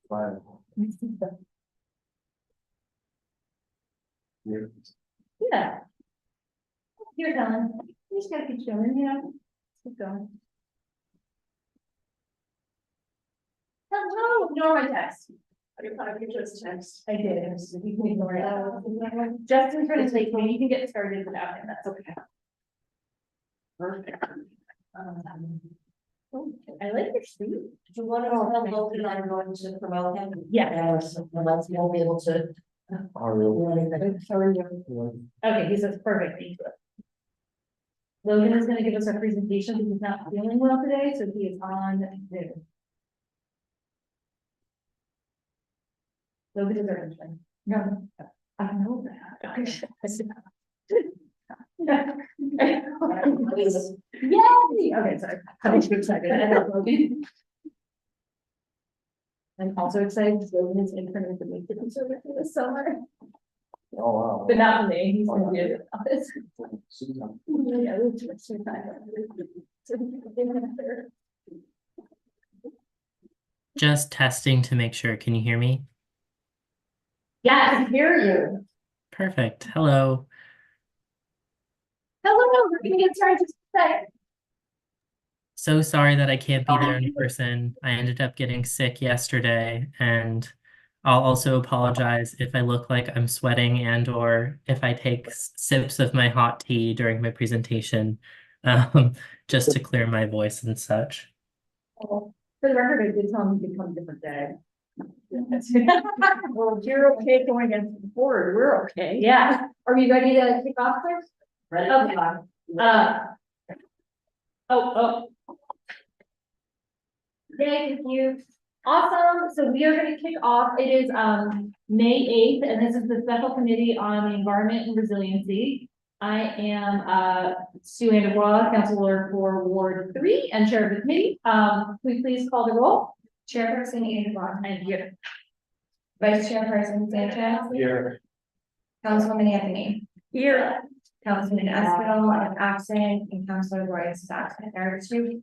Fine. Yeah. Yeah. You're done. You just gotta keep going, you know? Keep going. Hello, ignore my text. You chose text. I did. You can ignore it. Justin's running late, maybe you can get started without him, that's okay. Perfect. I like your suit. Do you want to tell Logan I'm going to promote him? Yeah. Let's he'll be able to. Okay, he says perfect, thank you. Logan is gonna give us our presentation, he's not feeling well today, so he is on Zoom. Logan is our intern. No, I know that. Yay! Okay, sorry. I'm too excited. I have Logan. I'm also excited because Logan is interning to make the conservative this summer, Oh, wow. but not for me. He's gonna be in the office. Yeah, we'll do it sometime. Just testing to make sure. Can you hear me? Yeah, I can hear you. Perfect. Hello. Hello, we're gonna get started just a sec. So sorry that I can't be there in person. I ended up getting sick yesterday, and I'll also apologize if I look like I'm sweating and or if I take sips of my hot tea during my presentation, just to clear my voice and such. For the record, I did tell him to come a different day. Well, if you're okay going against the board, we're okay. Yeah. Are you ready to kick off first? Ready? Okay. Oh. Yay, thank you. Awesome. So we are going to kick off. It is May 8th, and this is the Special Committee on the Environment and Resiliency. I am Sue Anderbois, Councilor for Ward 3 and Chair of the committee. Will you please call the roll? Chairperson Anderbois. And here. Vice Chairperson Sanchez. Here. Councilwoman Anthony. Here. Councilman Espinal is absent and Councilor Royce is absent. There are 3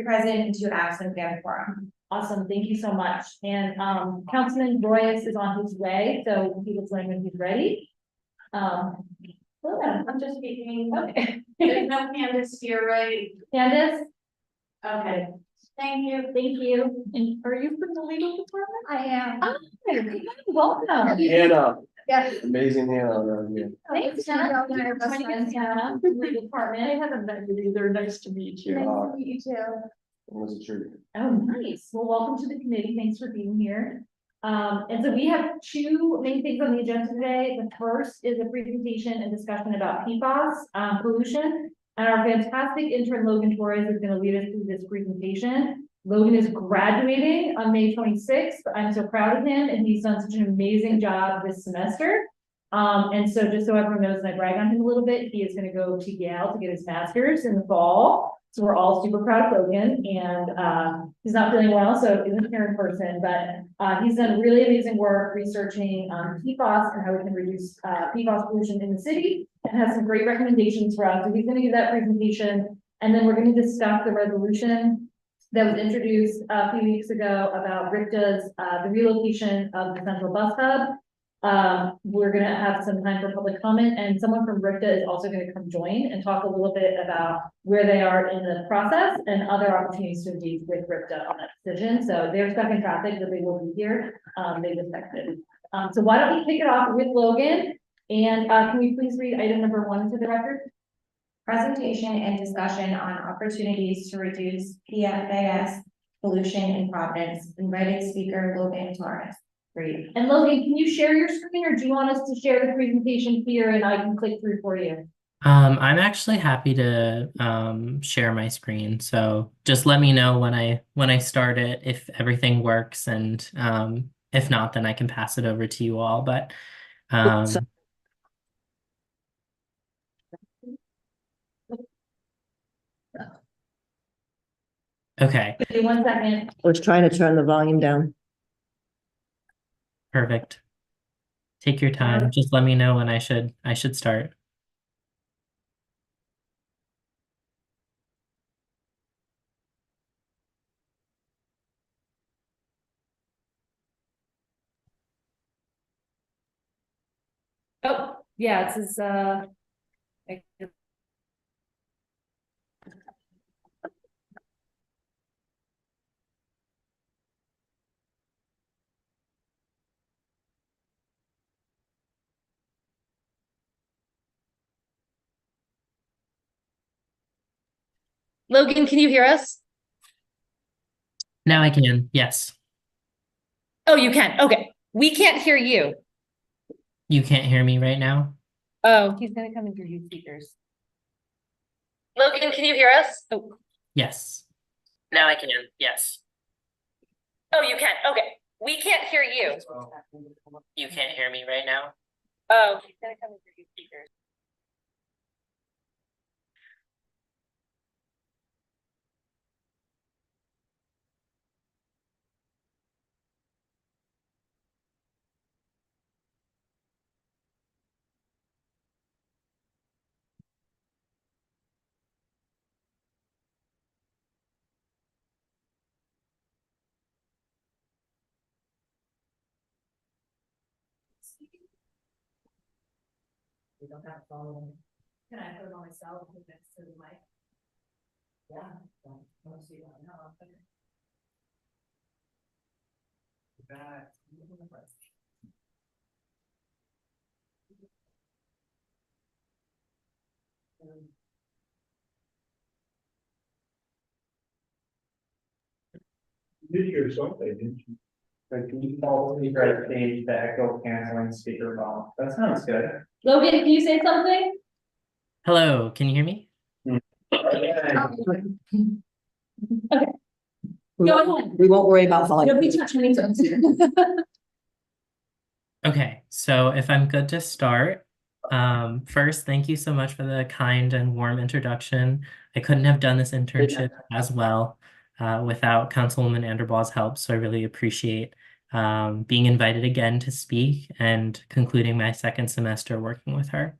present and 2 absent. We have a quorum. Awesome. Thank you so much. And Councilman Royce is on his way, so he will join when he's ready. Well, I'm just speaking. okay. There's no Candace here, right? Candace? Okay. Thank you. Thank you. And are you from the legal department? I am. Oh, welcome. Hannah, Yes. amazing Hannah around here. Thanks, Hannah. Joining us, Hannah, from the legal department. I haven't met you either. Nice to meet you. Nice to meet you too. It was a treat. Oh, nice. Well, welcome to the committee. Thanks for being here. And so we have 2 main things on the agenda today. The first is a presentation and discussion about PFAS pollution. And our fantastic intern Logan Torres is going to lead us through this presentation. Logan is graduating on May 26th. I'm so proud of him, and he's done such an amazing job this semester. And so just so everyone knows, and I brag on him a little bit, he is going to go to Yale to get his master's in the fall. So we're all super proud of Logan, and he's not feeling well, so isn't here in person, but he's done really amazing work researching PFAS and how we can reduce PFAS pollution in the city, and has some great recommendations for us. So he's going to give that presentation, and then we're going to discuss the resolution that was introduced a few weeks ago about RIPTA's the relocation of the central bus hub. We're going to have some time for public comment, and someone from RIPTA is also going to come join and talk a little bit about where they are in the process and other opportunities to engage with RIPTA on that decision. So they're stuck in traffic, but they will be here. They just texted. So why don't we kick it off with Logan? And can we please read item number 1 to the record? Presentation and discussion on opportunities to reduce PFAS pollution in Providence. Invited speaker Logan Torres. Great. And Logan, can you share your screen, or do you want us to share the presentation here and I can click through for you? I'm actually happy to share my screen. So just let me know when I start it if everything works, and if not, then I can pass it over to you all. But okay. Give me 1 second. I was trying to turn the volume down. Perfect. Take your time. Just let me know when I should start. Oh, yeah, it says, Logan, can you hear us? Now I can, yes. Oh, you can. Okay. We can't hear you. You can't hear me right now? Oh, he's gonna come in through you speakers. Logan, can you hear us? Oh, Yes. Now I can, yes. Oh, you can. Okay. We can't hear you. You can't hear me right now? Oh, he's gonna come in through you speakers. We don't have to follow. can I put it on myself next to the mic? Yeah. Let's see that now. You did hear something, didn't you? Like, can you call the speaker at the stage, the echo canceling speakerphone? That sounds good. Logan, can you say something? Hello, can you hear me? Go ahead. We won't worry about volume. Nobody touch me. Okay, so if I'm good to start, first, thank you so much for the kind and warm introduction. I couldn't have done this internship as well without Councilwoman Anderbaugh's help, so I really appreciate being invited again to speak and concluding my second semester working with her.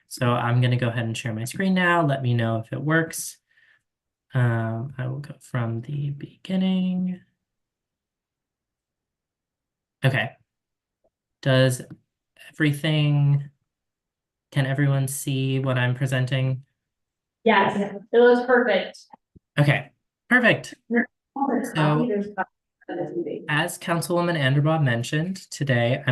So I'm going to go ahead and share my screen now. Let me know if it works. I will go from the beginning. Okay. Does everything, can everyone see what I'm presenting? Yes, it was perfect. Okay, perfect. So, as Councilwoman Anderbaugh mentioned, today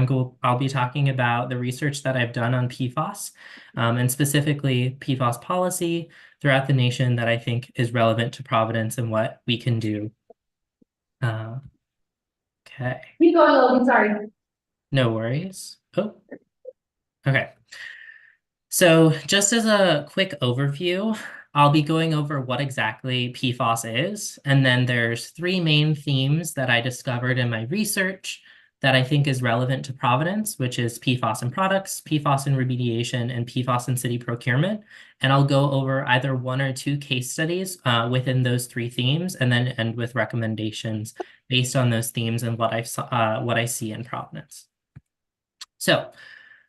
I'll be talking about the research that I've done on PFAS, and specifically PFAS policy throughout the nation that I think is relevant to Providence and what we can do. Okay. Keep going, Logan, sorry. No worries. Oh, okay. So just as a quick overview, I'll be going over what exactly PFAS is, and then there's three main themes that I discovered in my research that I think is relevant to Providence, which is PFAS in products, PFAS in remediation, and PFAS in city procurement. And I'll go over either one or two case studies within those three themes, and then end with recommendations based on those themes and what I see in Providence. So,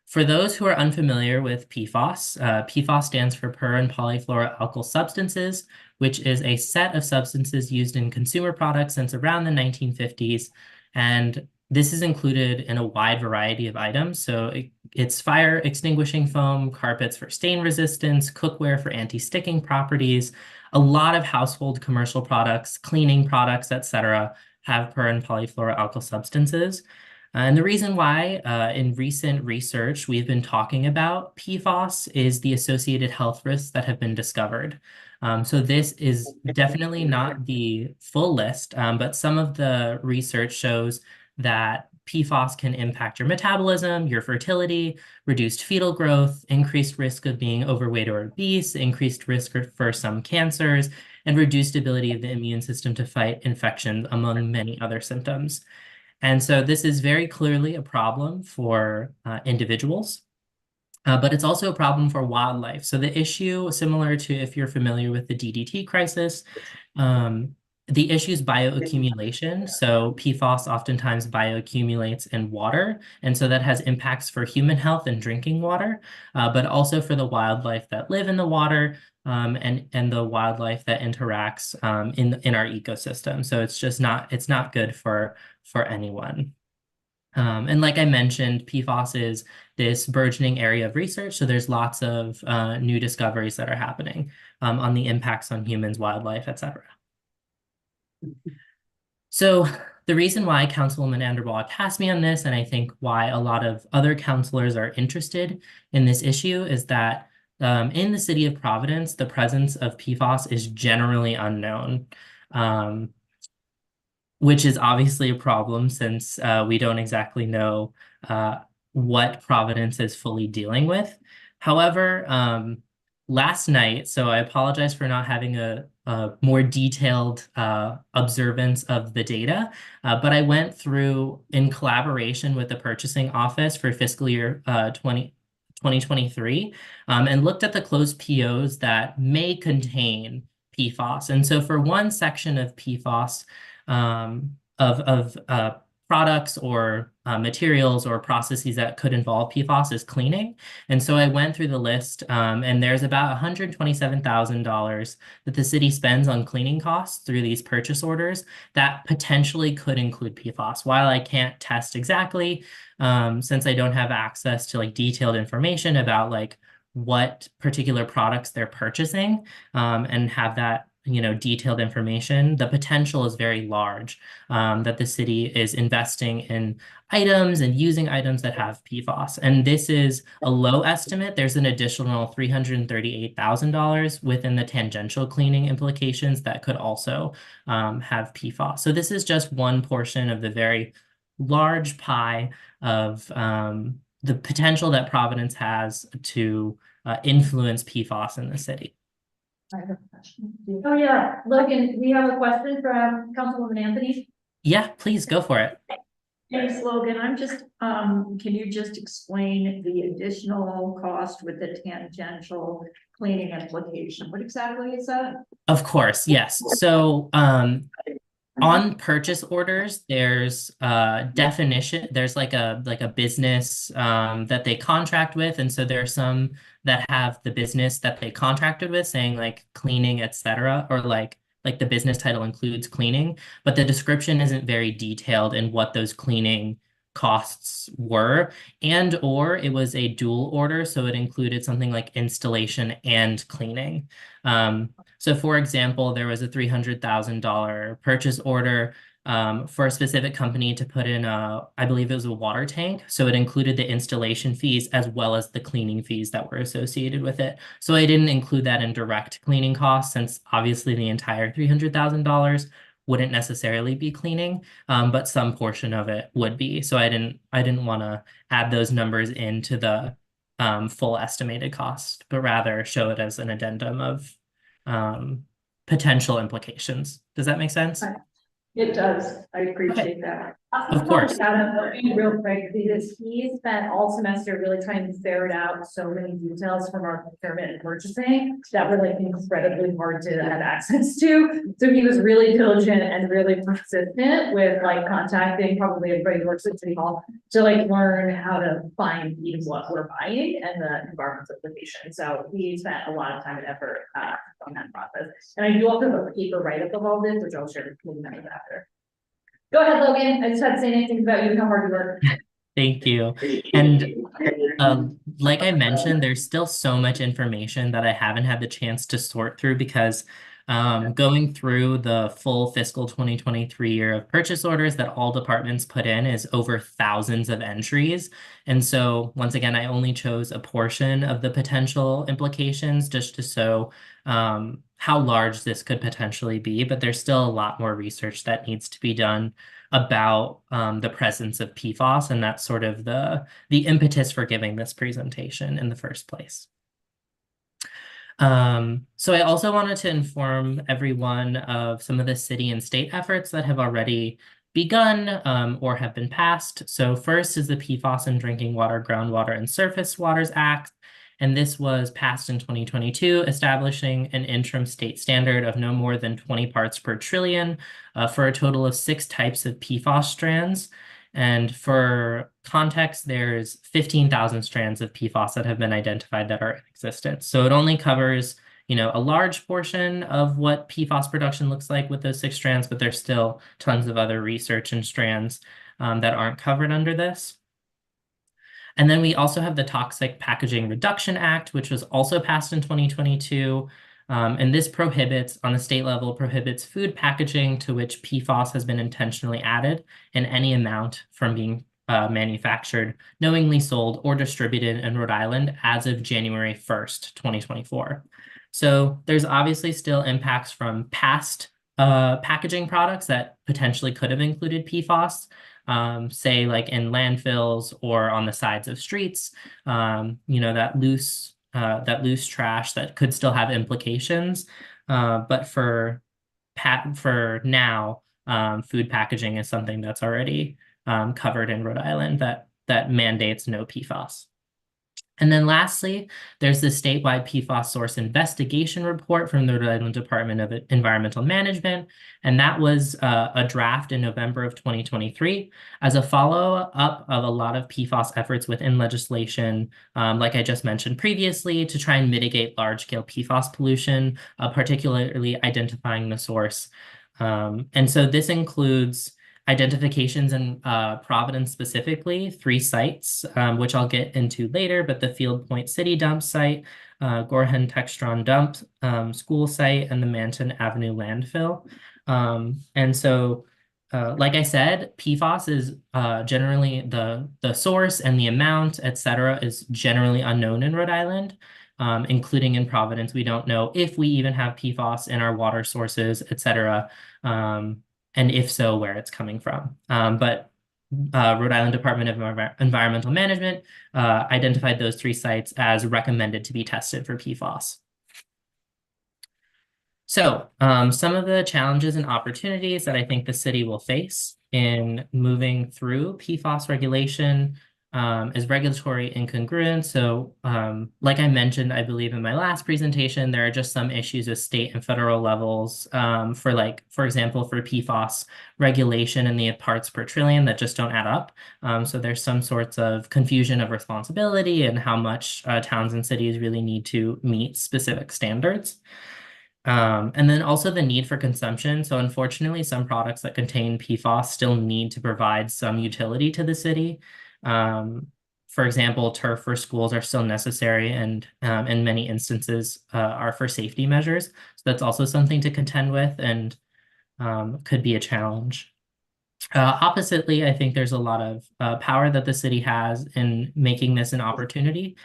for those who are unfamiliar with PFAS, PFAS stands for per and polyfluoroalkyl substances, which is a set of substances used in consumer products since around the 1950s. And this is included in a wide variety of items. So it's fire extinguishing foam, carpets for stain resistance, cookware for anti-sticking properties. A lot of household commercial products, cleaning products, etc., have per and polyfluoroalkyl substances. And the reason why in recent research we've been talking about PFAS is the associated health risks that have been discovered. So this is definitely not the full list, but some of the research shows that PFAS can impact your metabolism, your fertility, reduced fetal growth, increased risk of being overweight or obese, increased risk for some cancers, and reduced ability of the immune system to fight infections, among many other symptoms. And so this is very clearly a problem for individuals, but it's also a problem for wildlife. So the issue, similar to if you're familiar with the DDT crisis, the issue is bioaccumulation. So PFAS oftentimes bioaccumulates in water, and so that has impacts for human health and drinking water, but also for the wildlife that live in the water, and the wildlife that interacts in our ecosystem. So it's just not good for anyone. And like I mentioned, PFAS is this burgeoning area of research. So there's lots of new discoveries that are happening on the impacts on humans, wildlife, et cetera. So the reason why Councilwoman Anderbaugh tasked me on this, and I think why a lot of other councilors are interested in this issue, is that in the city of Providence, the presence of PFAS is generally unknown. Which is obviously a problem since we don't exactly know what Providence is fully dealing with. However, last night, so I apologize for not having a more detailed observance of the data, but I went through in collaboration with the purchasing office for fiscal year 2023 and looked at the closed POs that may contain PFAS. And so for one section of PFAS, of products or materials or processes that could involve PFAS is cleaning. And so I went through the list, and there's about $127,000 that the city spends on cleaning costs through these purchase orders that potentially could include PFAS. While I can't test exactly, since I don't have access to like detailed information about like what particular products they're purchasing, and have that detailed information, the potential is very large that the city is investing in items and using items that have PFAS. And this is a low estimate. There's an additional $338,000 within the tangential cleaning implications that could also have PFAS. So this is just one portion of the very large pie of the potential that Providence has to influence PFAS in the city. I have a question. Oh, yeah, Logan, we have a question from Councilwoman Anthony. Yeah, please go for it. Thanks, Logan. I'm just, can you just explain the additional cost with the tangential cleaning application? What exactly is that? Of course, yes. So on purchase orders, there's definition, there's like a business that they contract with. And so there are some that have the business that they contracted with saying like cleaning, etc., or like the business title includes cleaning, but the description isn't very detailed in what those cleaning costs were, and or it was a dual order, so it included something like installation and cleaning. So for example, there was a $300,000 purchase order for a specific company to put in I believe it was a water tank. So it included the installation fees as well as the cleaning fees that were associated with it. So I didn't include that in direct cleaning costs since obviously the entire $300,000 wouldn't necessarily be cleaning, but some portion of it would be. So I didn't want to add those numbers into the full estimated cost, but rather show it as an addendum of potential implications. Does that make sense? It does. I appreciate that. Of course. Real quick, because he spent all semester really trying to ferret out so many details from our procurement and purchasing that were like incredibly hard to have access to. So he was really diligent and really persistent with like contacting probably everybody who works at City Hall to like learn how to find even what we're buying and the environmental implication. So he spent a lot of time and effort on that process. And I do also have a paper write-up of all this, which I'll share with you after. Go ahead, Logan. I just had to say anything about you and how hard you work. Thank you. And like I mentioned, there's still so much information that I haven't had the chance to sort through because going through the full fiscal 2023 year of purchase orders that all departments put in is over thousands of entries. And so once again, I only chose a portion of the potential implications just to show how large this could potentially be, but there's still a lot more research that needs to be done about the presence of PFAS, and that's sort of the impetus for giving this presentation in the first place. So I also wanted to inform everyone of some of the city and state efforts that have already begun or have been passed. So first is the PFAS in Drinking Water, Groundwater, and Surface Waters Act. And this was passed in 2022, establishing an interim state standard of no more than 20 parts per trillion for a total of 6 types of PFAS strands. And for context, there's 15,000 strands of PFAS that have been identified that are in existence. So it only covers, a large portion of what PFAS production looks like with those 6 strands, but there's still tons of other research and strands that aren't covered under this. And then we also have the Toxic Packaging Reduction Act, which was also passed in 2022. And this prohibits, on the state level, prohibits food packaging to which PFAS has been intentionally added in any amount from being manufactured, knowingly sold, or distributed in Rhode Island as of January 1st, 2024. So there's obviously still impacts from past packaging products that potentially could have included PFAS, say like in landfills or on the sides of streets, that loose trash that could still have implications. But for now, food packaging is something that's already covered in Rhode Island that mandates no PFAS. And then lastly, there's the statewide PFAS source investigation report from the Rhode Island Department of Environmental Management. And that was a draft in November of 2023 as a follow-up of a lot of PFAS efforts within legislation, like I just mentioned previously, to try and mitigate large-scale PFAS pollution, particularly identifying the source. And so this includes identifications in Providence specifically, 3 sites, which I'll get into later, but the Field Point City Dump site, Gorham Textron Dump school site, and the Manton Avenue landfill. And so, like I said, PFAS is generally the source and the amount, et cetera, is generally unknown in Rhode Island. Including in Providence, we don't know if we even have PFAS in our water sources, et cetera. And if so, where it's coming from. But Rhode Island Department of Environmental Management identified those 3 sites as recommended to be tested for PFAS. So some of the challenges and opportunities that I think the city will face in moving through PFAS regulation is regulatory incongruence. So like I mentioned, I believe in my last presentation, there are just some issues with state and federal levels for example, for PFAS regulation and the parts per trillion that just don't add up. So there's some sorts of confusion of responsibility and how much towns and cities really need to meet specific standards. And then also the need for consumption. So unfortunately, some products that contain PFAS still need to provide some utility to the city. For example, turf for schools are still necessary and in many instances are for safety measures. So that's also something to contend with and could be a challenge. Oppositely, I think there's a lot of power that the city has in making this an opportunity.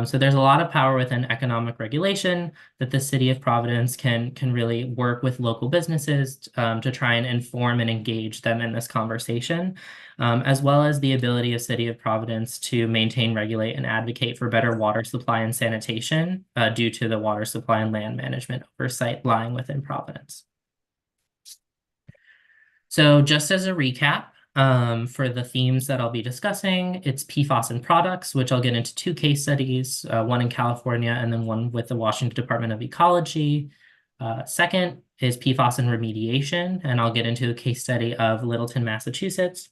So there's a lot of power within economic regulation that the city of Providence can really work with local businesses to try and inform and engage them in this conversation, as well as the ability of city of Providence to maintain, regulate, and advocate for better water supply and sanitation due to the water supply and land management oversight lying within Providence. So just as a recap, for the themes that I'll be discussing, it's PFAS and products, which I'll get into 2 case studies, one in California and then one with the Washington Department of Ecology. Second is PFAS and remediation, and I'll get into a case study of Littleton, Massachusetts.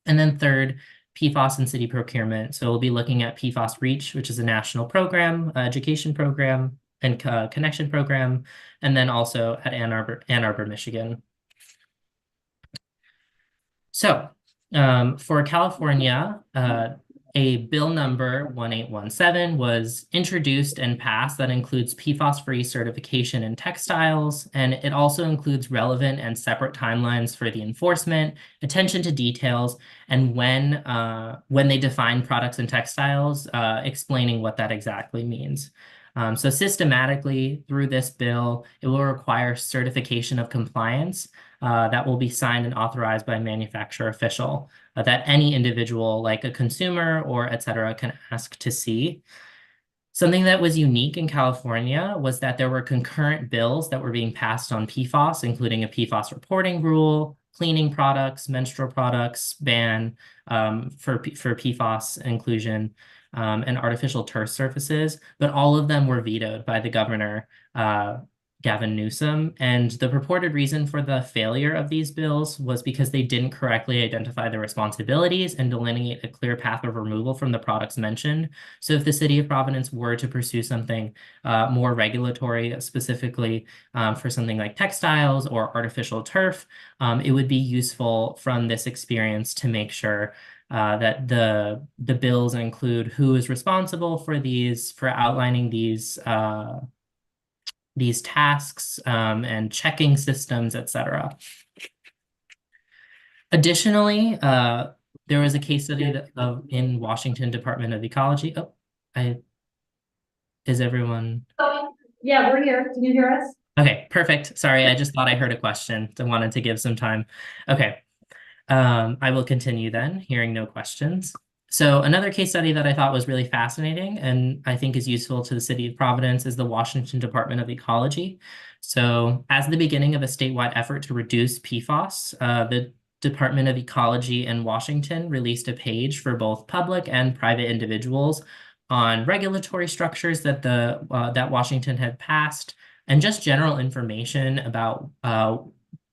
And then third, PFAS and city procurement. So we'll be looking at PFAS REACH, which is a national program, education program, and connection program, and then also at Ann Arbor, Michigan. So for California, a bill number 1817 was introduced and passed that includes PFAS-free certification in textiles, and it also includes relevant and separate timelines for the enforcement, attention to details, and when they define products and textiles, explaining what that exactly means. So systematically through this bill, it will require certification of compliance that will be signed and authorized by a manufacturer official that any individual, like a consumer or et cetera, can ask to see. Something that was unique in California was that there were concurrent bills that were being passed on PFAS, including a PFAS reporting rule, cleaning products, menstrual products ban for PFAS inclusion, and artificial turf surfaces, but all of them were vetoed by the governor Gavin Newsom, and the purported reason for the failure of these bills was because they didn't correctly identify the responsibilities and delineate a clear path of removal from the products mentioned. So if the city of Providence were to pursue something more regulatory, specifically for something like textiles or artificial turf, it would be useful from this experience to make sure that the bills include who is responsible for outlining these tasks and checking systems, etc. Additionally, there was a case study in Washington Department of Ecology. Oh, is everyone? Yeah, we're here. Can you hear us? Okay, perfect. Sorry, I just thought I heard a question. I wanted to give some time. Okay, I will continue then, hearing no questions. So another case study that I thought was really fascinating and I think is useful to the city of Providence is the Washington Department of Ecology. So as the beginning of a statewide effort to reduce PFAS, the Department of Ecology in Washington released a page for both public and private individuals on regulatory structures that Washington had passed and just general information about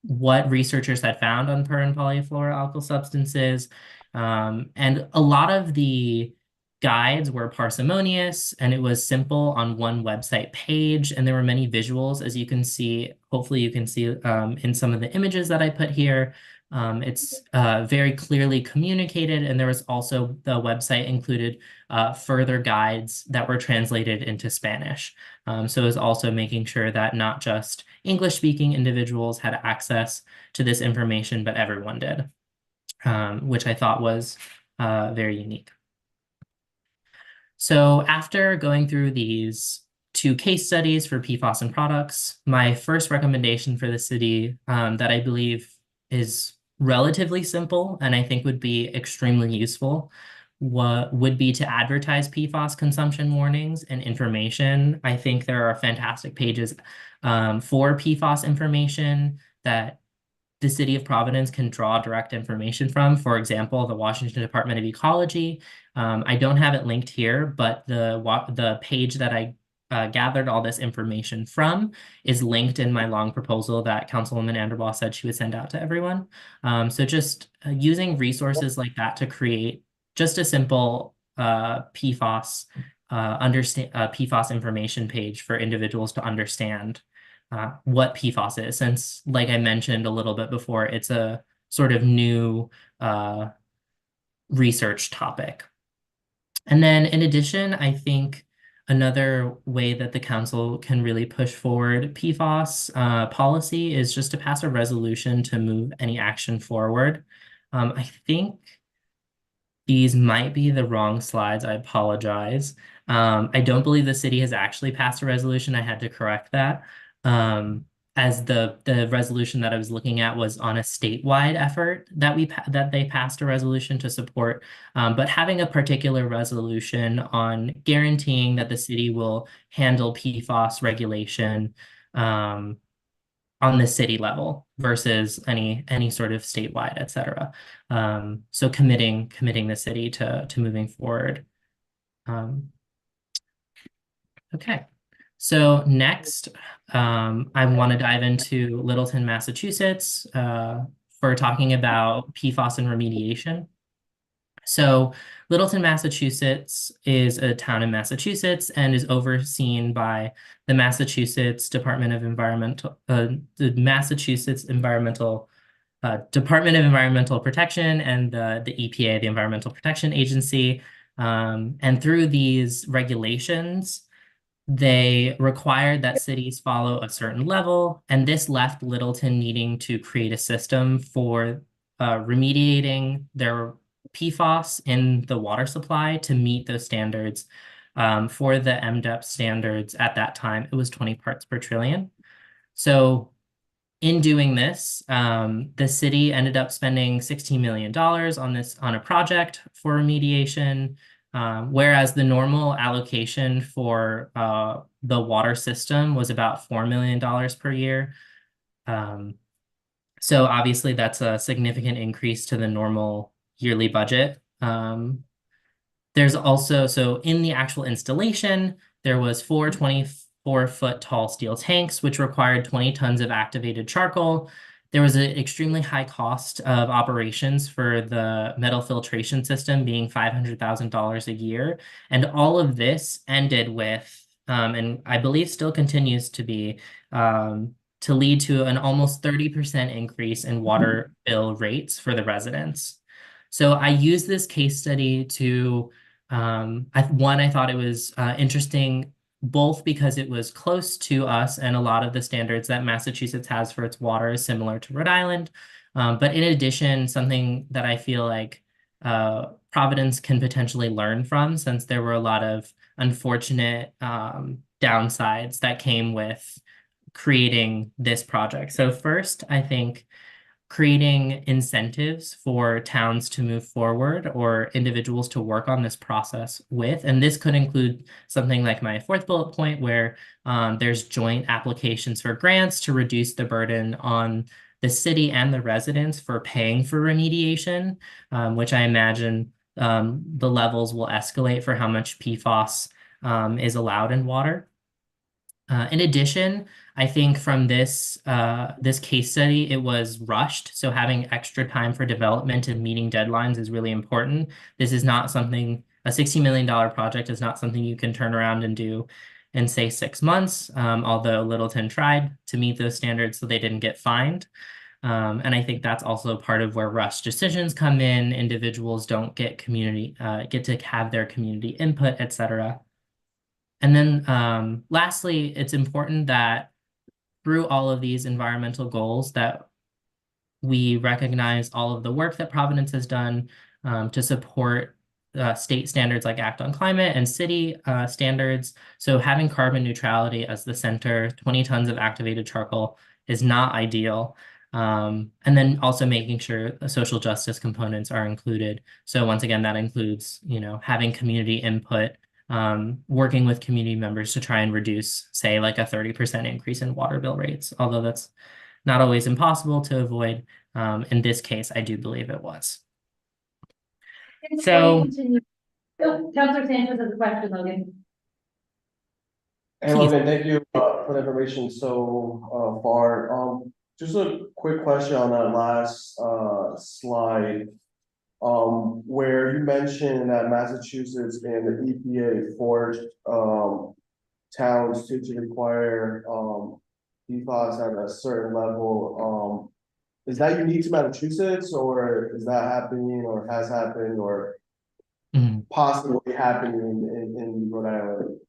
what researchers had found on per and polyfluoroalkyl substances. And a lot of the guides were parsimonious and it was simple on one website page. And there were many visuals, as you can see, hopefully you can see in some of the images that I put here. It's very clearly communicated, and there was also the website included further guides that were translated into Spanish. So it was also making sure that not just English-speaking individuals had access to this information, but everyone did, which I thought was very unique. So after going through these two case studies for PFAS and products, my first recommendation for the city that I believe is relatively simple and I think would be extremely useful would be to advertise PFAS consumption warnings and information. I think there are fantastic pages for PFAS information that the city of Providence can draw direct information from. For example, the Washington Department of Ecology. I don't have it linked here, but the page that I gathered all this information from is linked in my long proposal that Councilwoman Anderbaugh said she would send out to everyone. So just using resources like that to create just a simple PFAS PFAS information page for individuals to understand what PFAS is, since, like I mentioned a little bit before, it's a sort of new research topic. And then in addition, I think another way that the council can really push forward PFAS policy is just to pass a resolution to move any action forward. I think these might be the wrong slides. I apologize. I don't believe the city has actually passed a resolution. I had to correct that. As the resolution that I was looking at was on a statewide effort that they passed a resolution to support, but having a particular resolution on guaranteeing that the city will handle PFAS regulation on the city level versus any sort of statewide, et cetera. So committing the city to moving forward. Okay. So next, I want to dive into Littleton, Massachusetts, for talking about PFAS and remediation. So Littleton, Massachusetts is a town in Massachusetts and is overseen by the Massachusetts Department of Environmental, the Massachusetts Environmental Department of Environmental Protection and the EPA, the Environmental Protection Agency. And through these regulations, they required that cities follow a certain level, and this left Littleton needing to create a system for remediating their PFAS in the water supply to meet those standards. For the MDEP standards at that time, it was 20 parts per trillion. So in doing this, the city ended up spending $16 million on a project for remediation. Whereas the normal allocation for the water system was about $4 million per year. So obviously that's a significant increase to the normal yearly budget. There's also, so in the actual installation, there was four 20 4-foot tall steel tanks, which required 20 tons of activated charcoal. There was an extremely high cost of operations for the metal filtration system being $500,000 a year. And all of this ended with, and I believe still continues to be, to lead to an almost 30% increase in water bill rates for the residents. So I use this case study to, I thought it was interesting both because it was close to us and a lot of the standards that Massachusetts has for its water is similar to Rhode Island. But in addition, something that I feel like Providence can potentially learn from, since there were a lot of unfortunate downsides that came with creating this project. So first, I think creating incentives for towns to move forward or individuals to work on this process with. And this could include something like my fourth bullet point, where there's joint applications for grants to reduce the burden on the city and the residents for paying for remediation, which I imagine the levels will escalate for how much PFAS is allowed in water. In addition, I think from this case study, it was rushed. So having extra time for development and meeting deadlines is really important. This is not something, a $60 million project is not something you can turn around and do in, say, 6 months, although Littleton tried to meet those standards so they didn't get fined. And I think that's also part of where rushed decisions come in. Individuals don't get get to have their community input, et cetera. And then lastly, it's important that through all of these environmental goals that we recognize all of the work that Providence has done to support state standards like Act on Climate and city standards. So having carbon neutrality as the center, 20 tons of activated charcoal is not ideal. And then also making sure the social justice components are included. So once again, that includes, having community input, working with community members to try and reduce, say, like a 30% increase in water bill rates, although that's not always impossible to avoid. In this case, I do believe it was. So, Councilor Sanchez has a question, Logan. Hey, Logan, thank you for the information so far. Just a quick question on that last slide. Where you mentioned that Massachusetts and the EPA forced towns to require PFAS at a certain level. Is that unique to Massachusetts, or is that happening, or has happened, or possibly happening in Rhode Island?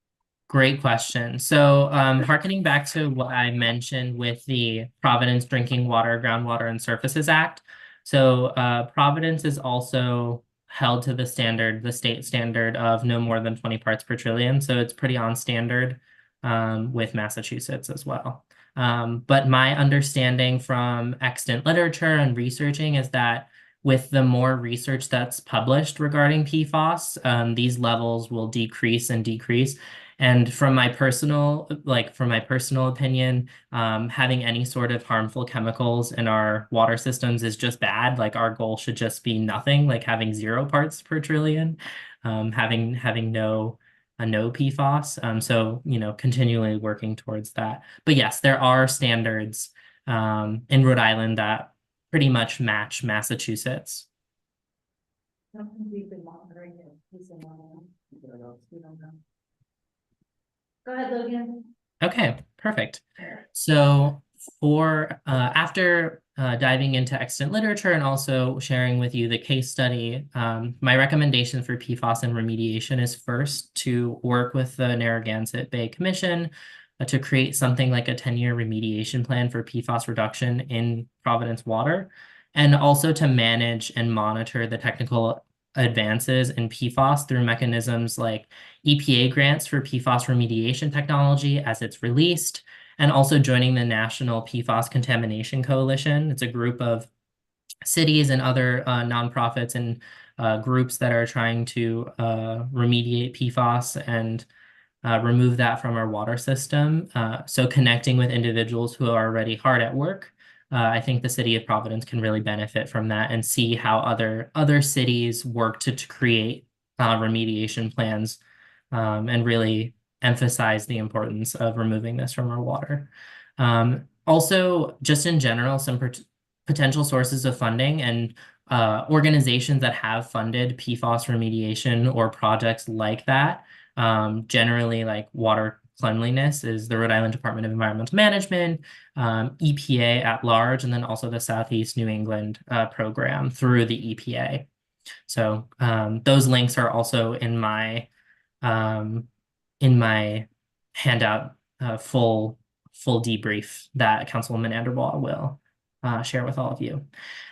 Great question. So, hearkening back to what I mentioned with the Providence Drinking Water, Groundwater, and Surfaces Act. So, Providence is also held to the state standard of no more than 20 parts per trillion. So it's pretty on standard with Massachusetts as well. But my understanding from extant literature and researching is that with the more research that's published regarding PFAS, these levels will decrease and decrease. And from my personal opinion, having any sort of harmful chemicals in our water systems is just bad. Like our goal should just be nothing, like having 0 parts per trillion, having no PFAS. So, continually working towards that. But yes, there are standards in Rhode Island that pretty much match Massachusetts. We've been monitoring it. We don't know. Go ahead, Logan. Okay, perfect. So for after diving into extant literature and also sharing with you the case study, my recommendation for PFAS and remediation is first to work with the Narragansett Bay Commission to create something like a 10-year remediation plan for PFAS reduction in Providence water, and also to manage and monitor the technical advances in PFAS through mechanisms like EPA grants for PFAS remediation technology as it's released, and also joining the National PFAS Contamination Coalition. It's a group of cities and other nonprofits and groups that are trying to remediate PFAS and remove that from our water system. So connecting with individuals who are already hard at work, I think the city of Providence can really benefit from that and see how other cities work to create remediation plans and really emphasize the importance of removing this from our water. Also, just in general, some potential sources of funding and organizations that have funded PFAS remediation or projects like that, generally like water cleanliness is the Rhode Island Department of Environmental Management, EPA at large, and then also the Southeast New England program through the EPA. So those links are also in my handout, full debrief that Councilwoman Anderbaugh will share with all of you.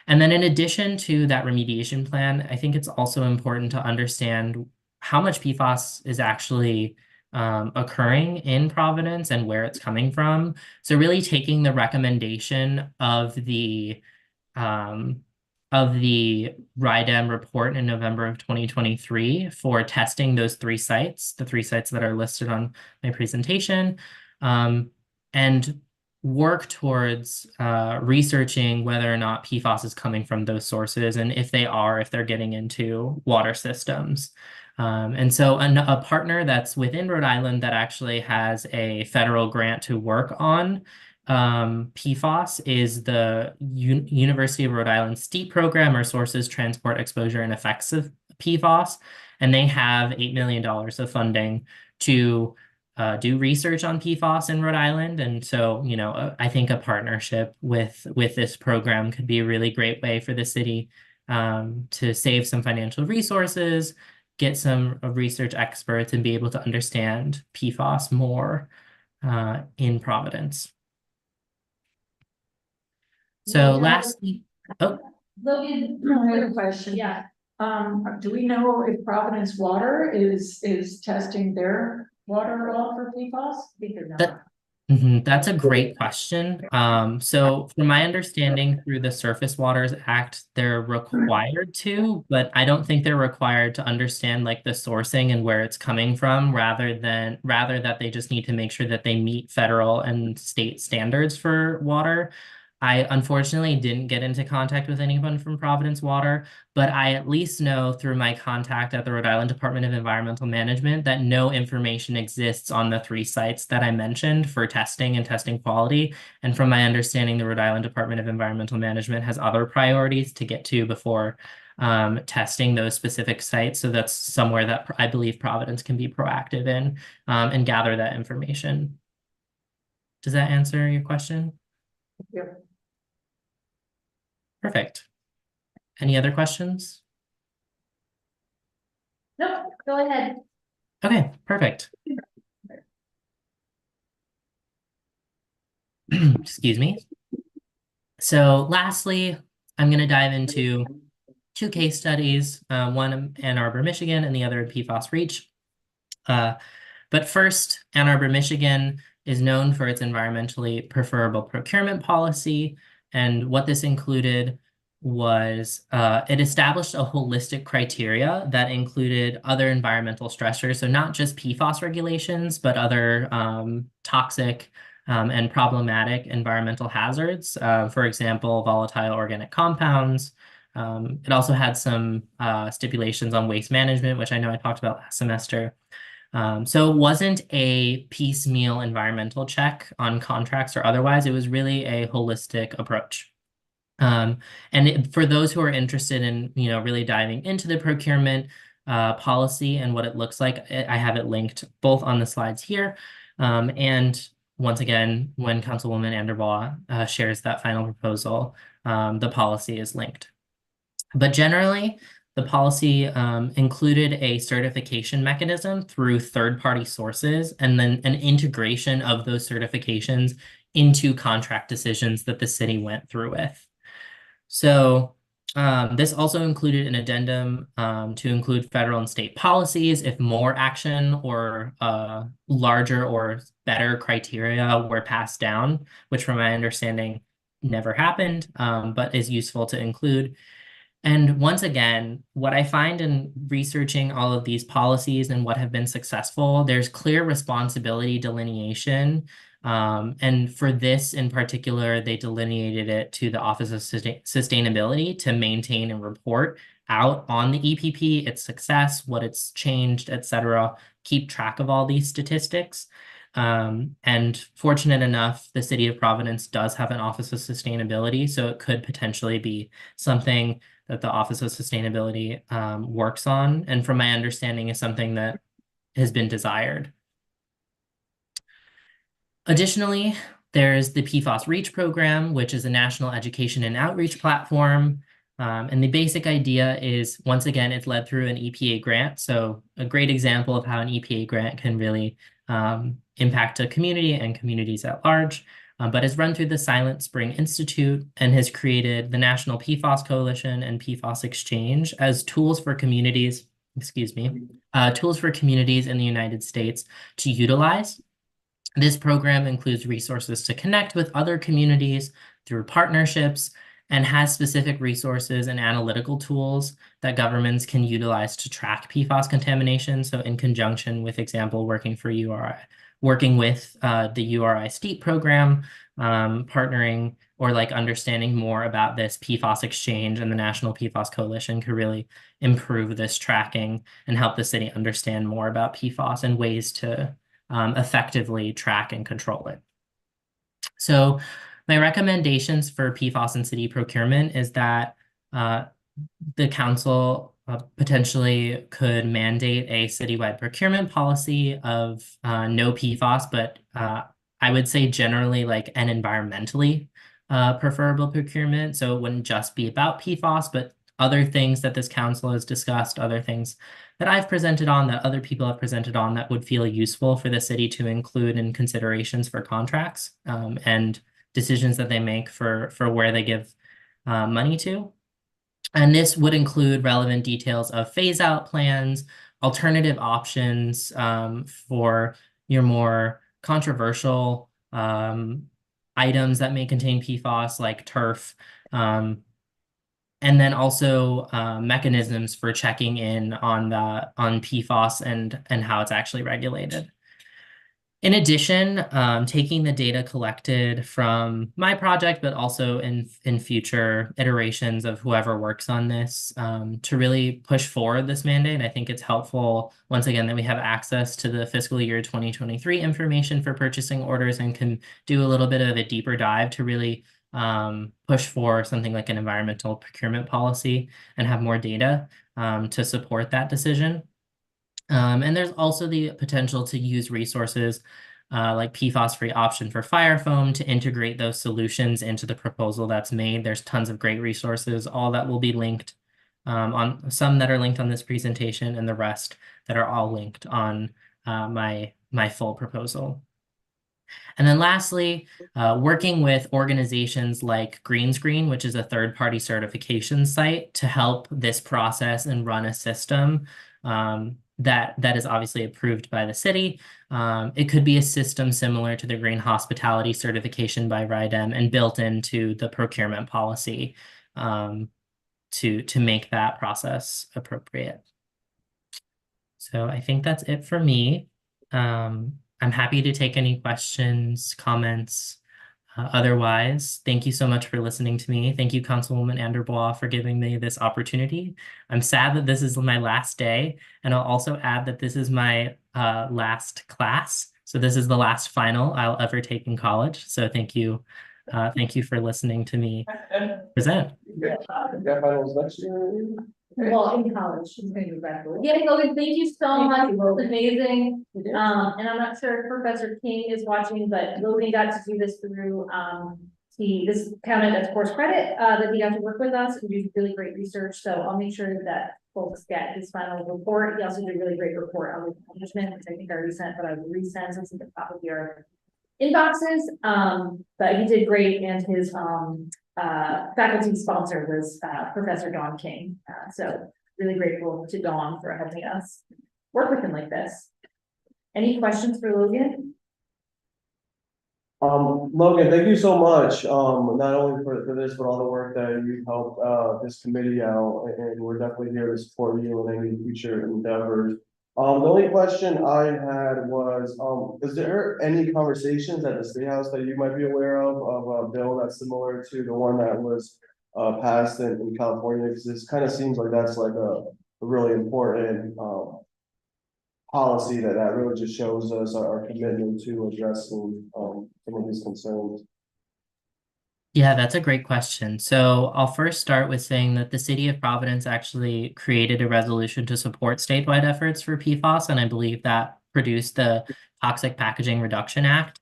And then in addition to that remediation plan, I think it's also important to understand how much PFAS is actually occurring in Providence and where it's coming from. So really taking the recommendation of the RIDEM report in November of 2023 for testing those three sites, the three sites that are listed on my presentation, and work towards researching whether or not PFAS is coming from those sources, and if they're getting into water systems. And so a partner that's within Rhode Island that actually has a federal grant to work on PFAS is the University of Rhode Island STEEP program, or Sources, Transport, Exposure, and Effects of PFAS. And they have $8 million of funding to do research on PFAS in Rhode Island. And so, you know, I think a partnership with this program could be a really great way for the city to save some financial resources, get some research experts, and be able to understand PFAS more in Providence. So lastly, Logan, I have a question. yeah. Do we know if Providence Water is testing their water at all for PFAS? I think they're not. That's a great question. So from my understanding through the Surface Waters Act, they're required to, but I don't think they're required to understand like the sourcing and where it's coming from, rather that they just need to make sure that they meet federal and state standards for water. I unfortunately didn't get into contact with anyone from Providence Water, but I at least know through my contact at the Rhode Island Department of Environmental Management that no information exists on the three sites that I mentioned for testing and testing quality. And from my understanding, the Rhode Island Department of Environmental Management has other priorities to get to before testing those specific sites. So that's somewhere that I believe Providence can be proactive in and gather that information. Does that answer your question? Yep. Perfect. Any other questions? No, go ahead. Okay, perfect. Excuse me. So lastly, I'm going to dive into two case studies, one in Ann Arbor, Michigan, and the other in PFAS Reach. But first, Ann Arbor, Michigan is known for its environmentally preferable procurement policy. And what this included was it established a holistic criteria that included other environmental stressors. So not just PFAS regulations, but other toxic and problematic environmental hazards. For example, volatile organic compounds. It also had some stipulations on waste management, which I know I talked about last semester. So it wasn't a piecemeal environmental check on contracts or otherwise. It was really a holistic approach. For those who are interested in, you know, really diving into the procurement policy and what it looks like, I have it linked both on the slides here. And once again, when Councilwoman Anderbaugh shares that final proposal, the policy is linked. But generally, the policy included a certification mechanism through third-party sources, and then an integration of those certifications into contract decisions that the city went through with. So this also included an addendum to include federal and state policies if more action or larger or better criteria were passed down, which from my understanding never happened, but is useful to include. And once again, what I find in researching all of these policies and what have been successful, there's clear responsibility delineation. And for this in particular, they delineated it to the Office of Sustainability to maintain and report out on the EPP, its success, what it's changed, etc. Keep track of all these statistics. And fortunate enough, the city of Providence does have an Office of Sustainability, so it could potentially be something that the Office of Sustainability works on, and from my understanding is something that has been desired. Additionally, there's the PFAS REACH program, which is a national education and outreach platform. And the basic idea is, once again, it's led through an EPA grant. So a great example of how an EPA grant can really impact a community and communities at large, but is run through the Silent Spring Institute and has created the National PFAS Coalition and PFAS Exchange as tools for communities, tools for communities in the United States to utilize. This program includes resources to connect with other communities through partnerships and has specific resources and analytical tools that governments can utilize to track PFAS contamination. So in conjunction with, example, working with the URI STEEP program, partnering or like understanding more about this PFAS exchange and the National PFAS Coalition could really improve this tracking and help the city understand more about PFAS and ways to effectively track and control it. So my recommendations for PFAS and city procurement is that the council potentially could mandate a citywide procurement policy of no PFAS, but I would say generally like an environmentally preferable procurement. So it wouldn't just be about PFAS, but other things that this council has discussed, other things that I've presented on, that other people have presented on, that would feel useful for the city to include in considerations for contracts and decisions that they make for where they give money to. And this would include relevant details of phase-out plans, alternative options for your more controversial items that may contain PFAS, like turf, and then also mechanisms for checking in on PFAS and how it's actually regulated. In addition, taking the data collected from my project, but also in future iterations of whoever works on this to really push forward this mandate. I think it's helpful, once again, that we have access to the fiscal year 2023 information for purchasing orders and can do a little bit of a deeper dive to really push for something like an environmental procurement policy and have more data to support that decision. And there's also the potential to use resources like PFAS-free option for fire foam to integrate those solutions into the proposal that's made. There's tons of great resources, all that will be linked on some that are linked on this presentation and the rest that are all linked on my full proposal. And then lastly, working with organizations like Greenscreen, which is a third-party certification site, to help this process and run a system that is obviously approved by the city. It could be a system similar to the Green Hospitality certification by RIDEM and built into the procurement policy to make that process appropriate. So I think that's it for me. I'm happy to take any questions, comments. Otherwise, thank you so much for listening to me. Thank you, Councilwoman Anderbois, for giving me this opportunity. I'm sad that this is my last day, and I'll also add that this is my last class. So this is the last final I'll ever take in college. So thank you for listening to me present. Yeah, finals next year. Well, in college, she's going to graduate. Yeah, Logan, thank you so much. It was amazing. And I'm not sure if Professor King is watching, but Logan got to do this through, this counted as course credit, that he got to work with us and do really great research. So I'll make sure that folks get his final report. He also did a really great report on the accomplishment, which I think I already sent, but I will resend since it's at the top of your inboxes. But he did great, and his faculty sponsor was Professor Dawn King. So really grateful to Dawn for helping us work with him like this. Any questions for Logan? Logan, thank you so much, not only for this, but all the work that you've helped this committee out, and we're definitely here to support you in any future endeavors. The only question I had was, is there any conversations at the State House that you might be aware of a bill that's similar to the one that was passed in California, because this kind of seems like that's like a really important, policy that really just shows us our commitment to addressing, some of these concerns. Yeah, that's a great question. So I'll first start with saying that the city of Providence actually created a resolution to support statewide efforts for PFAS, and I believe that produced the Toxic Packaging Reduction Act.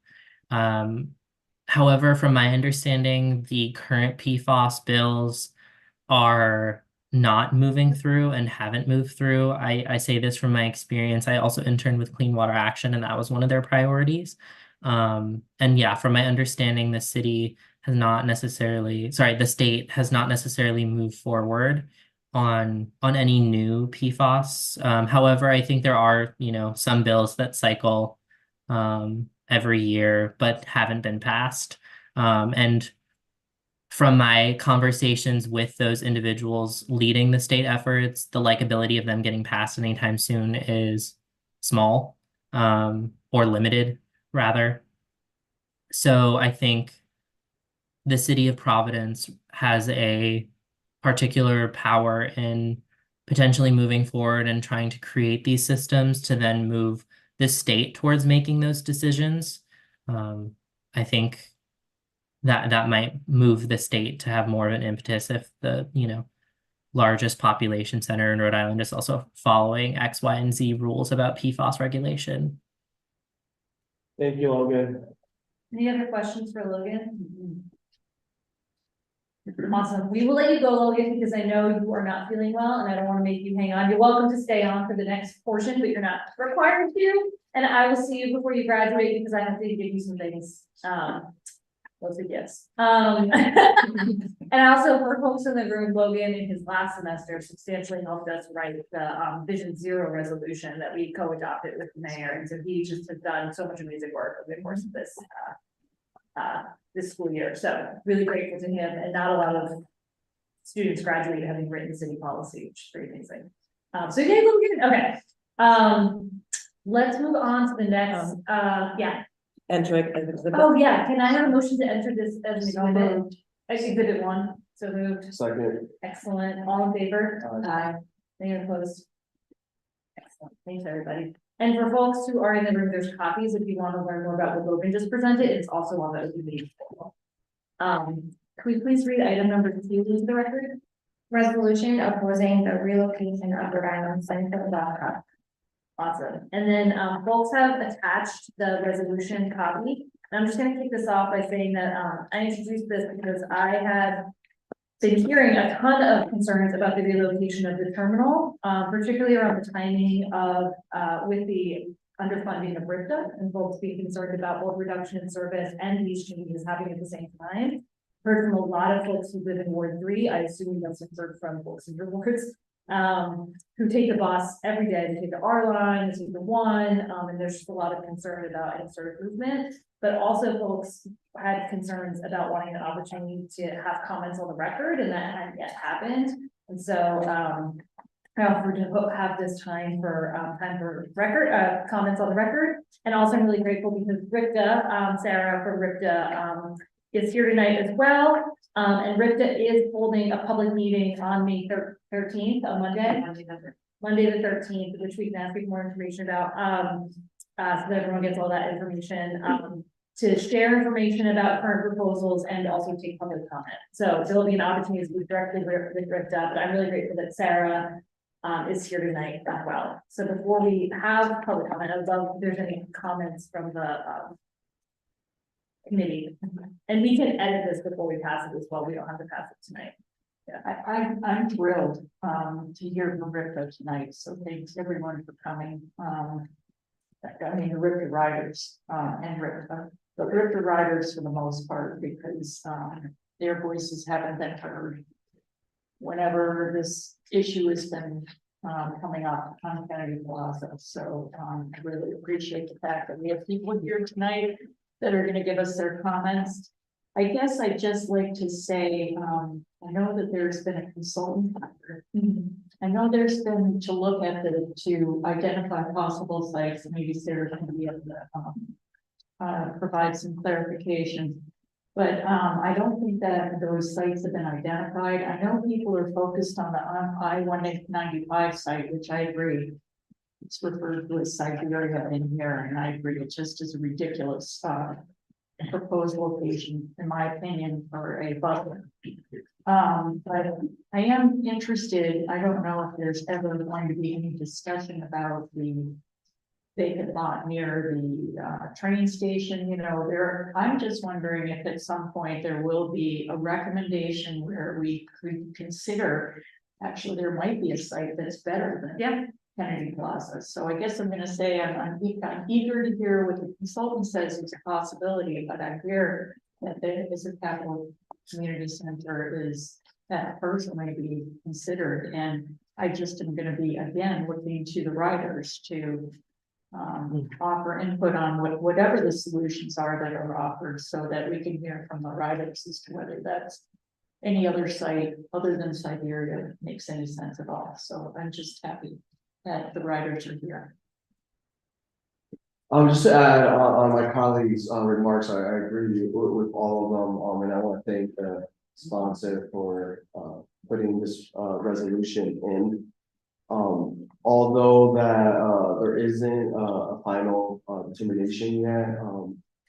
However, from my understanding, the current PFAS bills are not moving through and haven't moved through. I say this from my experience. I also interned with Clean Water Action, and that was one of their priorities. And yeah, from my understanding, the state has not necessarily moved forward on any new PFAS. However, I think there are, some bills that cycle every year but haven't been passed. And from my conversations with those individuals leading the state efforts, the likability of them getting passed anytime soon is small, or limited, rather. So I think the city of Providence has a particular power in potentially moving forward and trying to create these systems to then move the state towards making those decisions. I think that might move the state to have more of an impetus if the, largest population center in Rhode Island is also following X, Y, and Z rules about PFAS regulation. Thank you, Logan. Any other questions for Logan? Awesome. We will let you go, Logan, because I know you are not feeling well and I don't want to make you hang on. You're welcome to stay on for the next portion, but you're not required to. And I will see you before you graduate because I have to give you some things. Those are gifts. And also for folks in the room, Logan in his last semester substantially helped us write the Vision Zero resolution that we co-adopted with the mayor. And so he just has done so much amazing work over the course of this school year. So really grateful to him, and not a lot of students graduate having written city policy, which is pretty amazing. So yay, Logan. Okay. Let's move on to the next, yeah. Oh, yeah, can I have a motion to enter this as an exhibit? Exhibit 1, so moved. Second. Excellent, all in favor? Aye. Any opposed? Excellent, thanks, everybody. And for folks who are in the room, there's copies if you want to learn more about what Logan just presented. It's also on the OPB. Can we please read item number 2 into the record? Resolution opposing the relocation of Rhode Island Center of Alcohol. Awesome. And then folks have attached the resolution copy. And I'm just going to kick this off by saying that I introduced this because I had been hearing a ton of concerns about the relocation of the terminal, particularly around the timing of with the underfunding of RIPTA, and folks being concerned about both reduction in service and these changes happening at the same time. Heard from a lot of folks who live in Ward 3. I assume that's heard from folks in your wards. Who take the bus every day. They take the R line, they take the 1, and there's just a lot of concern about any sort of movement. But also folks had concerns about wanting an opportunity to have comments on the record, and that hadn't yet happened. And so I offered to have this time for record comments on the record. And also I'm really grateful because RIPTA, Sarah from RIPTA is here tonight as well. And RIPTA is holding a public meeting on May 13th, on Monday the 13th, which we can ask you more information about, so that everyone gets all that information, to share information about current proposals and also take public comment. So there'll be an opportunity to speak directly with RIPTA, but I'm really grateful that Sarah is here tonight as well. So before we have public comment, I would love if there's any comments from the committee, and we can edit this before we pass it as well. We don't have to pass it tonight. Yeah, I'm thrilled to hear from RIPTA tonight. So thanks everyone for coming. I mean, the RIPTA riders and RIPTA, but RIPTA riders for the most part, because their voices haven't been heard whenever this issue has been coming up on Kennedy Plaza. So I really appreciate the fact that we have people here tonight that are going to give us their comments. I guess I'd just like to say, I know that there's been a consultant. I know there's been to look at to identify possible sites, and maybe Sarah can be able to provide some clarification. But I don't think that those sites have been identified. I know people are focused on the I-195 site, which I agree. It's referred to as Siberia in here, and I agree, it just is a ridiculous proposed location, in my opinion, for a buffer. But I am interested, I don't know if there's ever going to be any discussion about the vacant lot near the train station, you know, I'm just wondering if at some point there will be a recommendation where we could consider, actually, there might be a site that's better than Yeah. Kennedy Plaza. So I guess I'm gonna say I'm eager to hear what the consultant says is a possibility, but I hear that there is a capital community center is that first may be considered, and I just am gonna be again looking to the writers to offer input on whatever the solutions are that are offered, so that we can hear from the writers as to whether that's any other site other than Siberia makes any sense at all. So I'm just happy that the writers are here. Just to add on my colleagues' remarks, I agree with all of them, and I want to thank the sponsor for putting this resolution in. Although that there isn't a final determination yet,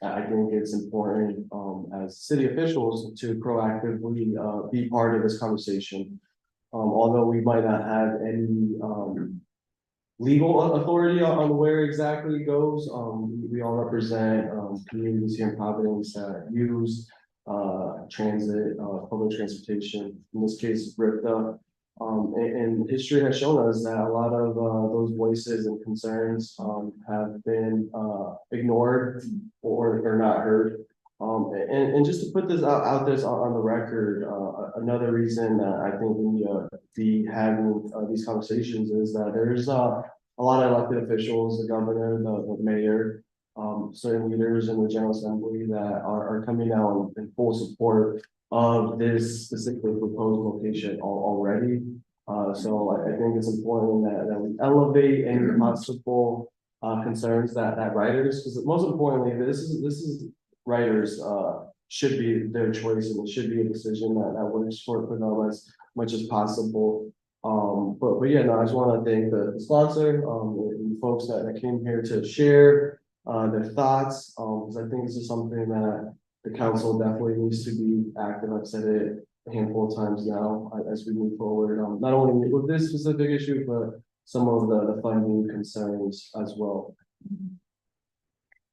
I think it's important as city officials to proactively be part of this conversation. Although we might not have any legal authority on where exactly it goes, we all represent communities here in Providence that use transit, public transportation, in this case, RIPTA. And history has shown us that a lot of those voices and concerns have been ignored or not heard. And just to put this out there on the record, another reason that I think we need to be having these conversations is that there's a lot of elected officials, the governor, the mayor, certain leaders in the General Assembly that are coming out in full support of this specifically proposed location already. So I think it's important that we elevate any possible concerns that writers, because most importantly, this is writers should be their choice, and it should be a decision that works for them as much as possible. But yeah, no, I just want to thank the sponsor, and the folks that came here to share their thoughts, because I think this is something that the council definitely needs to be active. I've said it a handful of times now as we move forward, not only with this specific issue, but some of the funding concerns as well.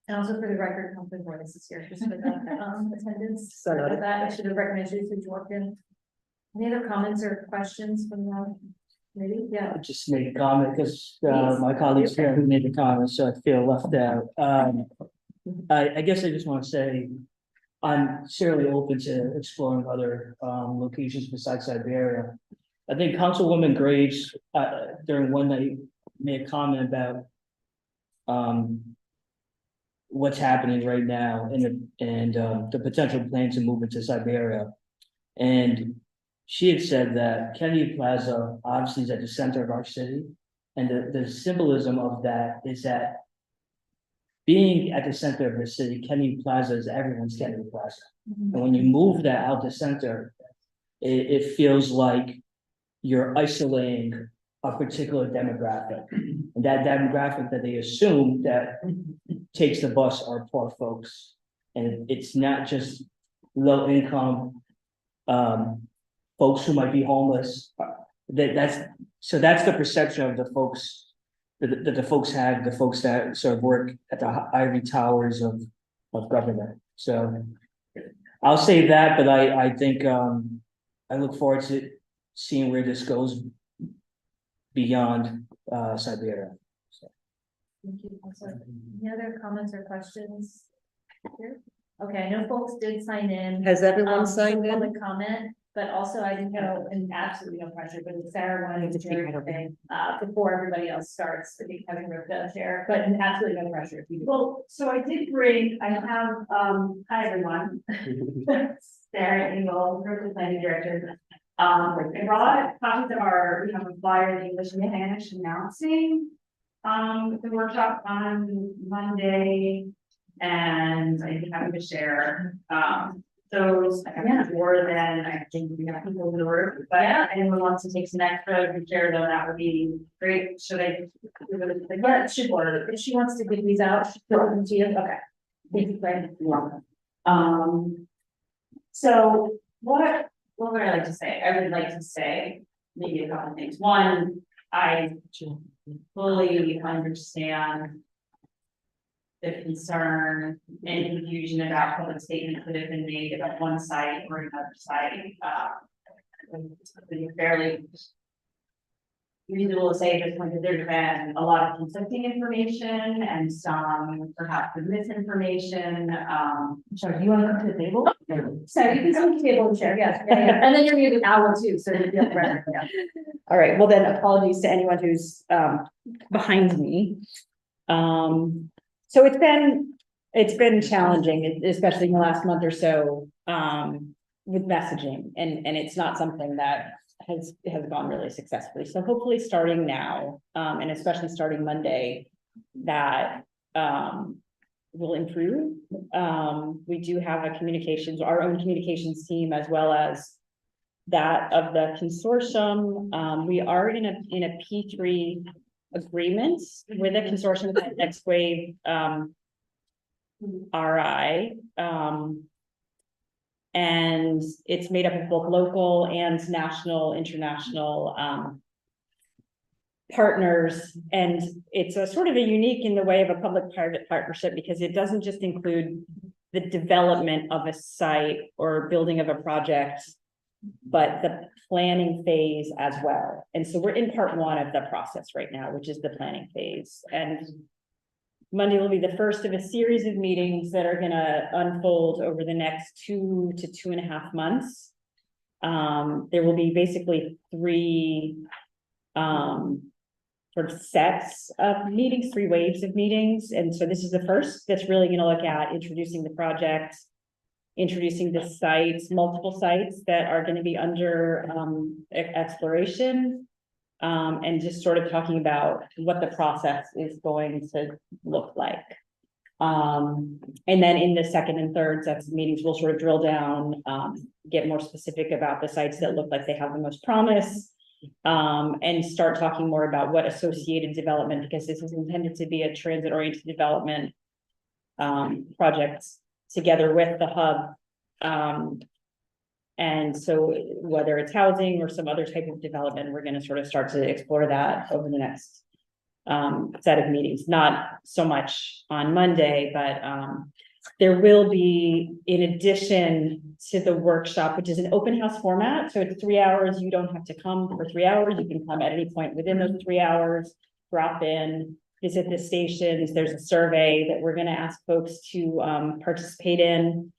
And also for the record, Councilman Boyce is here, just for the attendance. Sorry about that, I should have recognized you since you walked in. Any other comments or questions from the committee? Yeah. I just made a comment because my colleagues here who made the comments, so I feel left out. I guess I just want to say I'm certainly open to exploring other locations besides Siberia. I think Councilwoman Graves during one night made a comment about what's happening right now and the potential plan to move into Siberia. And she had said that Kennedy Plaza obviously is at the center of our city. And the symbolism of that is that being at the center of the city, Kennedy Plaza is everyone's Kennedy Plaza. And when you move that out the center, it feels like you're isolating a particular demographic. And that demographic that they assume that takes the bus are poor folks. And it's not just low income folks who might be homeless. That's the perception of the folks that the folks have, the folks that sort of work at the ivory towers of government. So I'll say that, but I think I look forward to seeing where this goes beyond Siberia. So. Thank you, Councilor. Any other comments or questions here? Okay, I know folks did sign in. Has everyone for signed in? public comment, but also I didn't know, and absolutely no pressure, but Sarah wanted to share anything before everybody else starts. I think having Rivka share, but absolutely no pressure. If you do. Well, so I did bring, I have, hi everyone. Sarah Engel, Virtual Planning Director. I brought copies of we have a flyer in English and Spanish announcing the workshop on Monday. And I'd be happy to share those, more than I think we have people in the room, but anyone wants to take some extra and share them, that would be great. Should I? Yeah, if she wants to give these out, she'll give them to you, okay. Thank you, Fran. So what would I like to say? I would like to say maybe a couple things. One, I fully understand the concern and confusion about public statements that have been made about one side or another side. It's fairly reasonable to say at this point that there's been a lot of conflicting information and some perhaps misinformation. Sorry, do you want to come to the table? So you can come to the table and share, yes. And then you're muted hour too, so you'll feel better. All right, well then apologies to anyone who's behind me. So it's been challenging, especially in the last month or so, with messaging, and it's not something that has gone really successfully. So hopefully starting now, and especially starting Monday, that will improve. We do have our own communications team, as well as that of the consortium. We are in a P3 agreement with a consortium called Next Wave RI. And it's made up of both local and national, international partners. And it's a sort of a unique in the way of a public-private partnership, because it doesn't just include the development of a site or building of a project, but the planning phase as well. And so we're in part one of the process right now, which is the planning phase. And Monday will be the first of a series of meetings that are going to unfold over the next 2 to 2.5 months. There will be basically 3 sort of sets of meetings, 3 waves of meetings. And so this is the first that's really going to look at introducing the project, introducing the sites, multiple sites that are going to be under exploration. And just sort of talking about what the process is going to look like. And then in the second and third sets of meetings, we'll sort of drill down, get more specific about the sites that look like they have the most promise, and start talking more about what associated development, because this is intended to be a transit-oriented development project together with the hub. And so whether it's housing or some other type of development, we're going to sort of start to explore that over the next set of meetings, not so much on Monday, but there will be, in addition to the workshop, which is an open house format. So it's 3 hours. You don't have to come for 3 hours. You can come at any point within those 3 hours, drop in, visit the stations. There's a survey that we're going to ask folks to participate in,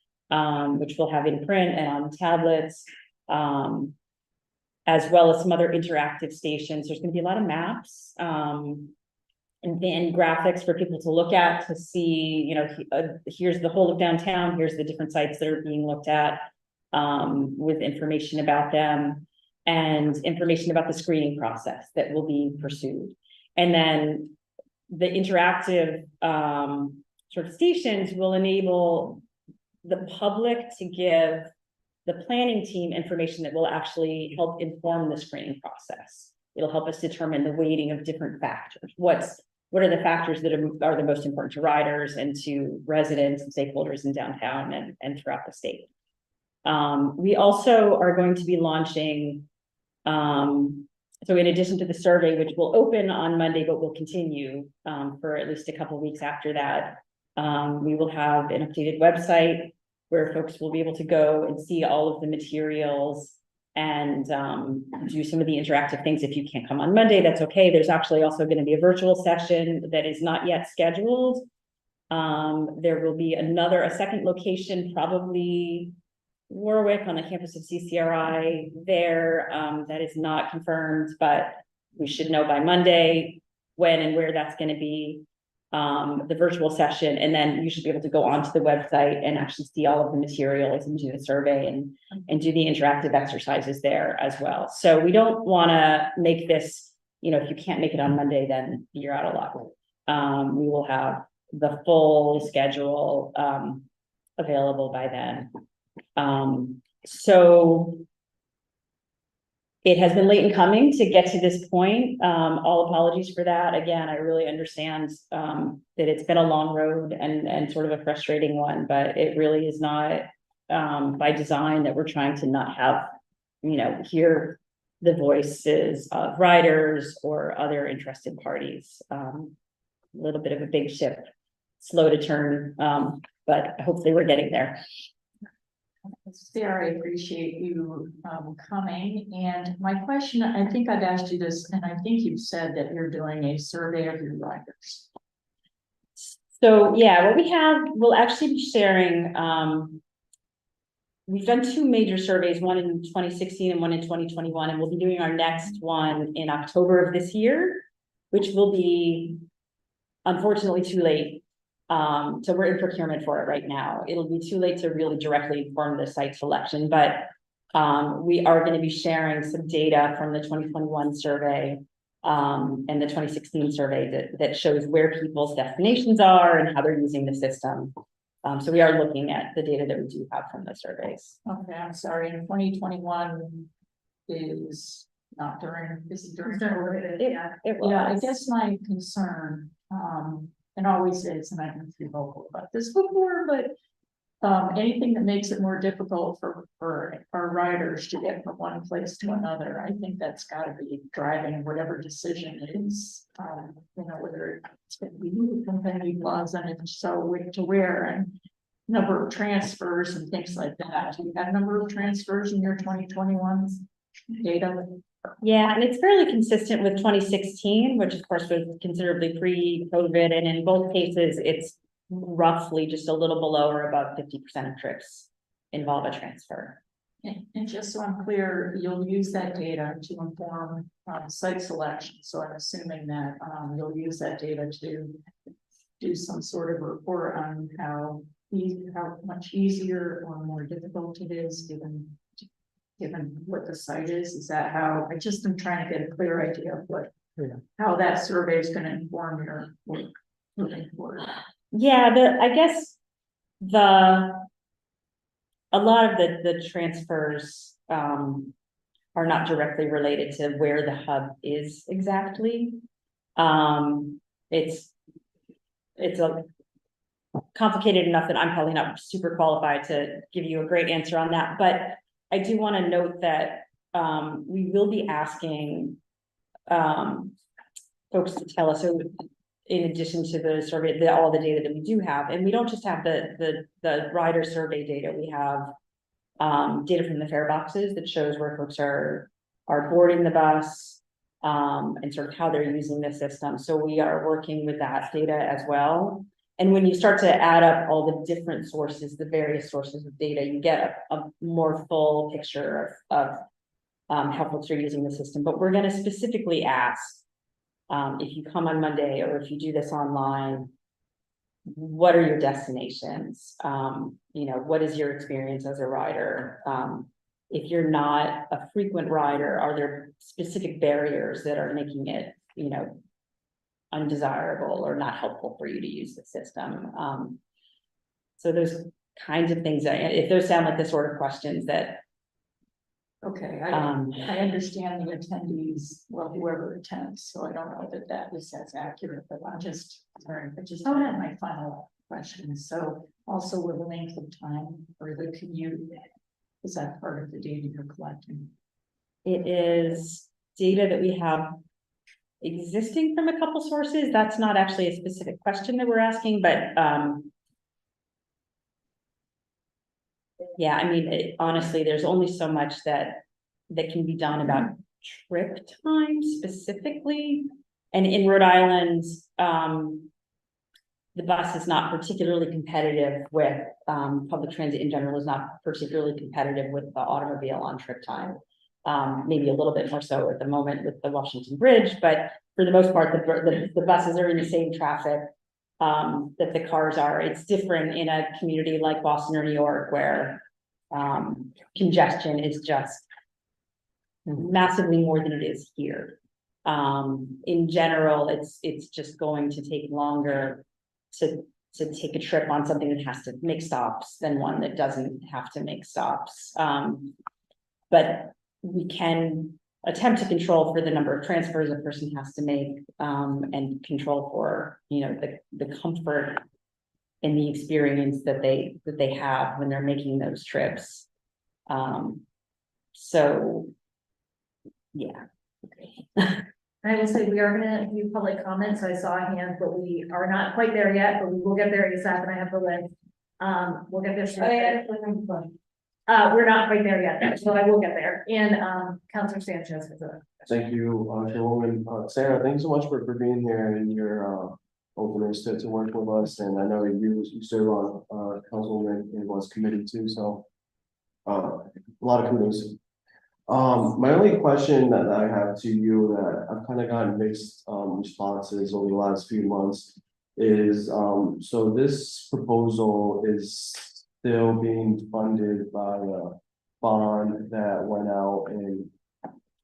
which we'll have in print and on tablets, as well as some other interactive stations. There's going to be a lot of maps and graphics for people to look at, to see, you know, here's the whole of downtown, here's the different sites that are being looked at, with information about them and information about the screening process that will be pursued. And then the interactive sort of stations will enable the public to give the planning team information that will actually help inform the screening process. It'll help us determine the weighting of different factors. What are the factors that are the most important to riders and to residents and stakeholders in downtown and throughout the state. We also are going to be launching, so in addition to the survey, which will open on Monday, but will continue for at least a couple of weeks after that, we will have an updated website where folks will be able to go and see all of the materials and do some of the interactive things. If you can't come on Monday, that's okay. There's actually also going to be a virtual session that is not yet scheduled. There will be a second location, probably Warwick on the campus of CCRI there. That is not confirmed, but we should know by Monday when and where that's going to be. The virtual session, and then you should be able to go onto the website and actually see all of the materials and do the survey and do the interactive exercises there as well. So we don't want to make this, you know, if you can't make it on Monday, then you're out of luck. We will have the full schedule available by then. So it has been late in coming to get to this point. All apologies for that. Again, I really understand that it's been a long road and sort of a frustrating one, but it really is not by design that we're trying to not have, hear the voices of riders or other interested parties. A little bit of a big ship, slow to turn, but hopefully we're getting there. Sarah, I appreciate you coming, and my question, I think I've asked you this, and I think you've said that you're doing a survey of your riders. So, yeah, what we'll actually be sharing, we've done two major surveys, one in 2016 and one in 2021, and we'll be doing our next one in October of this year, which will be unfortunately too late. So we're in procurement for it right now. It'll be too late to really directly inform the site selection, but we are going to be sharing some data from the 2021 survey and the 2016 survey that shows where people's destinations are and how they're using the system. So we are looking at the data that we do have from the surveys. Okay, I'm sorry, in 2021 is not during, this is during. Yeah. Yeah, I guess my concern, and always is, and I've been pretty vocal about this before, but anything that makes it more difficult for our riders to get from one place to another, I think that's gotta be driving whatever decision is, whether it's gonna be from Penny Plaza and so to where, and number of transfers and things like that. Do you have a number of transfers in your 2021 data? Yeah, and it's fairly consistent with 2016, which of course was considerably pre-COVID, and in both cases, it's roughly just a little below or above 50% of trips involve a transfer. And just so I'm clear, you'll use that data to inform site selection. So I'm assuming that you'll use that data to do some sort of report on how much easier or more difficult it is given what the site is that how, I just am trying to get a clear idea of how that survey is going to inform your work moving forward. Yeah, I guess a lot of the transfers are not directly related to where the hub is exactly. It's a complicated enough that I'm probably not super qualified to give you a great answer on that, but I do want to note that we will be asking folks to tell us, so in addition to the survey, all the data that we do have, and we don't just have the rider survey data, we have data from the fare boxes that shows where folks are boarding the bus and sort of how they're using the system. So we are working with that data as well. And when you start to add up all the different sources, the various sources of data, you get a more full picture of how folks are using the system. But we're going to specifically ask if you come on Monday or if you do this online, what are your destinations? What is your experience as a rider? If you're not a frequent rider, are there specific barriers that are making it, undesirable or not helpful for you to use the system? So those kinds of things, if those sound like the sort of questions that. Okay, I understand the attendees, well, whoever attends, so I don't know that is as accurate, but I'm just, sorry, I just don't have my final question. So also with the length of time or the commute, is that part of the data you're collecting? It is data that we have existing from a couple sources. That's not actually a specific question that we're asking, but yeah, I mean, honestly, there's only so much that can be done about trip time specifically. And in Rhode Island, the bus is not particularly competitive with public transit in general is not particularly competitive with the automobile on trip time. Maybe a little bit more so at the moment with the Washington Bridge, but for the most part, the buses are in the same traffic that the cars are. It's different in a community like Boston or New York where congestion is just massively more than it is here. In general, it's just going to take longer to to take a trip on something that has to make stops than one that doesn't have to make stops. But we can attempt to control for the number of transfers a person has to make, and control for, you know, the comfort and the experience that they have when they're making those trips. So, yeah. I will say we are gonna do public comments. I saw a hand, but we are not quite there yet, but we will get there ASAP and I have the list. We'll get there soon. We're not quite there yet, so I will get there. And, Counselor Sanchez has a. Thank you, Chairwoman. Sarah, thanks so much for being here and your openness to work with us. And I know you serve on Councilwoman in West Committee too, so a lot of kudos. My only question that I have to you that I've kind of gotten mixed responses over the last few months is so this proposal is still being funded by a bond that went out in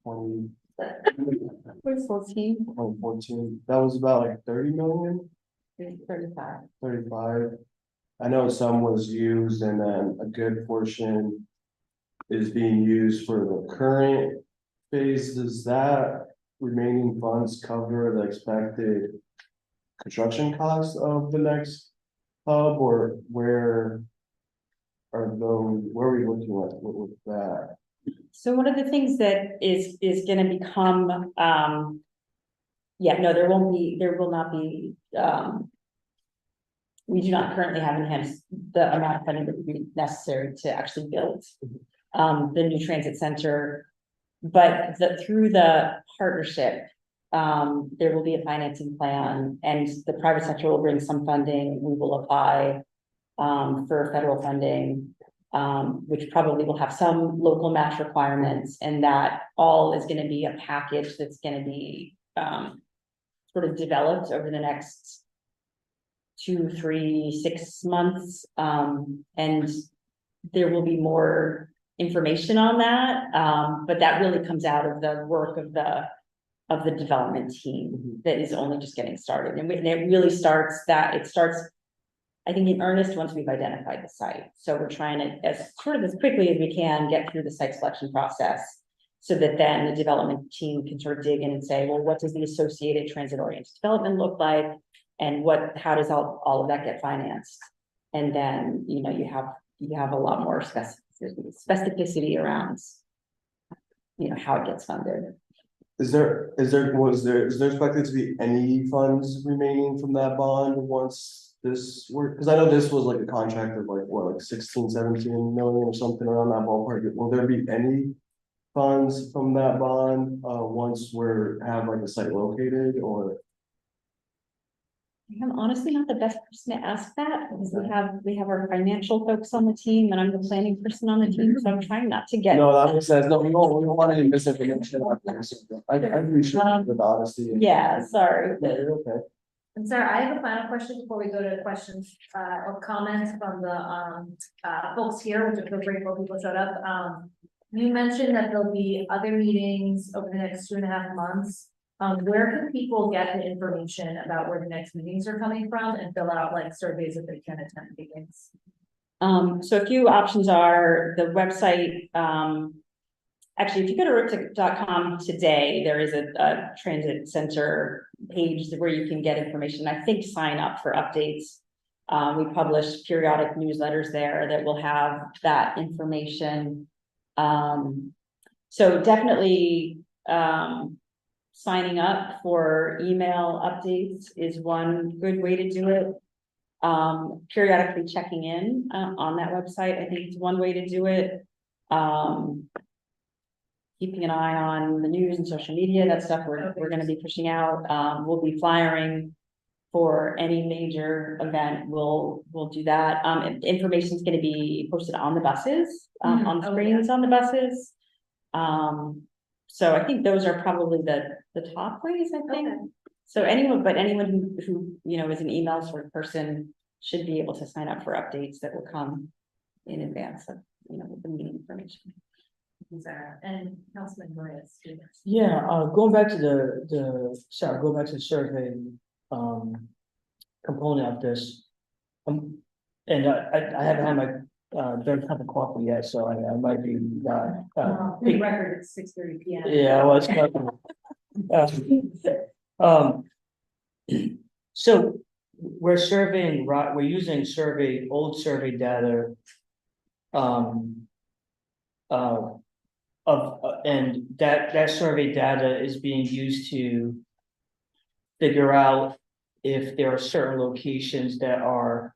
2014. That was about like 30 million. 35. I know some was used and then a good portion is being used for the current phase. Does that remaining funds cover the expected construction costs of the next hub, or where are we looking at with that? So one of the things that is gonna become, yeah, no, there will not be, we do not currently have enhanced the amount of funding that would be necessary to actually build the new transit center. But through the partnership, there will be a financing plan and the private sector will bring some funding. We will apply for federal funding, which probably will have some local match requirements, and that all is going to be a package that's going to be sort of developed over the next 2, 3, 6 months. And there will be more information on that, but that really comes out of the work of the development team that is only just getting started. And it really starts, I think, in earnest once we've identified the site. So we're trying to, as quickly as we can, get through the site selection process, so that then the development team can sort of dig in and say, well, what does the associated transit-oriented development look like? And how does all of that get financed? And then, you know, you have a lot more specificity around, you know, how it gets funded. Is there expected to be any funds remaining from that bond once this work? Because I know this was like a contract of like 16, 17 million or something around that ballpark. Will there be any funds from that bond once have like the site located, or? I'm honestly not the best person to ask that, because we have our financial folks on the team and I'm the planning person on the team, so I'm trying not to get. No, that makes sense. No, we don't want any misinformation out there. So I appreciate with honesty. Yeah, sorry. Yeah, you're okay. And Sarah, I have a final question before we go to questions or comments from the folks here, which are grateful people showed up. You mentioned that there'll be other meetings over the next 2.5 months. Where can people get the information about where the next meetings are coming from and fill out like surveys if they can attend meetings? So a few options are the website. Actually, if you go to riptech.com today, there is a transit center page where you can get information. I think sign up for updates. We publish periodic newsletters there that will have that information. So definitely signing up for email updates is one good way to do it. Periodically checking in on that website, I think, is one way to do it. Keeping an eye on the news and social media, that stuff we're going to be pushing out. We'll be flyering for any major event. We'll do that. Information is going to be posted on the buses, on screens on the buses. So I think those are probably the top ways, I think. Okay. So anyone who you know is an email sort of person should be able to sign up for updates that will come in advance of, you know, the meeting information. Sarah and Councilman Morris. Yeah, going back to the survey component of this. And I haven't had my third cup of coffee yet, so I might be For the record, it's 6:30 p.m. yeah, well, it's so we're surveying, we're using old survey data. And that survey data is being used to figure out if there are certain locations that are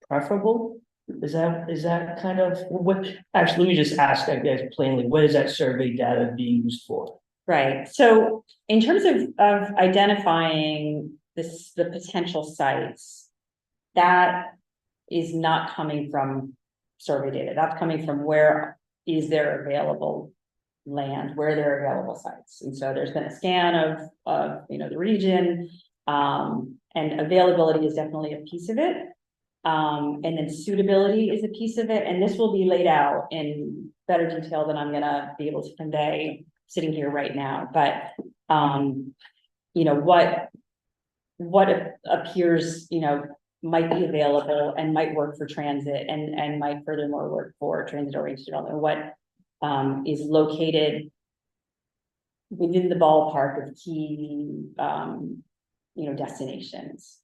preferable. Is that kind of what, actually, let me just ask, I guess, plainly, what is that survey data being used for? Right, so in terms of identifying the potential sites, that is not coming from survey data, that's coming from where is there available land, where there are available sites. And so there's been a scan of the region, and availability is definitely a piece of it. And then suitability is a piece of it, and this will be laid out in better detail than I'm gonna be able to convey sitting here right now, but what appears, might be available and might work for transit and might furthermore work for transit oriented development, what is located within the ballpark of key destinations.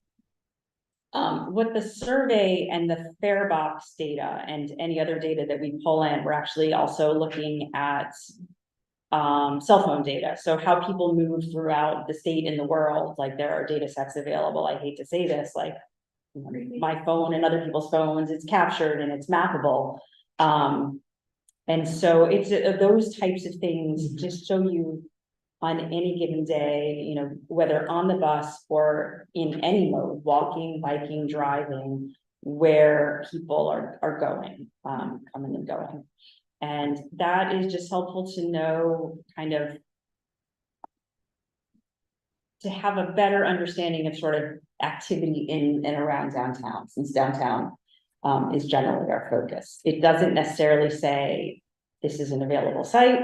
What the survey and the fare box data and any other data that we pull in, we're actually also looking at cell phone data. So how people move throughout the state and the world, like there are data sets available. I hate to say this, like my phone and other people's phones, it's captured and it's mappable. And so it's those types of things just show you on any given day, whether on the bus or in any mode, walking, biking, driving, where people are going, coming and going. And that is just helpful to know, kind of to have a better understanding of sort of activity in and around downtown, since downtown is generally our focus. It doesn't necessarily say this is an available site,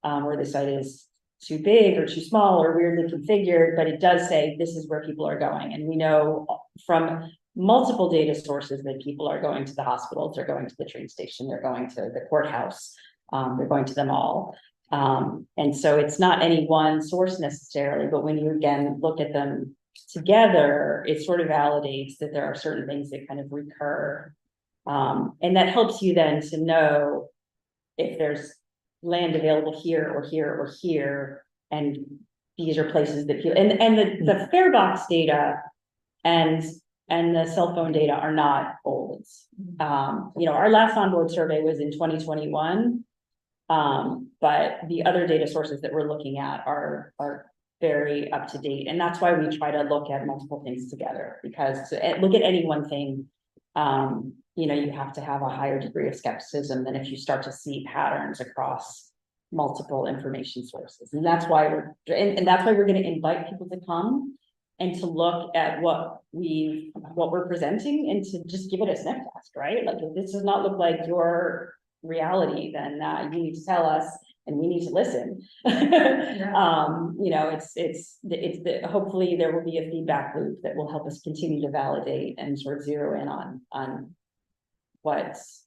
or the site is too big or too small or weirdly configured, but it does say this is where people are going. And we know from multiple data sources that people are going to the hospitals, they're going to the train station, they're going to the courthouse, they're going to them all. And so it's not any one source necessarily, but when you again look at them together, it sort of validates that there are certain things that kind of recur. And that helps you then to know if there's land available here or here or here, and these are places that people, and the fare box data and the cell phone data are not old. Our last onboard survey was in 2021. But the other data sources that we're looking at are very up to date. And that's why we try to look at multiple things together, because to look at any one thing, you have to have a higher degree of skepticism than if you start to see patterns across multiple information sources. And that's why we're going to invite people to come and to look at what we're presenting and to just give it a sniff test, right? Like, if this does not look like your reality, then you need to tell us and we need to listen. Hopefully there will be a feedback loop that will help us continue to validate and sort of zero in on what's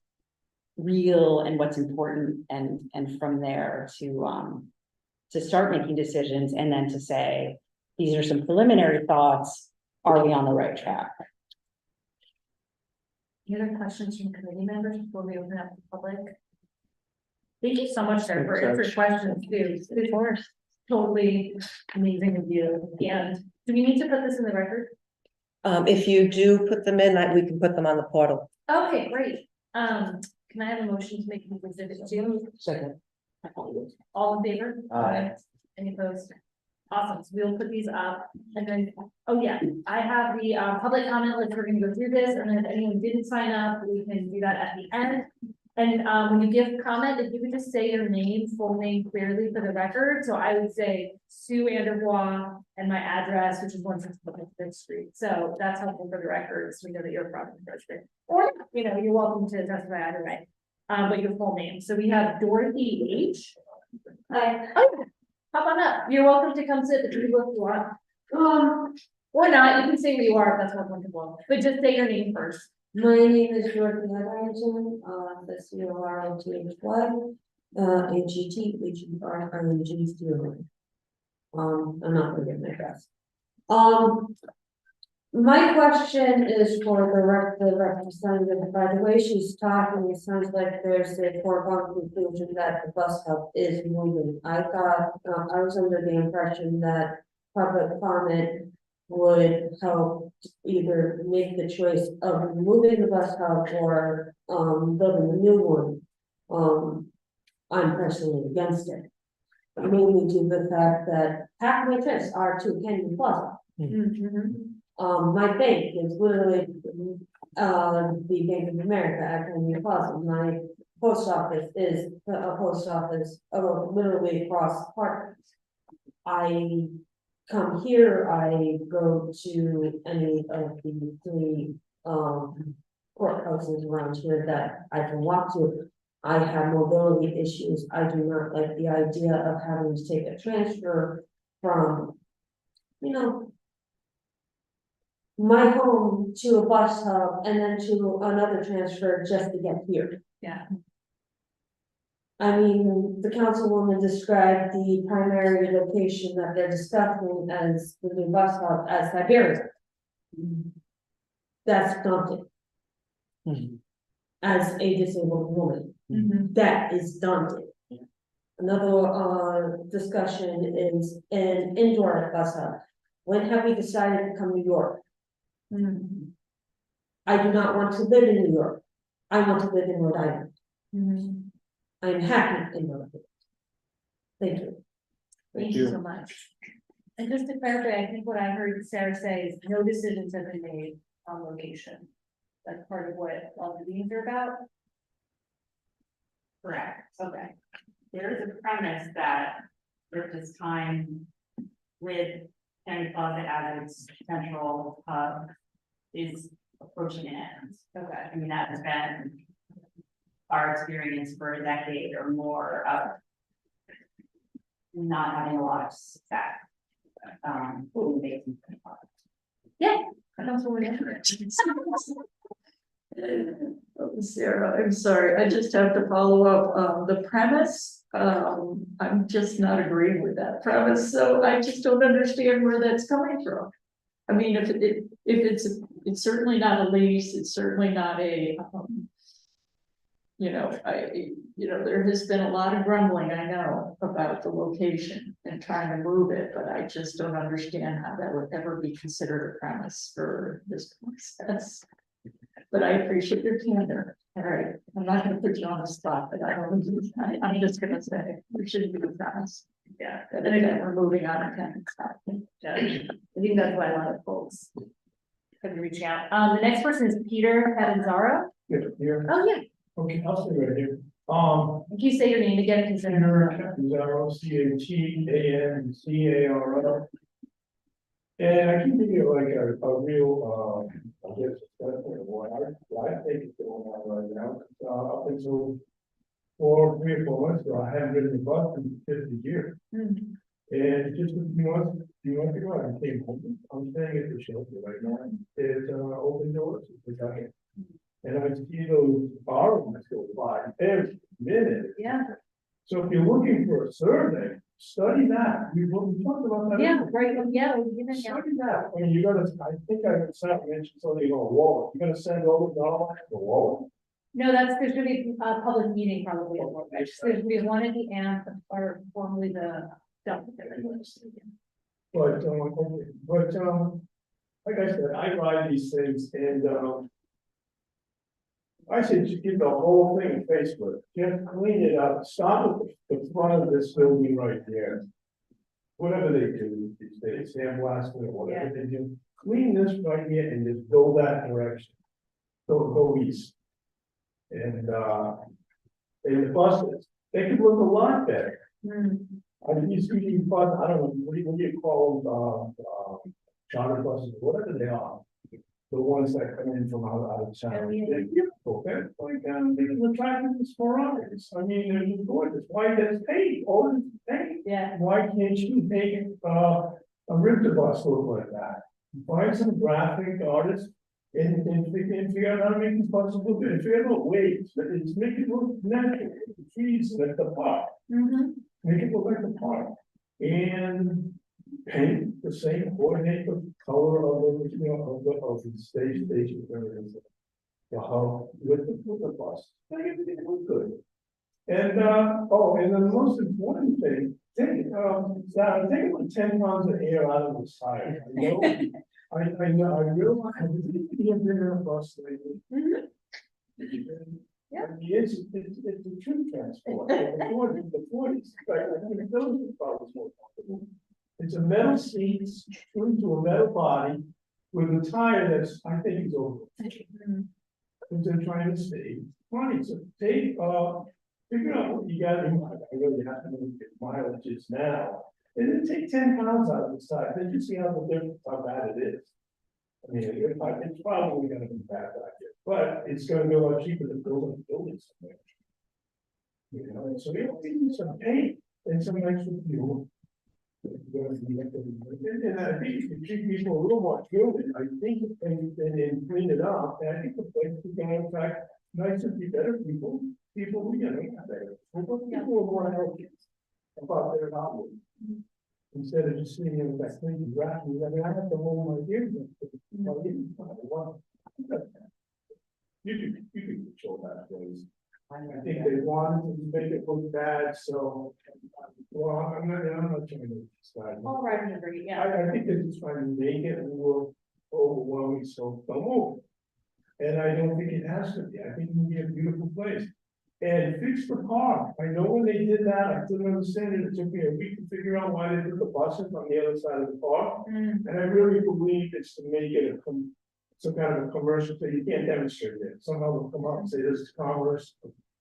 real and what's important, and from there to start making decisions, and then to say, these are some preliminary thoughts, are we on the right track? Any other questions from committee members before we open up to the public? Thank you so much, Sarah, for answering questions too. Of course. Totally amazing of you. And do we need to put this in the record? If you do put them in, we can put them on the portal. Okay, great. Can I have a motion to make these exhibit 2? Second. All in favor? Aye. Any opposed? Awesome, so we'll put these up, and then, oh yeah, I have the public comment list. We're gonna go through this, and then if anyone didn't sign up, we can do that at the end. And when you give comment, if you could just say your name, full name clearly for the record. So I would say Sue Anderbois and my address, which is 165 5th Street. So that's helpful for the record, so we know that you're from the district. Or, you're welcome to testify either way. But your full name. So we have Dorothy H. Hi. Oh, hop on up. You're welcome to come sit at the table if you want. Or not, you can say where you are if that's more comfortable, but just say your name first. My name is Dorothy Hetherington, the COROTHY, HETHERING. I'm not gonna get my address. My question is for the representative. By the way she's talking, it sounds like there's a foregone conclusion that the bus hub is moving. I thought, I was under the impression that public comment would help either make the choice of removing the bus hub or, building a new one. I'm personally against it. Mainly due to the fact that half my trips are to Canyon Plaza. My bank is literally, the Bank of America at Canyon Plaza. My post office is a post office, literally across the park. I come here, I go to any of the three, courthouses around here that I can walk to. I have mobility issues. I do not like the idea of having to take a transfer from, my home to a bus hub and then to another transfer just to get here. Yeah. I mean, the councilwoman described the primary location that they're discussing as the new bus hub as Siberia. That's daunting. As a disabled woman, that is daunting. Another discussion is an indoor bus hub. When have we decided to come to New York? I do not want to live in New York. I want to live in Rhode Island. I'm happy in Rhode Island. Thank you. Thank you so much. And just to clarify, I think what I heard Sarah say is no decisions have been made on location. That's part of what all the meetings are about. Correct. Okay. There is a premise that at this time with County Plaza as its central hub is approaching an end. Okay. I mean, that has been our experience for a decade or more of not having a lot of success. Yeah. Councilwoman. Sarah, I'm sorry, I just have to follow up, the premise, I'm just not agreeing with that premise, so I just don't understand where that's coming from. I mean, if it's certainly not a lease, it's certainly not a, there has been a lot of grumbling, I know, about the location and trying to move it, but I just don't understand how that would ever be considered a premise for this process. But I appreciate your candor. All right, I'm not gonna put you on the spot, but I'm just gonna say, we shouldn't be premise. Yeah. And again, we're moving on to kind of. Yeah. I think that's why a lot of folks have been reaching out. The next person is Peter Catanzaro. Here, Oh, yeah. okay, I'll stay right here. If you say your name again, consider. Catanzaro, CATANZARO. And I can give you like a real, I guess, what I think is going on right now. Up until 3 or 4 months ago, I hadn't ridden the bus in 50 years. And just a few months ago, I came home. I'm staying at the shelter right now. It's open doors, it's okay. And I see those borrowers go by every minute. Yeah. So if you're looking for a survey, study that. We talked about that. Yeah, right, yeah. Study that. I mean, you gotta, I think I mentioned something on a wall. You're gonna send all the dollars to the wall. No, there's gonna be a public meeting probably. There's gonna be one at the AMP or formerly the. But, like I said, I ride these things and, I said, just get the whole thing on Facebook, just clean it up, stop at the front of this building right there. Whatever they do these days, sandblasting or whatever they do, clean this right here and just go that direction. Go east. And the buses, they could look a lot better. I used to be bus, I don't know, what do you call them, charter buses, whatever they are. The ones that come in from out of town. They're beautiful, they're like, the traffic is 4 hours. I mean, they're gorgeous. Why does paid? All this paid. Yeah. Why can't you make a Richter bus look like that? Find some graphic artists And figure out how to make it possible, and figure out ways, but it's make it look natural, the trees like the park, make it look like the park. And paint the same, coordinate the color of the, you know, of the stage, the hub with the bus, make everything look good. And, and the most important thing, take about 10 pounds of air out of the tire. I know, I realize, I didn't been on a bus lately. Yeah. It's a true transport. The 40s, right, I think those are probably more comfortable. It's a metal seat screwed to a metal body with a tire that's, I think, is over. Because they're trying to save money, so take, figure out what you got in mind. I know you have to look at mileages now. And then take 10 pounds out of the side, then you see how the difference, how bad it is. I mean, it's probably gonna be bad back here, but it's gonna be a lot cheaper than building somewhere. You know, and so they don't need some paint and some extra fuel. And I think if you treat people a little more truly, I think, and then clean it up, and I think the place is gonna attract nicer, better people, you know, better. People are more healthy about their outlook. Instead of just sitting in that thing, rapping, I mean, I have to hold my ears. You can control that place. I think they wanted to make it look bad, so, well, I'm not trying to decide. All right, I agree, yeah. I think they're just trying to make it more overwhelming, so don't move. And I don't think it has to be, I think it can be a beautiful place. And fix the park, I know when they did that, I couldn't understand it, it took me a week to figure out why they put the buses on the other side of the park. And I really believe it's to make it some kind of a commercial thing, you can't demonstrate it, somehow they'll come up and say this is commerce.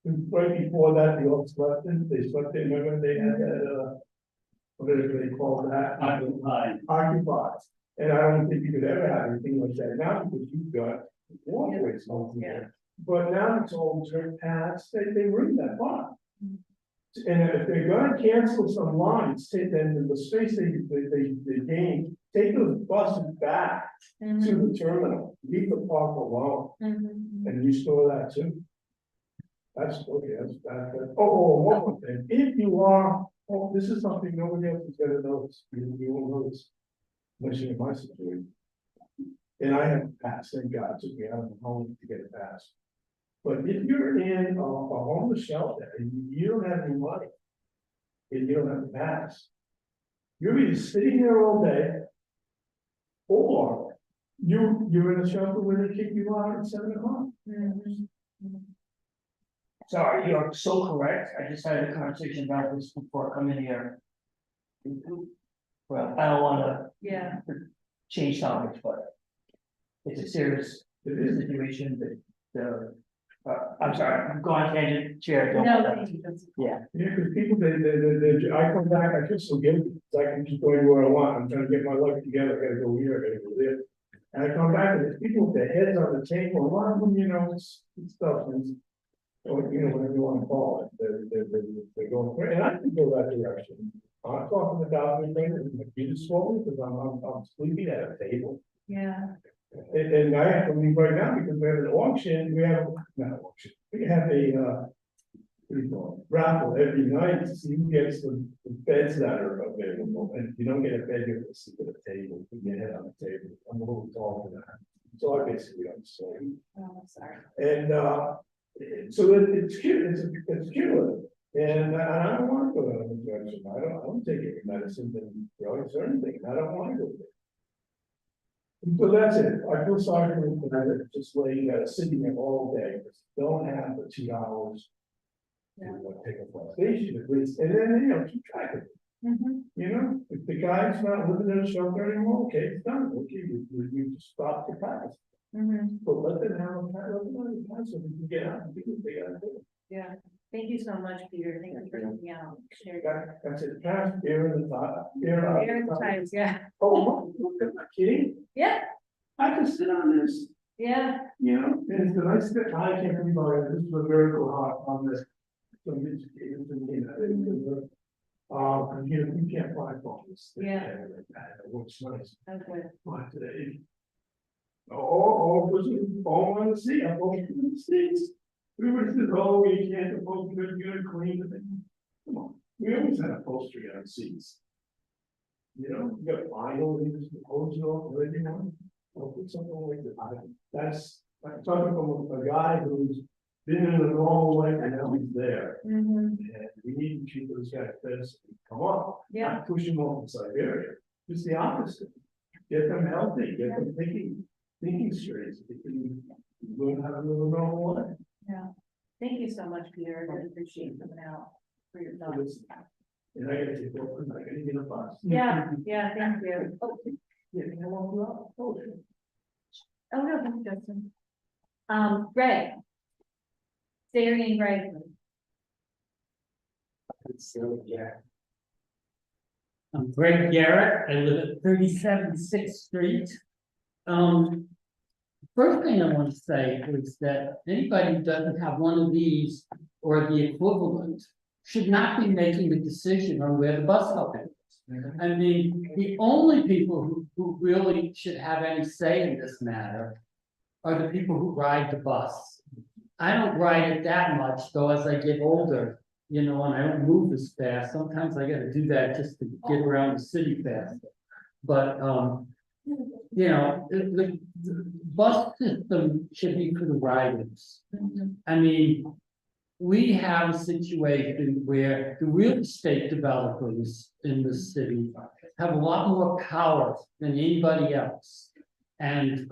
Right before that, the old slept in, remember they had that, what do they call that? Occupied. And I don't think you could ever have anything like that now, because you've got walkways over there. But now it's all dirt paths, they ruined that park. And if they're gonna cancel some lines, then the space they gain, take those buses back to the terminal, leave the park alone, and restore that too. That's okay, that's. One more thing, if you are, this is something nobody else is gonna notice, you won't notice, unless you're in my situation. And I have passed, thank God, it took me out of the home to get it passed. But if you're in a homeless shelter and you don't have any money, and you don't have a pass, you're either sitting there all day, or you're in a shelter where they kick you out at 7 o'clock. Sorry, you're so correct. I just had a conversation about this before coming here. Well, I don't wanna change topics, but it's a serious situation that I'm sorry, I'm going tangent, Chair. don't- Yeah, Yeah, because people, I come back, I feel so guilty, because I can just go anywhere I want, I'm trying to get my life together, I gotta go here, I gotta go there. And I come back and there's people with their heads on the table, a lot of them, you know, it's stuff, or, you know, whatever you wanna call it, they're going, and I can go that direction. I'm talking about me, my feet are swollen, because I'm sleeping at a table. Yeah. And I have to leave right now because we have an auction, not an auction, we have a, raffle every night to see who gets the beds that are available, and if you don't get a bed, you have to sit at a table, put your head on the table, I'm a little tall for that. So I basically don't sleep. Oh, sorry. And, so it's cute, it's cute, and I don't want to go to an injection, I don't take any medicine, and drugs or anything, I don't want to go there. So that's it, I feel sorry for them, that just laying sitting there all day, because don't have the 2 hours. To take a bus station at least, and then, you know, keep track of it. You know, if the guy's not living in a shelter anymore, okay, it's done, okay, you just stop the pass. But let them have a pass, so we can get out and do what they gotta do. Yeah, thank you so much, Peter, thank you for helping out. That's it, pass, air in the top, air out. Air in the tires, yeah. Oh, look, am I kidding? Yeah. I can sit on this, Yeah. you know, and it's the nice thing, I can't believe this is a miracle on this. So it's, you know, you can't find phones. Yeah. It looks nice. Okay. But Or pushing foam on the seat, I'm supposed to do the seats. Everybody says, oh, you can't, supposed to be good, clean the thing. Come on, we always had upholstery on seats. You know, you got vinyl, you just hose it off, whatever you want. Or put something like that. That's, I'm talking from a guy who's been in the normal way and now he's there. And we need to keep those guys this, come on. Yeah. Not push them off in Siberia. It's the opposite. Get them healthy, get them thinking straight. So they can learn how to live a normal life. Yeah. Thank you so much, Peter. I really appreciate coming out for your thoughts. Listen, and I gotta take over, I gotta get a bus. Yeah, yeah, thank you. Yeah, can I walk you out? Oh, sure. Oh, no, thank you, Justin. Greg. Say your name, Greg. So, yeah. I'm Greg Garrett, I live at 37 6th Street. First thing I want to say is that anybody who doesn't have one of these or the equivalent should not be making the decision on where the bus stop is. I mean, the only people who really should have any say in this matter are the people who ride the bus. I don't ride it that much, though, as I get older, you know, and I don't move as fast. Sometimes I gotta do that just to get around the city faster. But, you know, the bus system should be for the riders. I mean, we have a situation where the real estate developers in the city have a lot more power than anybody else. And,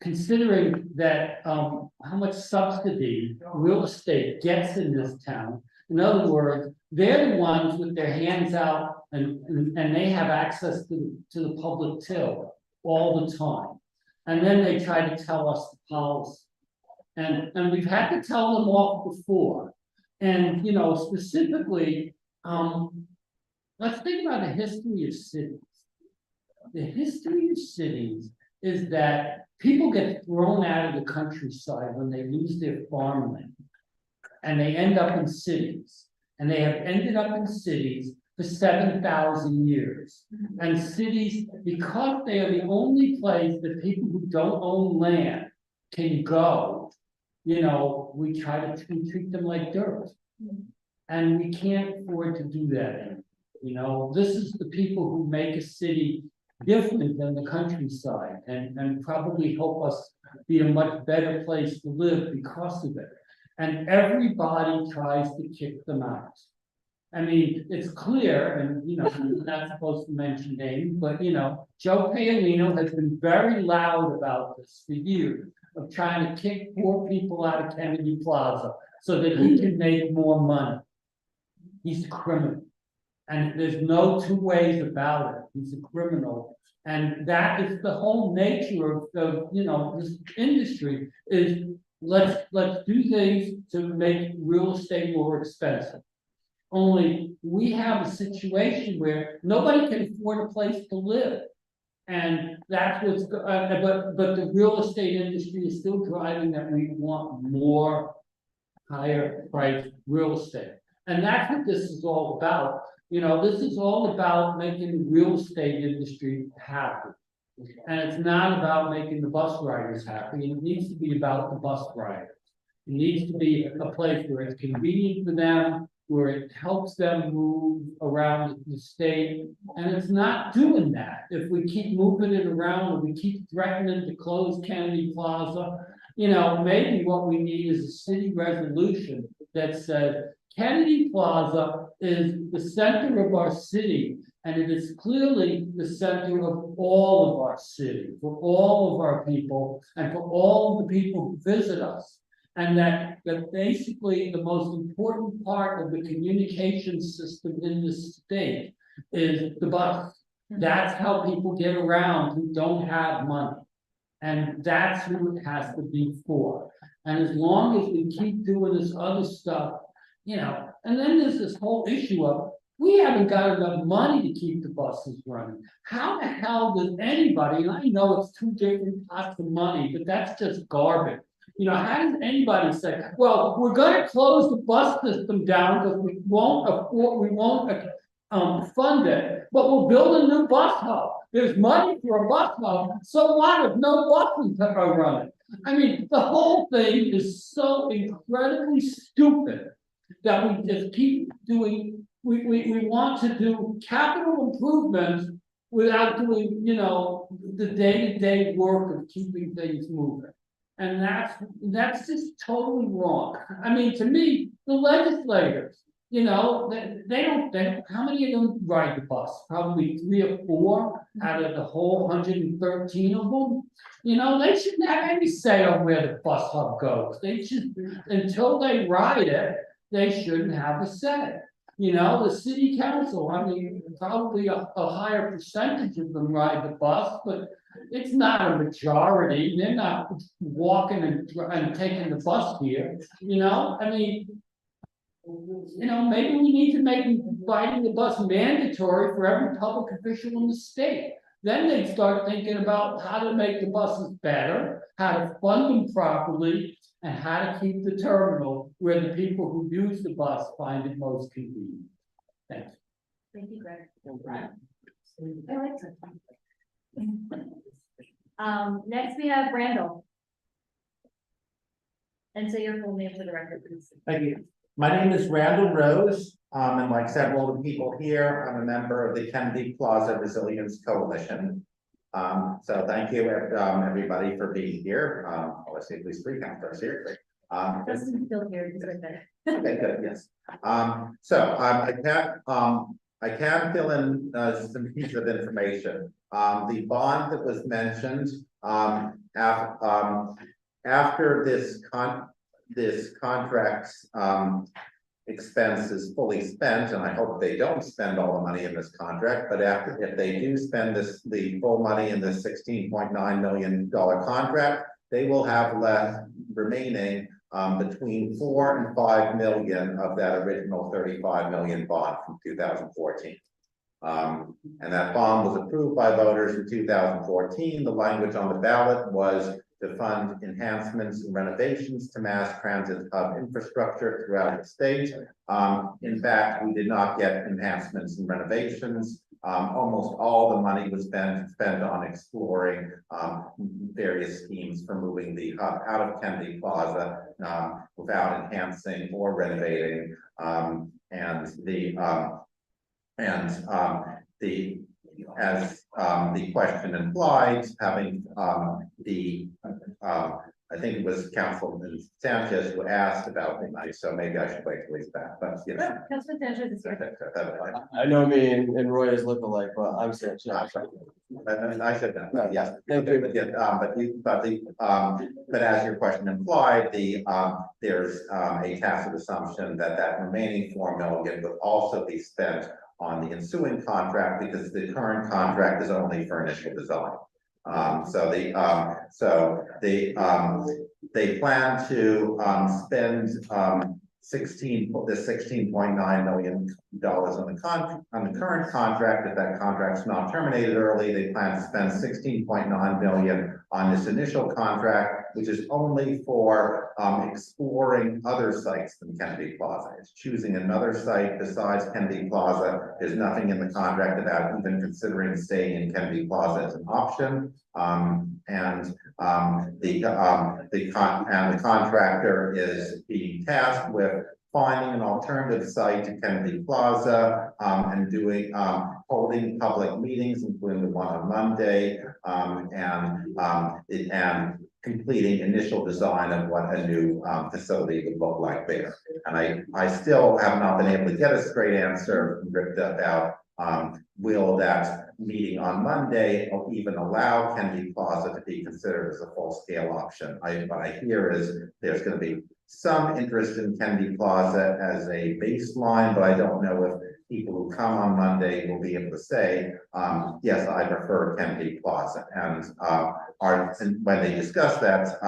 considering that how much subsidy real estate gets in this town, in other words, they're the ones with their hands out and they have access to the public till all the time. And then they try to tell us the policy. And we've had to tell them off before. And, you know, specifically, let's think about the history of cities. The history of cities is that people get thrown out of the countryside when they lose their farmland. And they end up in cities. And they have ended up in cities for 7,000 years. And cities, because they are the only place that people who don't own land can go, you know, we try to treat them like dirt. And we can't afford to do that anymore. You know, this is the people who make a city different than the countryside and probably help us be a much better place to live because of it. And everybody tries to kick them out. I mean, it's clear, and you know, I'm not supposed to mention names, but you know, Joe Paolino has been very loud about this for years, of trying to kick poor people out of Kennedy Plaza so that he can make more money. He's a criminal. And there's no two ways about it. He's a criminal. And that is the whole nature of you know, this industry is let's do things to make real estate more expensive. Only we have a situation where nobody can afford a place to live. And that's what's, but the real estate industry is still driving that we want more higher price real estate. And that's what this is all about. You know, this is all about making the real estate industry happy. And it's not about making the bus riders happy. It needs to be about the bus riders. It needs to be a place where it's convenient for them, where it helps them move around the state. And it's not doing that. If we keep moving it around, or we keep threatening to close Kennedy Plaza, you know, maybe what we need is a city resolution that says Kennedy Plaza is the center of our city, and it is clearly the center of all of our city, for all of our people, and for all of the people who visit us. And that basically the most important part of the communication system in the state is the bus. That's how people get around who don't have money. And that's who it has to be for. And as long as we keep doing this other stuff, you know, and then there's this whole issue of we haven't got enough money to keep the buses running. How the hell does anybody, and I know it's two different pots of money, but that's just garbage. You know, how does anybody say, well, we're going to close the bus system down because we won't fund it, but we'll build a new bus hub. There's money for a bus hub, so what if no buses are running? I mean, the whole thing is so incredibly stupid that we just keep doing, we want to do capital improvements without doing, you know, the day-to-day work of keeping things moving. And that's just totally wrong. I mean, to me, the legislators, you know, they don't, how many of them ride the bus? Probably 3 or 4 out of the whole 113 of them. You know, they shouldn't have any say on where the bus hub goes. They should, until they ride it, they shouldn't have a say. You know, the city council, I mean, probably a higher percentage of them ride the bus, but it's not a majority. They're not walking and taking the bus here, you know, I mean, you know, maybe we need to make riding the bus mandatory for every public official in the state. Then they start thinking about how to make the buses better, how to fund them properly, and how to keep the terminal where the people who use the bus find it most convenient. Thanks. Thank you, Greg. Next we have Randall. And so your full name for the record, please. Thank you. My name is Randall Rose, and like several of the people here, I'm a member of the Kennedy Plaza Resilience Coalition. So thank you, everybody, for being here. Let's see, at least 3 councilors here. Justin's still here, he's right there. Okay, good, yes. I can fill in some pieces of information. The bond that was mentioned, after this contract's expense is fully spent, and I hope they don't spend all the money in this contract, but if they do spend the full money in the $16.9 million contract, they will have left remaining between 4 and 5 million of that original 35 million bond from 2014. And that bond was approved by voters in 2014. The language on the ballot was to fund enhancements and renovations to mass transit hub infrastructure throughout the state. In fact, we did not get enhancements and renovations. Almost all the money was spent on exploring various schemes for moving the hub out of Kennedy Plaza without enhancing or renovating. As the question implied, having I think it was Councilman Sanchez who asked about the money, so maybe I should wait till he's back, but you know. Councilman Sanchez is here. I know me and Roy is lookalike, but I'm saying. I said that, yes. Thank you. But as your question implied, there's a tacit assumption that remaining 4 million would also be spent on the ensuing contract, because the current contract is only for initial design. They plan to spend $16.9 million on the current contract. If that contract's not terminated early, they plan to spend $16.9 million on this initial contract, which is only for exploring other sites than Kennedy Plaza. It's choosing another site besides Kennedy Plaza. There's nothing in the contract about even considering staying in Kennedy Plaza as an option. The contractor is being tasked with finding an alternative site to Kennedy Plaza and holding public meetings, including the one on Monday, and completing initial design of what a new facility would look like there. And I still have not been able to get a straight answer from Ripta about will that meeting on Monday even allow Kennedy Plaza to be considered as a full-scale option. What I hear is there's going to be some interest in Kennedy Plaza as a baseline, but I don't know if people who come on Monday will be able to say, yes, I prefer Kennedy Plaza. And when they discuss that,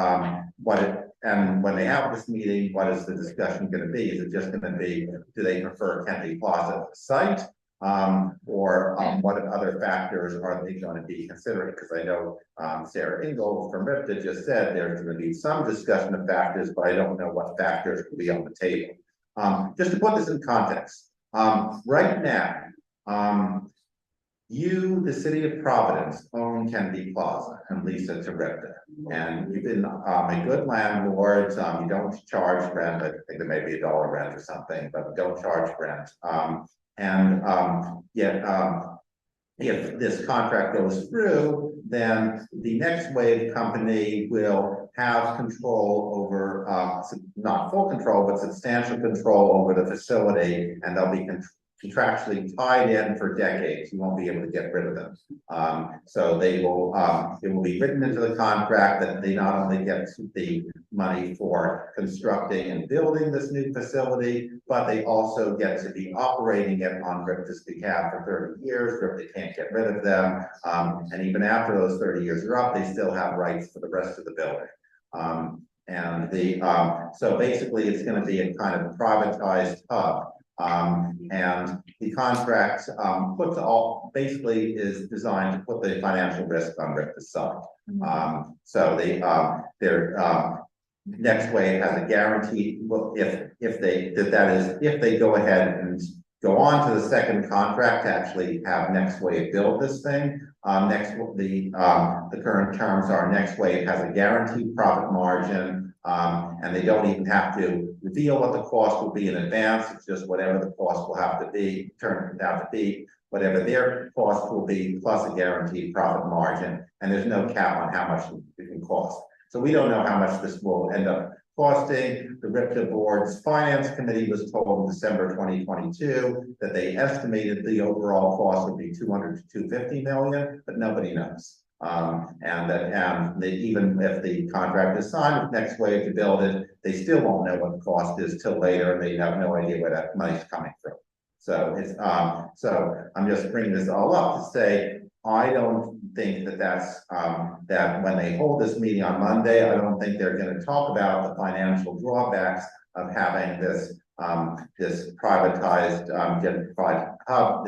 and when they have this meeting, what is the discussion going to be? Is it just going to be, do they prefer Kennedy Plaza site? Or what other factors are they going to be considering? Because I know Sarah Ingalls from RIPTA just said there's going to be some discussion of factors, but I don't know what factors will be on the table. Just to put this in context, right now, You, the city of Providence, own Kennedy Plaza and lease it to Ripta. And you've been a good landlord. You don't charge rent. I think there may be $1 rent or something, but you don't charge rent. If this contract goes through, then the Next Wave company will have control over, not full control, but substantial control over the facility, and they'll be contractually tied in for decades. You won't be able to get rid of them. So they will, it will be written into the contract that they not only get the money for constructing and building this new facility, but they also get to be operating it on Ripta's behalf for 30 years. Ripta can't get rid of them. And even after those 30 years are up, they still have rights for the rest of the building. So basically it's going to be a kind of privatized hub. And the contract basically is designed to put the financial risk on Ripta's side. So Next Wave has a guarantee. Well, if they go ahead and go on to the second contract to actually have Next Wave build this thing. The current terms are Next Wave has a guaranteed profit margin, and they don't even have to reveal what the cost will be in advance. It's just whatever the cost will have to be, turn out to be, whatever their cost will be, plus a guaranteed profit margin, and there's no cap on how much it can cost. So we don't know how much this will end up costing. The Ripta board's finance committee was told in December 2022 that they estimated the overall cost would be 200 to 250 million, but nobody knows. Even if the contract is signed with Next Wave to build it, they still won't know what the cost is till later, and they have no idea where that money's coming from. So it's so I'm just bringing this all up to say I don't think that when they hold this meeting on Monday, I don't think they're going to talk about the financial drawbacks of having this privatized gentrified hub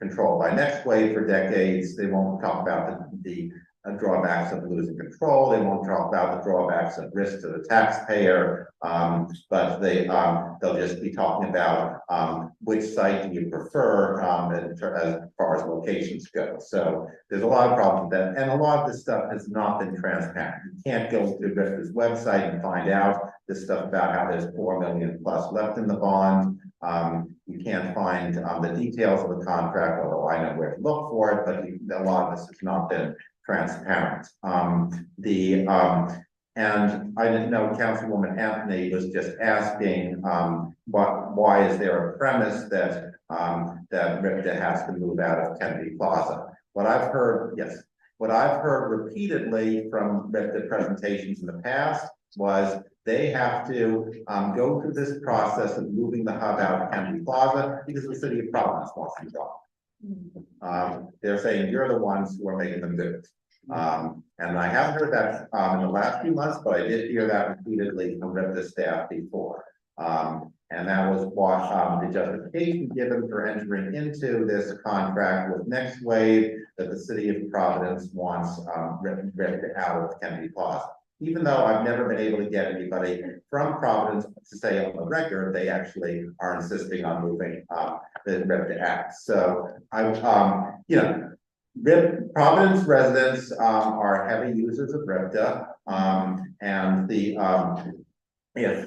controlled by Next Wave for decades. They won't talk about the drawbacks of losing control. They won't talk about the drawbacks of risk to the taxpayer, but they'll just be talking about which site do you prefer as far as locations go. So there's a lot of problems with that, and a lot of this stuff has not been transparent. You can't go to Ripta's website and find out this stuff about how there's 4 million plus left in the bond. You can't find the details of the contract, although I know where to look for it, but a lot of this has not been transparent. And I didn't know Councilwoman Anthony was just asking why is there a premise that Ripta has to move out of Kennedy Plaza? What I've heard repeatedly from Ripta presentations in the past was they have to go through this process of moving the hub out of Kennedy Plaza because the city of Providence wants to go. They're saying you're the ones who are making them do it. And I haven't heard that in the last few months, but I did hear that repeatedly from Ripta staff before. And that was what the justification given for entering into this contract with Next Wave, that the city of Providence wants Ripta out of Kennedy Plaza. Even though I've never been able to get anybody from Providence to say on the record, they actually are insisting on moving the Ripta out. So Providence residents are heavy users of Ripta, and if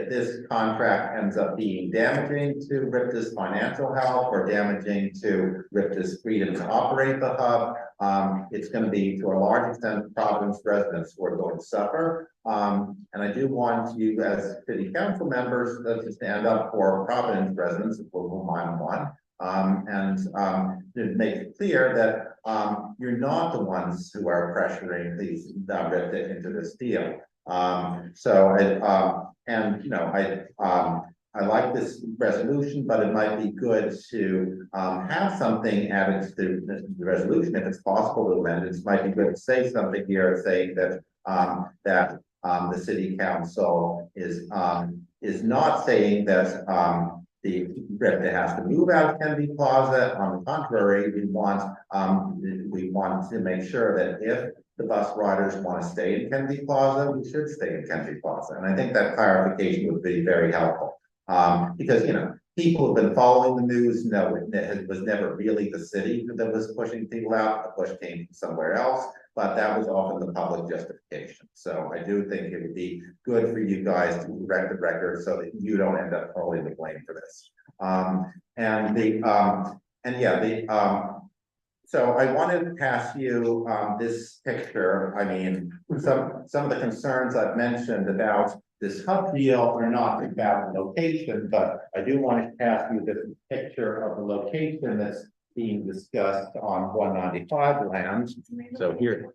this contract ends up being damaging to Ripta's financial health or damaging to Ripta's freedom to operate the hub, it's going to be to a large extent Providence residents who are going to suffer. And I do want you as city council members to stand up for Providence residents, for whom I'm one. To make it clear that you're not the ones who are pressuring these Ripta into this deal. I like this resolution, but it might be good to have something added to the resolution if it's possible to amend it. It might be good to say something here saying that the city council is not saying that the Ripta has to move out of Kennedy Plaza. On the contrary, we want to make sure that if the bus riders want to stay in Kennedy Plaza, we should stay in Kennedy Plaza. And I think that clarification would be very helpful. Because, people who've been following the news know it was never really the city that was pushing people out. The push came from somewhere else, but that was often the public justification. So I do think it would be good for you guys to correct the record so that you don't end up holding the blame for this. So I wanted to pass you this picture. I mean, some of the concerns I've mentioned about this hub deal are not about the location, but I do want to pass you this picture of the location that's being discussed on 195 land. So here,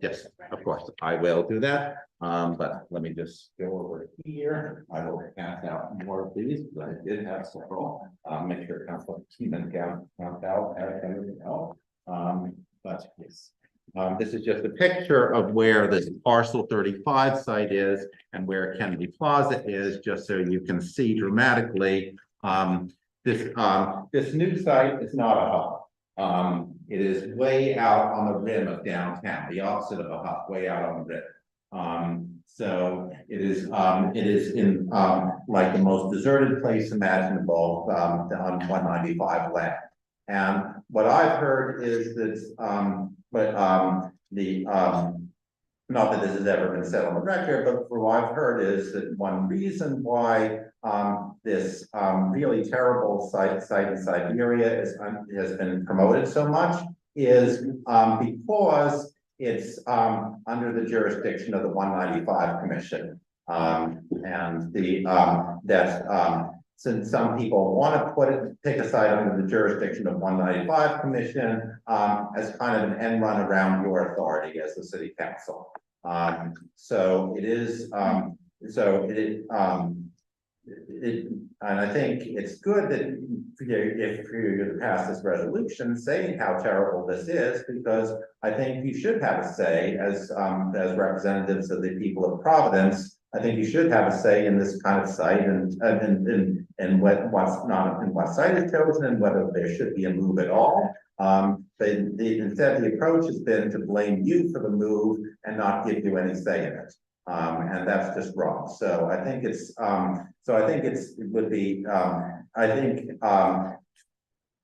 yes, of course, I will do that. But let me just go over here. I will pass out more of these, but I did have several. Make sure Council Keenan count out everything else. But yes. This is just a picture of where this parcel 35 site is and where Kennedy Plaza is, just so you can see dramatically. This new site is not a hub. It is way out on the rim of downtown, the opposite of a hub, way out on the rim. So it is in like the most deserted place imaginable on 195 land. And what I've heard is that not that this has ever been said on the record, but from what I've heard is that one reason why this really terrible site in Siberia has been promoted so much is because it's under the jurisdiction of the 195 Commission. Since some people want to take a site under the jurisdiction of 195 Commission as kind of an end run around your authority as the City Council. So it is, and I think it's good that if you pass this resolution saying how terrible this is, because I think you should have a say as representatives of the people of Providence. I think you should have a say in this kind of site and what site is chosen and whether there should be a move at all. But instead the approach has been to blame you for the move and not give you any say in it. And that's just wrong. So I think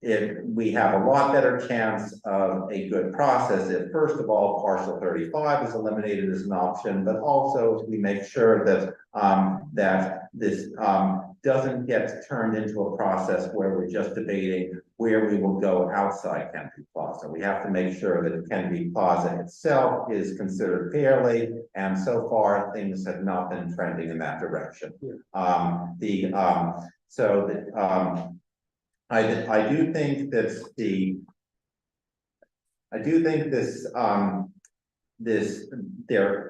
if we have a lot better chance of a good process if, first of all, parcel 35 is eliminated as an option, but also if we make sure that that this doesn't get turned into a process where we're just debating where we will go outside Kennedy Plaza. We have to make sure that Kennedy Plaza itself is considered fairly, and so far things have not been trending in that direction. I do think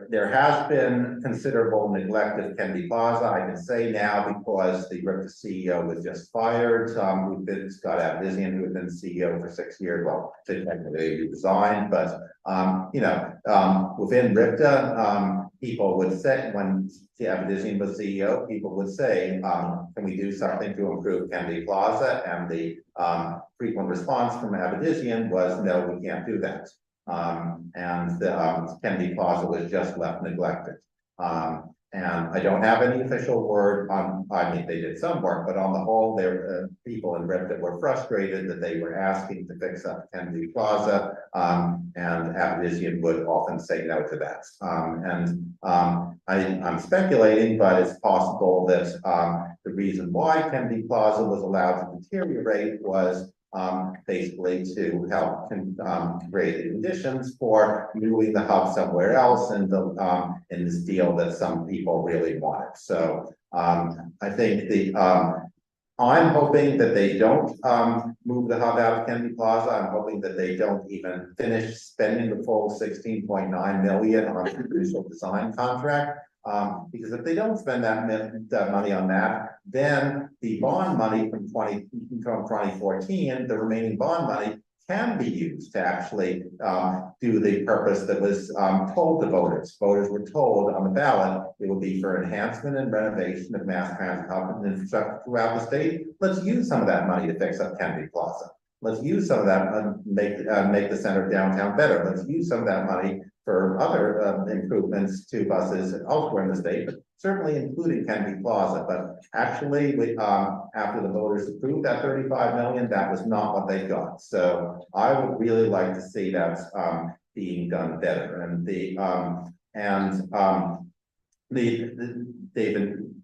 there has been considerable neglect of Kennedy Plaza. I can say now because the CEO was just fired. We've been Scott Abdizian, who had been CEO for 6 years. Well, technically he resigned, but within RIPTA, people would say when Abdizian was CEO, people would say, "Can we do something to improve Kennedy Plaza?" And the frequent response from Abdizian was, "No, we can't do that." Kennedy Plaza was just left neglected. And I don't have any official word on, I mean, they did some work, but on the whole, there people in RIP that were frustrated that they were asking to fix up Kennedy Plaza, and Abdizian would often say no to that. I'm speculating, but it's possible that the reason why Kennedy Plaza was allowed to deteriorate was basically to help create the conditions for moving the hub somewhere else in this deal that some people really wanted. So I think I'm hoping that they don't move the hub out of Kennedy Plaza. I'm hoping that they don't even finish spending the full 16.9 million on the initial design contract. Because if they don't spend that money on that, then the bond money from 2014, the remaining bond money can be used to actually do the purpose that was told to voters. Voters were told on the ballot it would be for enhancement and renovation of mass transit hub and infrastructure throughout the state. Let's use some of that money to fix up Kennedy Plaza. Let's use some of that make the center of downtown better. Let's use some of that money for other improvements to buses elsewhere in the state, but certainly including Kennedy Plaza. But actually, after the voters approved that 35 million, that was not what they got. So I would really like to see that being done better. And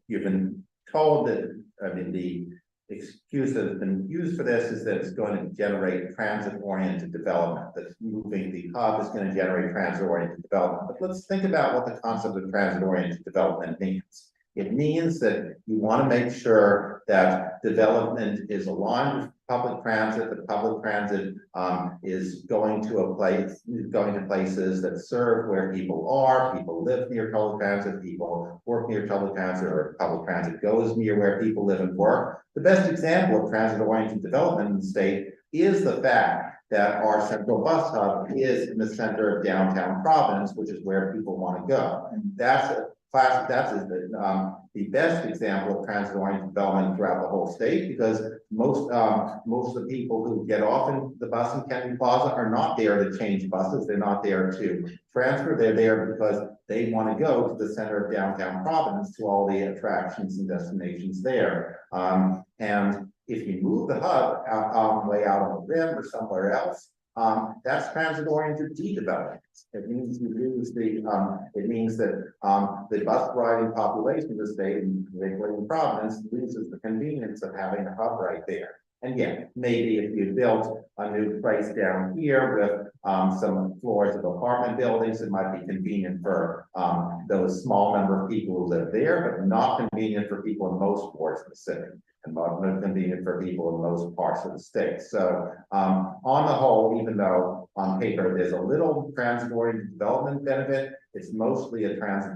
you've been told that, I mean, the excuse that has been used for this is that it's going to generate transit-oriented development, that moving the hub is going to generate transit-oriented development. But let's think about what the concept of transit-oriented development means. It means that you want to make sure that development is aligned with public transit. The public transit is going to places that serve where people are. People live near public transit. People work near public transit, or public transit goes near where people live and work. The best example of transit-oriented development in the state is the fact that our central bus hub is in the center of downtown Providence, which is where people want to go. And that's the best example of transit-oriented development throughout the whole state, because most of the people who get off in the bus in Kennedy Plaza are not there to change buses. They're not there to transfer. They're there because they want to go to the center of downtown Providence, to all the attractions and destinations there. And if you move the hub way out on the rim or somewhere else, that's transit-oriented de-development. It means you lose the. It means that the bus riding population of the state, and particularly in Providence, loses the convenience of having a hub right there. And yeah, maybe if you built a new place down here with some floors of apartment buildings, it might be convenient for those small number of people who live there, but not convenient for people in most parts of the city, and not convenient for people in most parts of the state. So on the whole, even though on paper there's a little transit-oriented development benefit, it's mostly a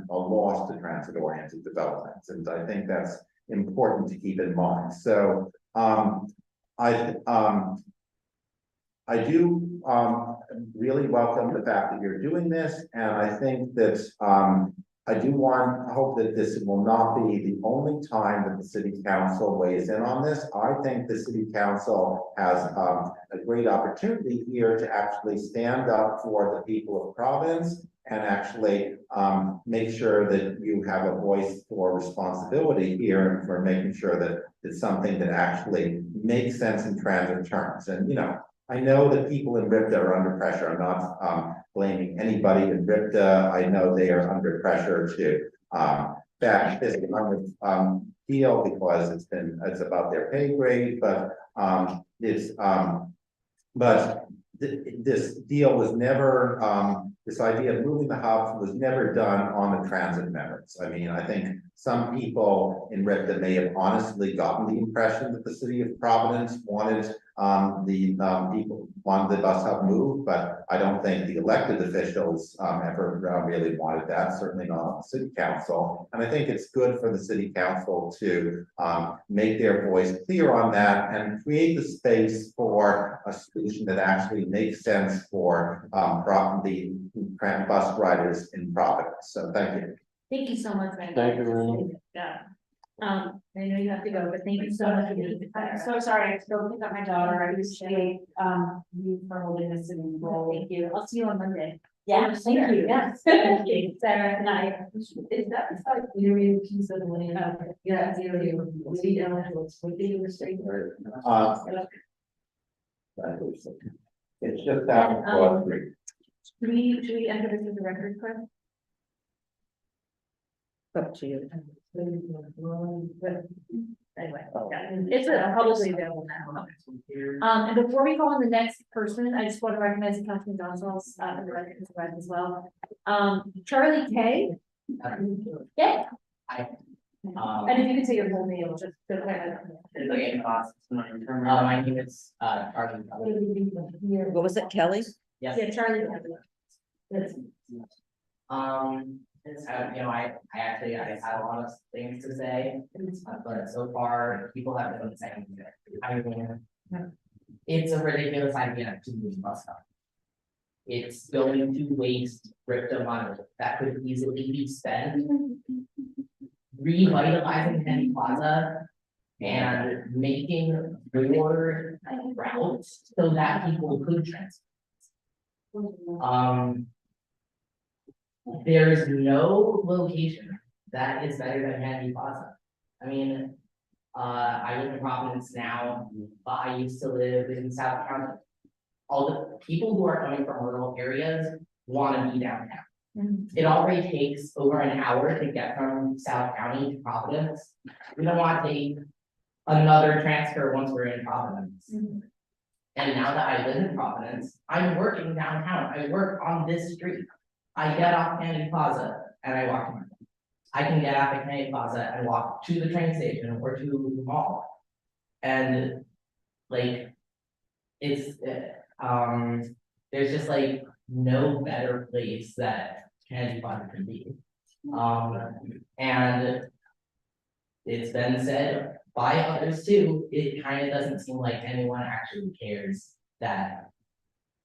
loss to transit-oriented development. And I think that's important to keep in mind. So I do really welcome the fact that you're doing this, and I think that I hope that this will not be the only time that the city council weighs in on this. I think the city council has a great opportunity here to actually stand up for the people of Providence and actually make sure that you have a voice for responsibility here, and for making sure that it's something that actually makes sense in transit terms. And, you know, I know that people in RIPTA are under pressure. I'm not blaming anybody in RIPTA. I know they are under pressure to back this deal, because it's about their pay grade, but this deal was never, this idea of moving the hub was never done on the transit merits. I mean, I think some people in RIPTA may have honestly gotten the impression that the city of Providence wanted the bus hub moved, but I don't think the elected officials ever really wanted that, certainly not on the city council. And I think it's good for the city council to make their voice clear on that and create the space for a solution that actually makes sense for the bus riders in Providence. So thank you. Thank you so much, man. Thank you, Rena. Yeah. I know you have to go, but thank you so much. I'm so sorry, I have to go pick up my daughter. I appreciate you for holding this in role. Thank you. I'll see you on Monday. Yeah, thank you. Yes. Thank you. Sarah and I. Is that like you piece of land? Yeah, we eligible to be in the state. It's just that And, Broad Street. Should we enter this as a record, quick? Up to you. Anyway, yeah, it's a publicly available now. And before we call on the next person, I just want to recognize Councilman Gonzalez, and the record as well. Charlie K. Yeah. And if you could say your full name, just. My name is Charlie. What was it, Kelly? Yes. Yeah, Charlie. I actually had a lot of things to say, but so far people haven't been saying it. I mean, it's a ridiculous idea to use bus stop. It's going to waste RIPTA money that could easily be spent revitalizing Kennedy Plaza and making more routes so that people could transfer. there's no location that is better than Kennedy Plaza. I mean, I live in Providence now, but I used to live in South County. All the people who are coming from rural areas want to be downtown. It already takes over an hour to get from South County to Providence. We don't want to take another transfer once we're in Providence. And now that I live in Providence, I'm working downtown. I work on this street. I get off Kennedy Plaza and I walk to my home. I can get off at Kennedy Plaza and walk to the train station or to the mall. And like, it's, there's just like no better place that Kennedy Plaza can be. And it's been said by others too, it kind of doesn't seem like anyone actually cares that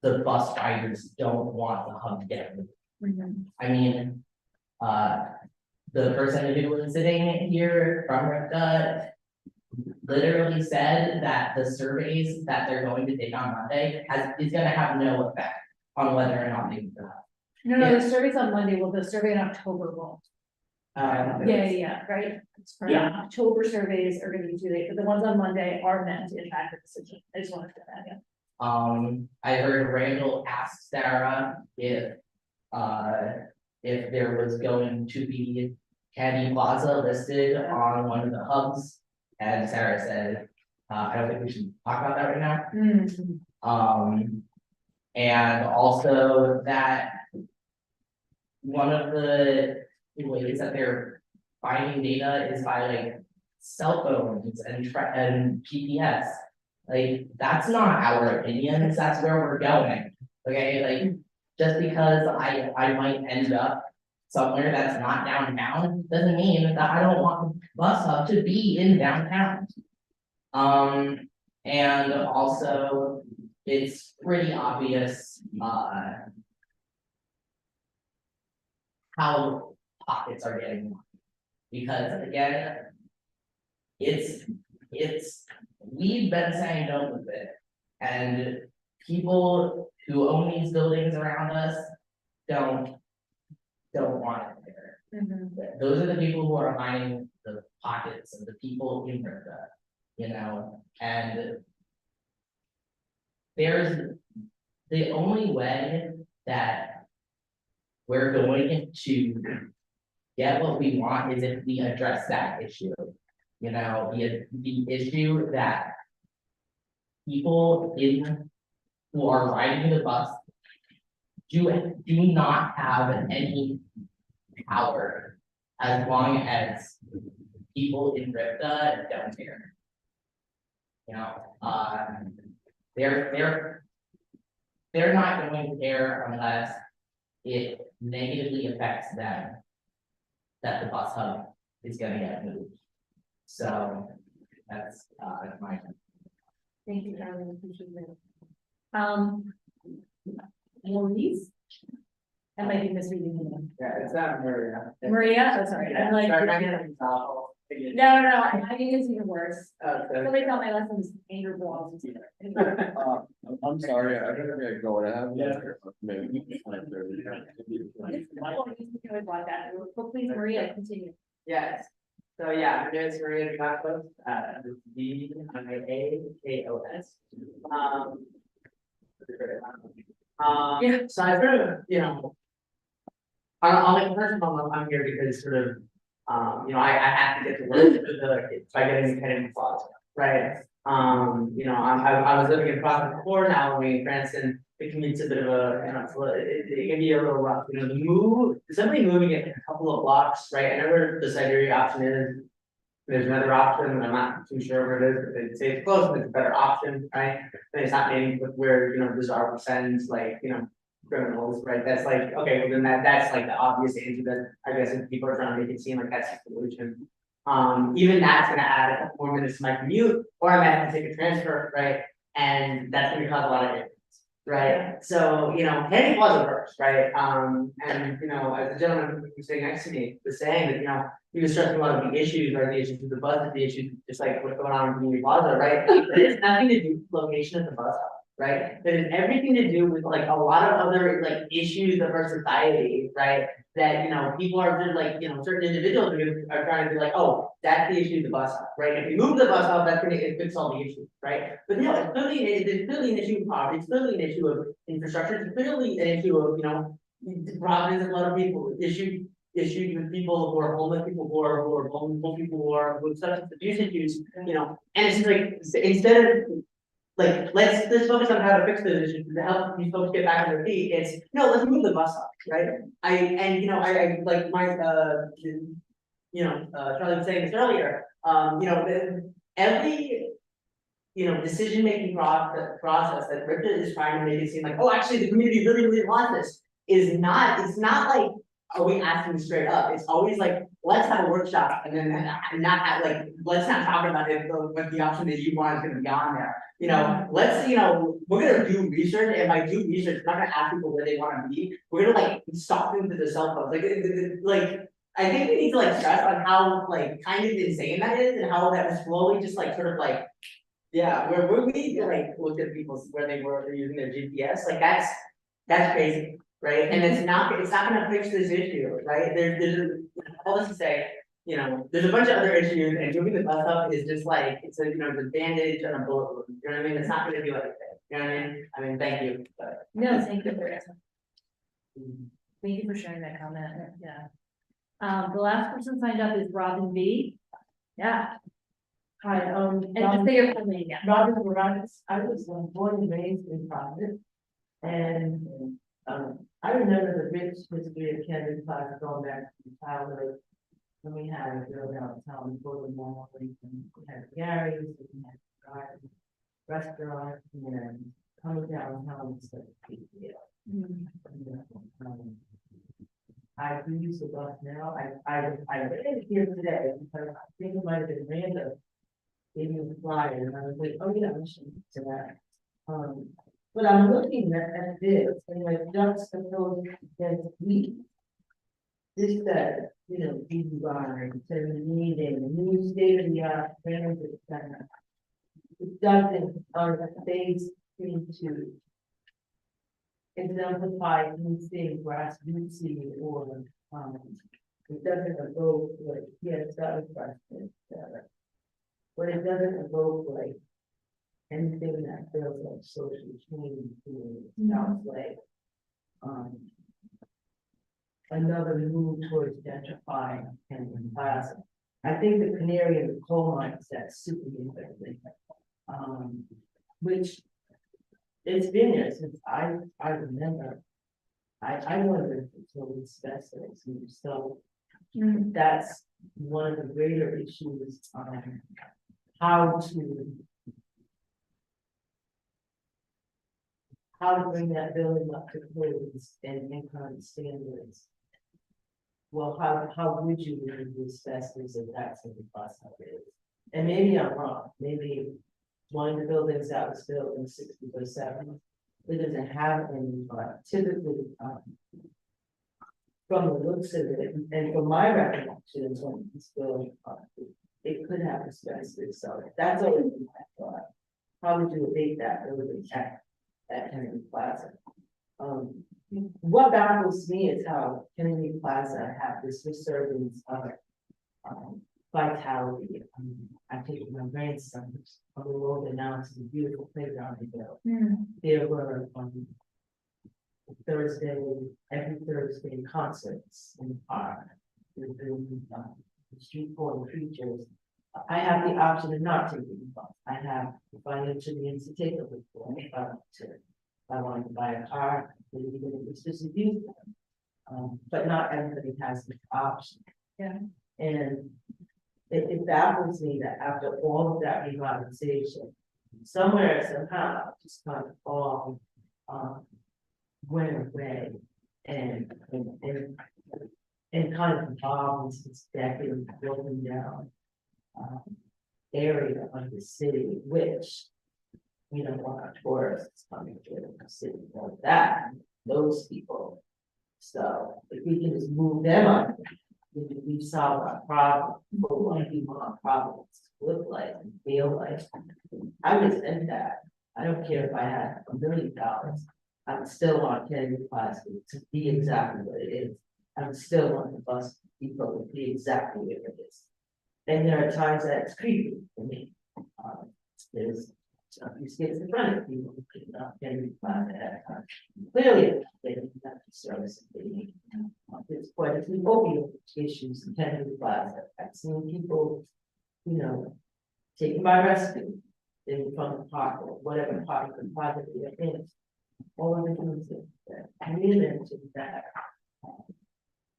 the bus riders don't want the hub to get rid. I mean, the person who was sitting here from RIPTA literally said that the surveys that they're going to take on Monday is gonna have no effect on whether or not they do that. No, the survey's on Monday, well, the survey in October won't. Yeah, right? Yeah, October surveys are gonna be too late, but the ones on Monday are meant to impact the decision. I just wanted to say that, yeah. I heard Randall ask Sarah if there was going to be Kennedy Plaza listed on one of the hubs, and Sarah said, I don't think we should talk about that right now. And also that one of the ways that they're finding data is by like cell phones and GPS. Like, that's not our opinions, that's where we're going. Okay, like, just because I might end up somewhere that's not downtown doesn't mean that I don't want the bus hub to be in downtown. And also it's pretty obvious how pockets are getting money. Because again, we've been saying no with it. And people who own these buildings around us don't want it there. Those are the people who are lining the pockets of the people in RIPTA, you know, and there's the only way that we're going to get what we want is if we address that issue. You know, the issue that people who are riding the bus do not have any power as long as people in RIPTA don't care. You know, they're not going to care unless it negatively affects them that the bus hub is gonna get moved. So that's my. Thank you, Carolyn, appreciate it. Maurice? I might be misreading the name. Yeah, it's not Maria. Maria, oh, sorry, I'm like. No, I think it's even worse. Somebody thought my lesson was anger balls. I'm sorry, I gotta go, I have. Please, Maria, continue. Yes, so yeah, my name is Maria Dacos, DIAKOS. Yeah, so I've heard, you know, on a personal note, I'm here because sort of, you know, I have to get to work with the by getting the Kennedy Plaza, right? You know, I was living in Providence before, now living in Cranston. The commute's a bit of a, you know, it can be a little rough, you know, the move, somebody moving it a couple of blocks, right? I know where the Siberia option is. There's another option, and I'm not too sure where it is, but they say it's close, and it's a better option, right? And it's happening with where, you know, Bizarre sends, like, you know, criminals, right? That's like, okay, well then that's like the obvious answer that I guess if people are trying to make it seem like that's the solution. Even that's gonna add a couple more minutes to my commute, or I might have to take a transfer, right? And that's gonna cause a lot of difference, right? So, you know, Kennedy Plaza first, right? And, you know, as the gentleman who's sitting next to me was saying that, you know, he was stressing a lot of the issues, right? The issues with the bus, the issues just like what's going on in Community Plaza, right? It has nothing to do with location of the bus stop, right? It has everything to do with like a lot of other like issues of our society, right? that, you know, people are just like, you know, certain individuals are trying to be like, oh, that's the issue, the bus stop, right? If you move the bus stop, that's gonna fix all the issues, right? But no, it's clearly an issue of poverty, it's clearly an issue of infrastructure, it's clearly an issue of, you know, Providence, a lot of people, issues with people who are homeless, people who are vulnerable, people who are with substance abuse issues, you know, and it's just like, instead of like, let's focus on how to fix those issues to help these folks get back on their feet. It's, no, let's move the bus up, right? I like my, Charlie was saying this earlier, every, decision-making process that Richard is trying to make it seem like, oh, actually, the community really, really wants this, it's not like, are we asking straight up? It's always like, let's have a workshop and then not have like, let's not talk about it, what the option that you want is gonna be on there. Let's, we're gonna do research, and by do research, we're not gonna ask people where they wanna be. We're gonna like stop them to the cell phones. I think we need to like stress on how like kind of insane that is, and how that was slowly just like sort of like, yeah, where we like looked at people where they were using their GPS, like that's crazy, right? And it's not gonna fix this issue, right? There's all this to say, there's a bunch of other issues, and moving the bus up is just like, it's a, the bandage on a bullet wound, you know what I mean? It's not gonna do anything, you know what I mean? I mean, thank you, but. No, thank you for sharing that comment, yeah. The last person signed up is Robin B. Yeah, Hi, and just say your full name, yeah. Robin Providence. I was born and raised in Providence. And, I remember the rich history of Kennedy Plaza going back to childhood. When we had a girl downtown before the mall, we had Gary's, we had a garden, restaurant, and coming downtown was like a big deal. I do use the bus now. I read it here today because I think it might have been random. Gave me the flyer and I was like, oh yeah, I should to that. But I'm looking at this and like juxtaposed against me. This said, design, to needing a new state of the art transit center. It doesn't, phase into exemplify anything grassrootsy or, it doesn't evoke like, yes, that was question. But it doesn't evoke like anything that feels like social change to it. Sounds like, another move towards gentrifying and Plaza. I think the canary in the coal mine is that super interesting. Which it's been there since I remember. I wonder if it's really special. So that's one of the greater issues on how to bring that building up to codes and current standards. Well, how would you reduce asbestos if that's what the process is? And maybe I'm wrong. Maybe one of the buildings that was built in 60s or 70s, it doesn't have any, but typically, from the looks of it, and from my recollections when it's built, it could have asbestos. So that's always my thought. How would you abate that building at Kennedy Plaza? What baffles me is how Kennedy Plaza had this resurgence of vitality. I take my grandson on the road and now it's a beautiful playground they built. There were every Thursday concerts in the park. There's been street corner creatures. I have the option of not taking the bus. I have the financial means to take a bus if I wanted to buy a car, even if it's just a used one. But not everybody has the option. Yeah. And it baffles me that after all of that revitalization, somewhere, somehow, just kind of all went away and kind of evolved into this decade broken down area of the city, which we don't want tourists coming to the city like that, those people. So if we can just move them up, we've solved our problem. But what we want problems to look like and feel like. I resent that. I don't care if I had $1 million. I would still want Kennedy Plaza to be exactly what it is. I still want the bus depot to be exactly where it is. And there are times that it's creepy for me. There's, these kids in front of people who could not get any class at that time. Clearly, they didn't have the service that they need. There's quite a few opioid issues in Kennedy Plaza. I've seen people, you know, taken by rescue in front of the park or whatever part of the project they're in. All of the things that I mentioned that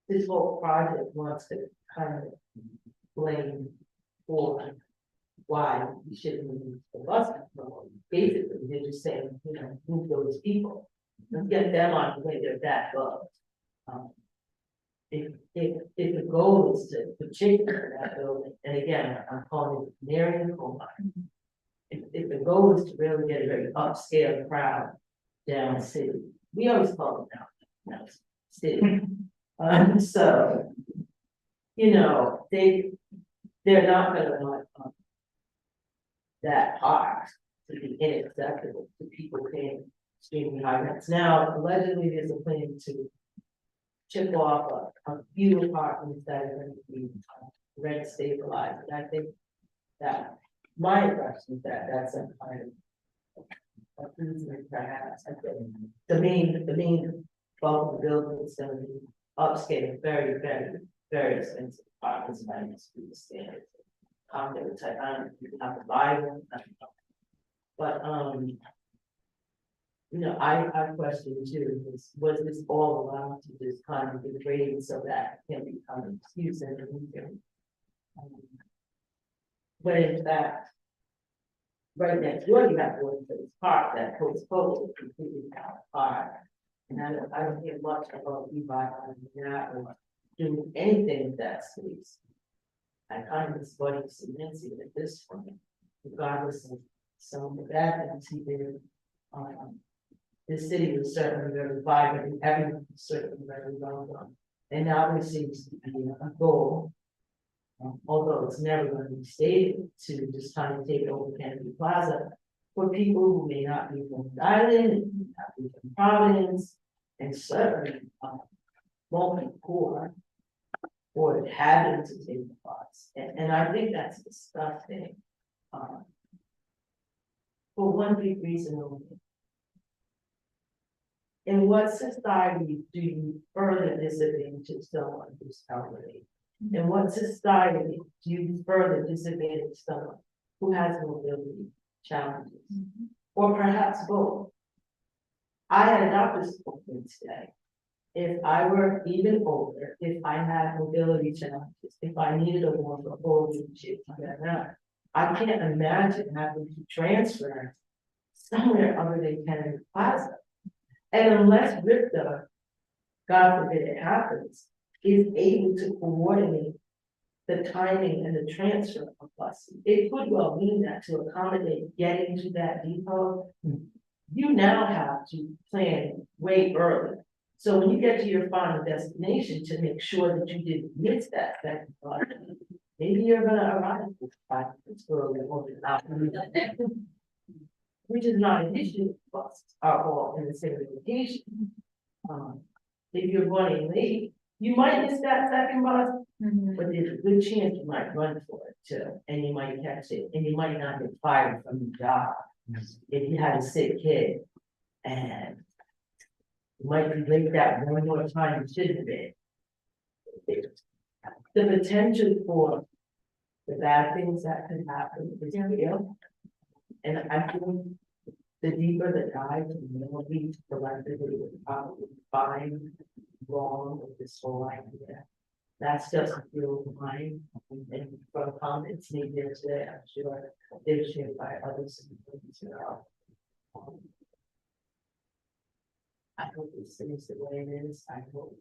this whole project wants to kind of blame for why we shouldn't move the bus control. Basically, they're just saying, you know, move those people, let's get them on the way they're that good. If the goal is to particular that building, and again, I'm calling it Mary and coal mine. If the goal is to really get a very upscale crowd down city, we always call it down city. So, you know, they're not gonna want that park to be inaccessible to people paying extremely high rents. Now, allegedly, there's a plan to chip off a few apartments that are going to be rent stabilized, and I think that my impression is that that's some kind of reason perhaps. I think the main bulk of the building is going to be upscale, very, very, very expensive apartments, and that needs to be the standard. Condo type, I don't know if you have to buy them, but you know, I question too, was this all allowed to just kind of degrade so that it can become an excuse and anything? But in fact, right next door, you have one place park that goes forward completely out park. And I don't hear much about revitalizing that or doing anything with that space. I kind of supporting Resiliency at this point, regardless of some of the bad things he did. The city was certainly very vibrant, and everyone was certainly very well done. And now there seems to be a goal, although it's never going to be stated, to just kind of take over Kennedy Plaza for people who may not be from the island, and may not be from Providence, and certainly won't be poor or having to take the bus. And I think that's disgusting. For one big reason only. In what society do you further disadvantage someone who's elderly? In what society do you further disadvantage someone who has mobility challenges? Or perhaps both? I had a doctor's appointment today. If I were even older, if I had mobility challenges, if I needed a more full wheelchair, I can't imagine having to transfer somewhere other than Kennedy Plaza. And unless RIPTA, God forbid it happens, is able to coordinate the timing and the transfer of buses, it could well mean that to accommodate getting to that depot, you now have to plan way earlier. So when you get to your final destination, to make sure that you didn't miss that second bus, maybe you're gonna arrive 5 minutes early or without, which is not an issue. Buses are all in the same location. If you're running late, you might miss that second bus, but there's a good chance you might run for it too, and you might catch it, and you might not get fired from your job if you had a sick kid, and you might be late that one more time you shouldn't have been. The potential for the bad things that could happen is real. And I think the deeper the dive, the more we collectively would probably find wrong with this whole idea. That's just a few of mine, and from comments made there today, I'm sure they're shared by others as well. I hope it stays the way it is, I hope.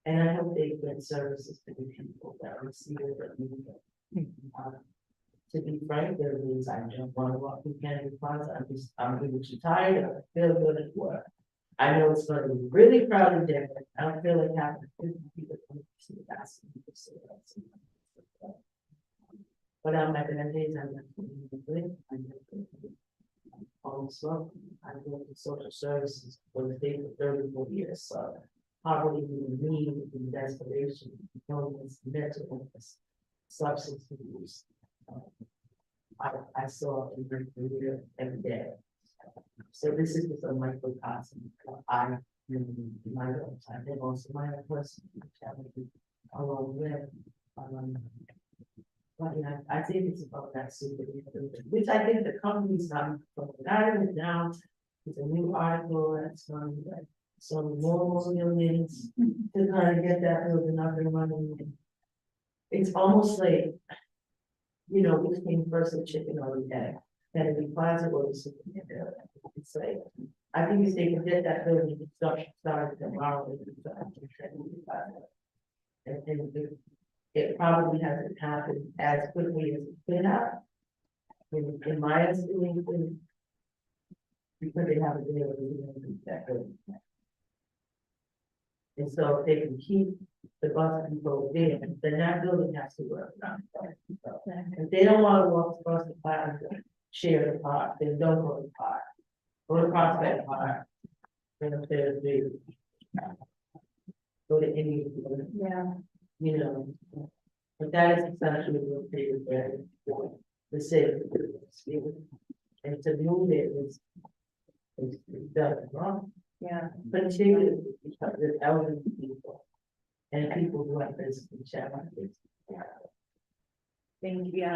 And I hope they get services to the people that receive it, that need it. To be frank, there are things I don't want to walk through Kennedy Plaza. I'm really too tired. I feel good at work. I know it's going to be really crowded there. I don't feel like having 50 people come to see that. But on my bad days, I'm not good. I'm almost well. I worked in social services for the state for 34 years. So poverty and need and desperation, illness, mental illness, substance abuse. I saw it every day. So this is just a microcosm. I really, my lifetime, and also my person, along with, but yeah, I think it's about that super, which I think the company's not, I wrote it down. It's a new article that's going to get some more millions to kind of get that building up and running. It's almost like, you know, which came first, the chicken or the egg? Kennedy Plaza or the super. It's like, I think if they can get that building started tomorrow. And it probably hasn't happened as quickly as it could have. In my estimation, because they haven't been able to do that building. And so if they can keep the bus control there, then that building has to work. If they don't want to walk across the plaza, share the park, then don't go to the park. Go to Prospect Park. Then if there's the. Go to any. Yeah. You know, but that is essentially what they were for the city. And to move it is done wrong. Yeah. Particularly because the elderly people and people who have physical challenges. Thank you.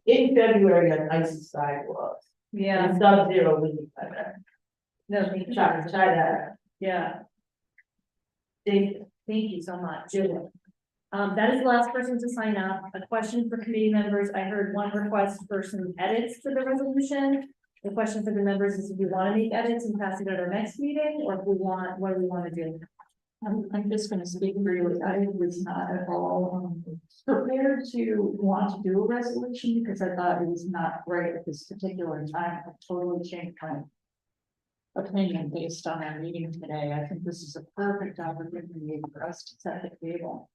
In February, on icy sidewalks. Yeah. And sub-zero wind. No, thank you. Try that. Yeah. Thank you so much. Sure. That is the last person to sign up. A question for committee members. I heard one request for some edits to the resolution. The question for the members is if we want to make edits and pass it at our next meeting, or if we want, what do we want to do? I'm just gonna speak freely. I was not at all prepared to want to do a resolution because I thought it was not right at this particular time. I totally changed my opinion based on our meeting today. I think this is a perfect opportunity for us to set the table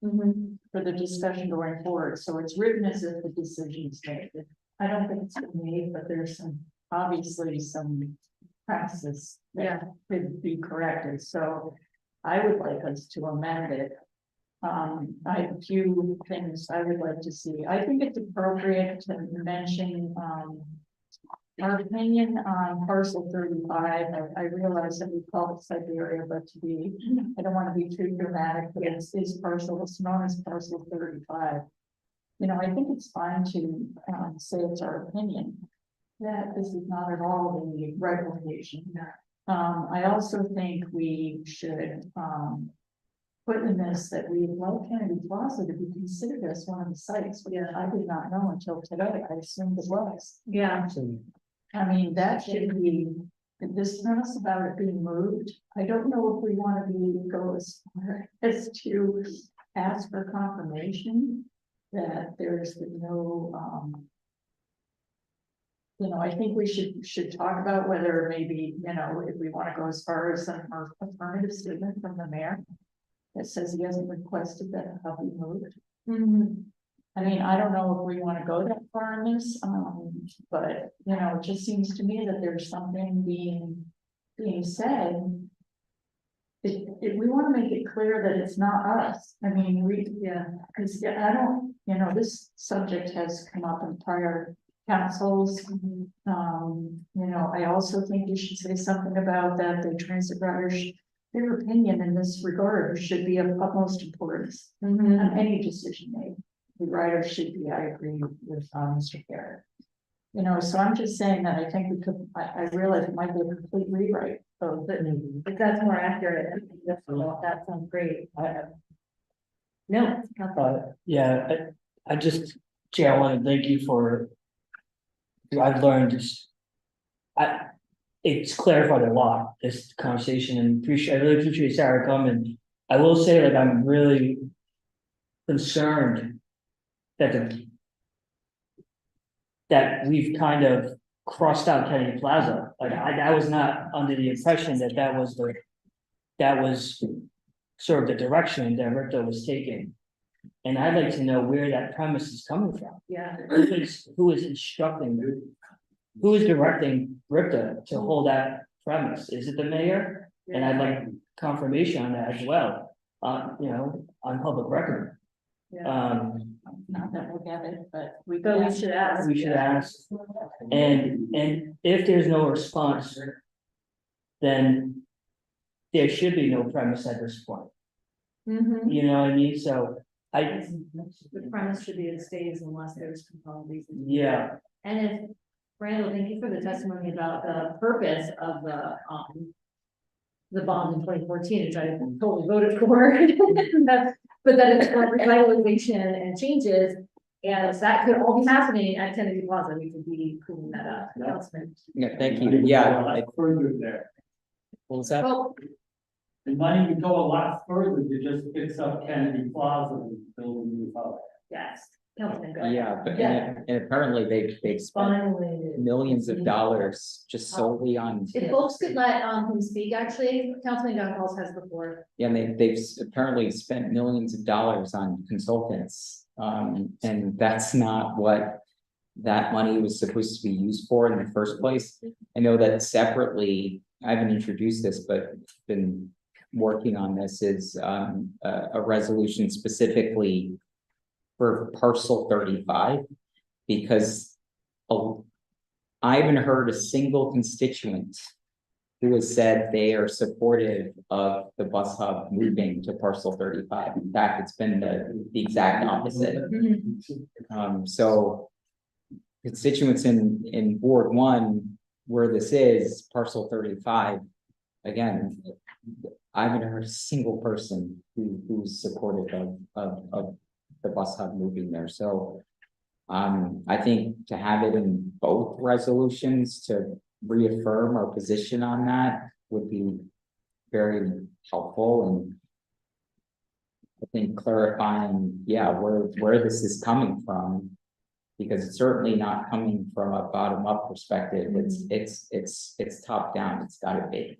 for the discussion going forward. So it's written as if the decision is made. I don't think it's been made, but there's obviously some practices that could be corrected. So I would like us to amend it. I have a few things I would like to see. I think it's appropriate to mention our opinion on parcel 35. I realize that we call it Siberia, but I don't want to be too dramatic, but it's parcel, it's known as parcel 35. You know, I think it's fine to say it's our opinion that this is not at all the right location. I also think we should put in this that we would like Kennedy Plaza to be considered as one of the sites, which I did not know until today. I assumed it was. Yeah. I mean, that should be, this premise about it being moved. I don't know if we want to go as far as to ask for confirmation that there's no, you know, I think we should talk about whether maybe, you know, if we want to go as far as an affirmative statement from the mayor that says he hasn't requested that it be moved. I mean, I don't know if we want to go that far in this, but you know, it just seems to me that there's something being said. We want to make it clear that it's not us. I mean, because I don't, you know, this subject has come up in prior councils. You know, I also think you should say something about that the transit riders, their opinion in this regard should be of utmost importance on any decision made. The riders should be, I agree with Mr. Garrett. You know, so I'm just saying that I think we could, I realize it might be a complete rewrite. So if that's more accurate, that sounds great. No. Yeah, I just, Jay, I want to thank you for, I've learned just, it's clarified a lot, this conversation, and I really appreciate Sarah coming. I will say, like, I'm really concerned that we've kind of crossed out Kennedy Plaza. Like, I was not under the impression that was sort of the direction that Ripta was taking. And I'd like to know where that premise is coming from. Yeah. Who is instructing, who is directing Ripta to hold that premise? Is it the mayor? And I'd like confirmation on that as well, on public record. Not that we'll get it, but we. But we should ask. We should ask. And if there's no response, then there should be no premise at this point. Mhm. You know what I mean? So The premise should be it stays unless there's compelling reason. yeah, And if, Randall, thank you for the testimony about the purpose of the bond in 2014, which I totally voted for. But that it's for revitalization and changes, and if that could all be happening at Kennedy Plaza, we could be cleaning that up. Announcement. Yeah, thank you. Yeah. Further there. What was that? Well, The money would go a lot further to just fix up Kennedy Plaza and build a new house. yes, Councilman, go ahead. Yeah, but Yeah. and apparently they've spent Finally. millions of dollars just solely on. If folks could let him speak, actually, Councilman Gonzalez has the floor. Yeah, and they've apparently spent millions of dollars on consultants. And that's not what that money was supposed to be used for in the first place. I know that separately, I haven't introduced this, but been working on this is a resolution specifically for parcel 35, because I haven't heard a single constituent who has said they are supportive of the bus hub moving to parcel 35. In fact, it's been the exact opposite. So constituents in Ward 1, where this is parcel 35, again, I haven't heard a single person who's supportive of the bus hub moving there. So I think to have it in both resolutions to reaffirm our position on that would be very helpful, and I think clarifying, where this is coming from, because it's certainly not coming from a bottom-up perspective. It's top down. It's got to be.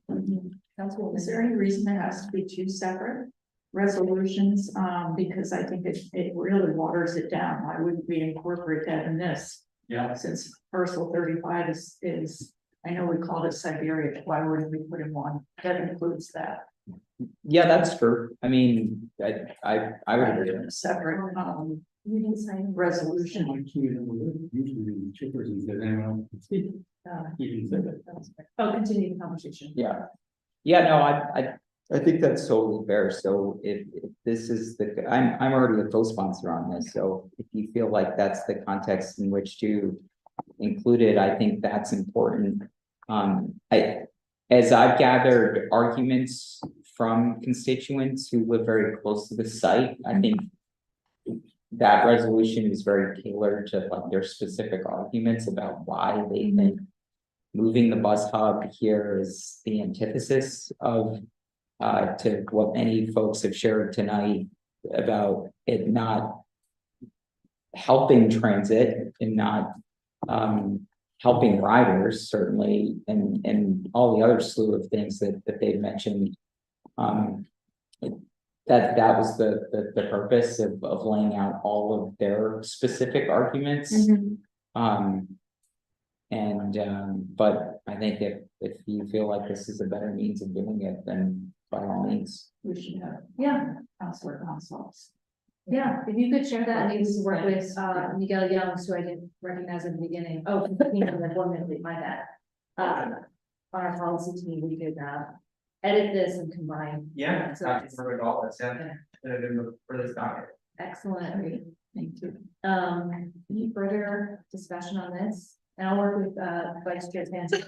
Is there any reason it has to be two separate resolutions? Because I think it really waters it down. Why wouldn't we incorporate that in this? Yeah. Since parcel 35 is, I know we called it Siberia, why wouldn't we put in one that includes that? Yeah, that's true. I mean, I would agree. A separate, resolution. Usually chippers and said, anyone can speak. Even said that. Oh, continue the conversation. No, I think that's totally fair. So if this is I'm already a co-sponsor on this. So if you feel like that's the context in which to include it, I think that's important. As I've gathered arguments from constituents who live very close to the site, I think that resolution is very tailored to like their specific arguments about why they think moving the bus hub here is the antithesis of to what many folks have shared tonight about it not helping transit and not helping riders, certainly, and all the other slew of things that they've mentioned. That was the purpose of laying out all of their specific arguments. But I think if you feel like this is a better means of doing it, then by all means. We should have. Counselor Gonzalez. Yeah, if you could share that, and maybe we can work with Miguel Youngs, who I didn't recognize in the beginning. Oh, you know, like 1 minute, my bad. On our policy team, we could edit this and combine. Yeah, So happy for it all. That's for this document. excellent. Thank you. Any further discussion on this? And I'll work with Vice Chair Sanchez.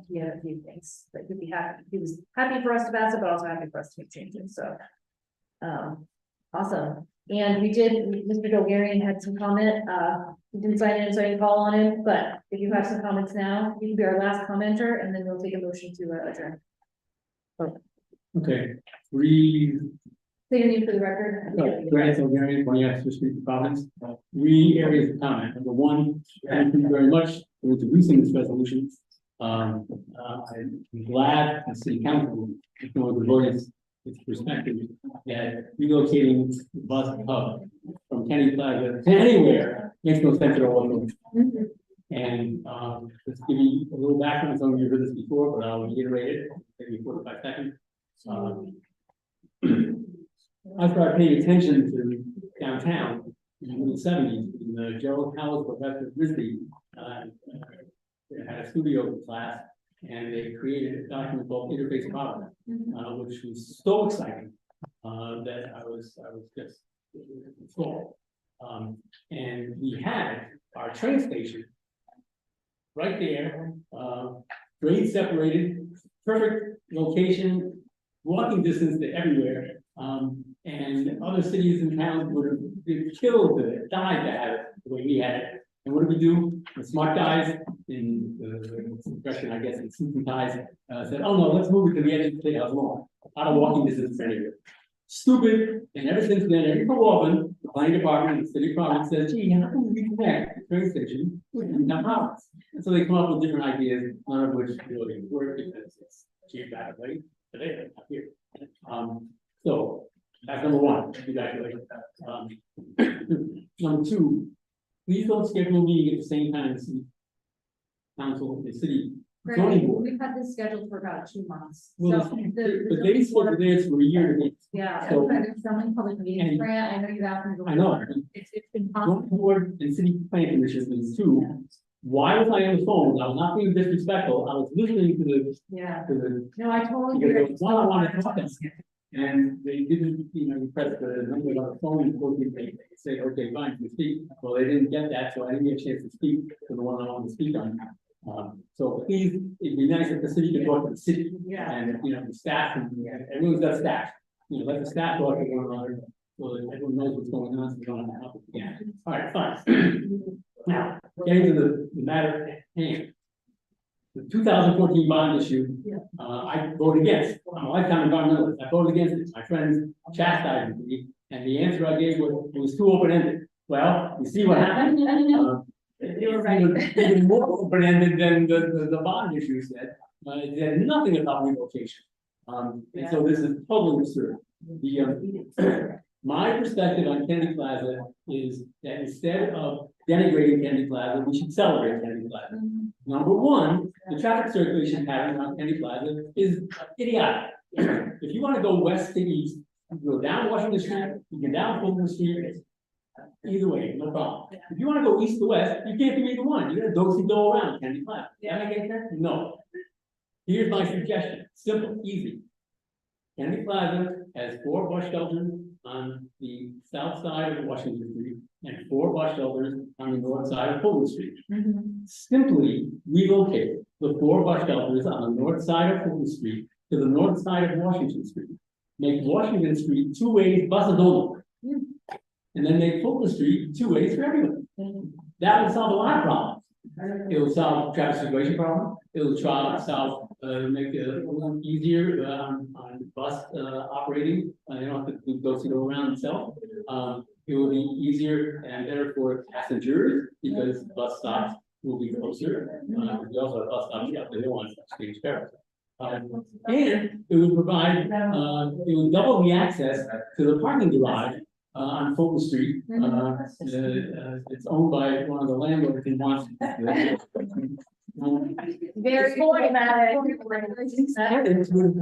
He had a few things that could be happy. He was happy for us to pass it, but also happy for us to make changes. So awesome. And we did, Mr. Dolgarian had some comment. He didn't sign in, so I didn't call on him, but if you have some comments now, you can be our last commenter, and then we'll take a motion to adjourn. Okay, Take a name for the record. Grant O'Gary, yes, to speak to Providence. 3 areas of comment. Number 1, thank you very much for introducing this resolution. I'm glad the city council, you know, the voice, its perspective that relocating the bus hub from Kennedy Plaza to anywhere makes no sense at all. And, just give you a little background, some of you heard this before, but I'll reiterate it, maybe 4 to 5 seconds. I started paying attention to downtown in the '70s, in the Gerald Howell's Professor Risby, they had a studio class, and they created a document called Interface Providence, which was so exciting, that I was just enthralled. And we had our train station right there, grade separated, perfect location, walking distance to everywhere. And other cities and towns would have been killed to die to have it the way we had it. And what did we do? The smart guys in the expression, I guess, in suits and ties, said, "Oh no, let's move it to the edge of the state house lawn, out of walking distance anywhere." Stupid. And ever since then, every so often, the planning department and the city department says, "Gee, how can we reconnect the train station with downtown Providence?" And so they come up with different ideas, none of which really work because it's geographically, but they're not here. So that's number one. Congratulations. Number two, please don't schedule a meeting at the same time as the council, the city zoning board. We've had this scheduled for about 2 months. Well, So but they scheduled theirs for a year to meet. yeah, So- there's so many public meetings, And- Fran, I know you asked me. I know. It's been Zoning possible. board and city planning commission is two. Why was I on the phone? I was not being disrespectful. I was listening to Yeah, the, no, I totally because agree. there was one I wanted to talk to. And they didn't, press the number on the phone and they say, "Okay, fine, you speak." Well, they didn't get that, so I didn't get a chance to speak to the one I wanted to speak on. So please, it'd be nice if the city could talk to the city. Yeah. And, the staff, and everyone's got staff. Let the staff talk to one another, so that everyone knows what's going on, so we don't have to help it again. All right, fine. Now, getting to the matter at hand. The 2014 bond issue, I voted against. I'm a lifetime environmentalist. I voted against it. My friends chastised me, and the answer I gave was too open-ended. Well, you see what happened? You were right. Even more open-ended than the bond issue said. It said nothing about relocation. And so this is totally absurd. My perspective on Kennedy Plaza is that instead of denigrating Kennedy Plaza, we should celebrate Kennedy Plaza. Number one, the traffic circulation pattern on Kennedy Plaza is idiotic. If you want to go west to east, you go down Washington Street, you can down Fulton Street. Either way, no problem. If you want to go east to west, you can't do either one. You gotta go around Kennedy Plaza. That make any sense? No. Here's my suggestion. Simple, easy. Kennedy Plaza has 4 bus shelters on the south side of Washington Street and 4 bus shelters on the north side of Fulton Street. Simply relocate the 4 bus shelters on the north side of Fulton Street to the north side of Washington Street. Make Washington Street 2 ways, buses only. And then make Fulton Street 2 ways for everyone. That would solve a lot of problems. It will solve traffic circulation problem. It will make it a little easier on bus operating. You don't have to go around itself. It will be easier and better for passengers because bus stops will be closer. We also have bus stops out there, they want to change fares. And it would provide, it would double the access to the parking garage on Fulton Street. It's owned by one of the landlords who wants. Very problematic. It would have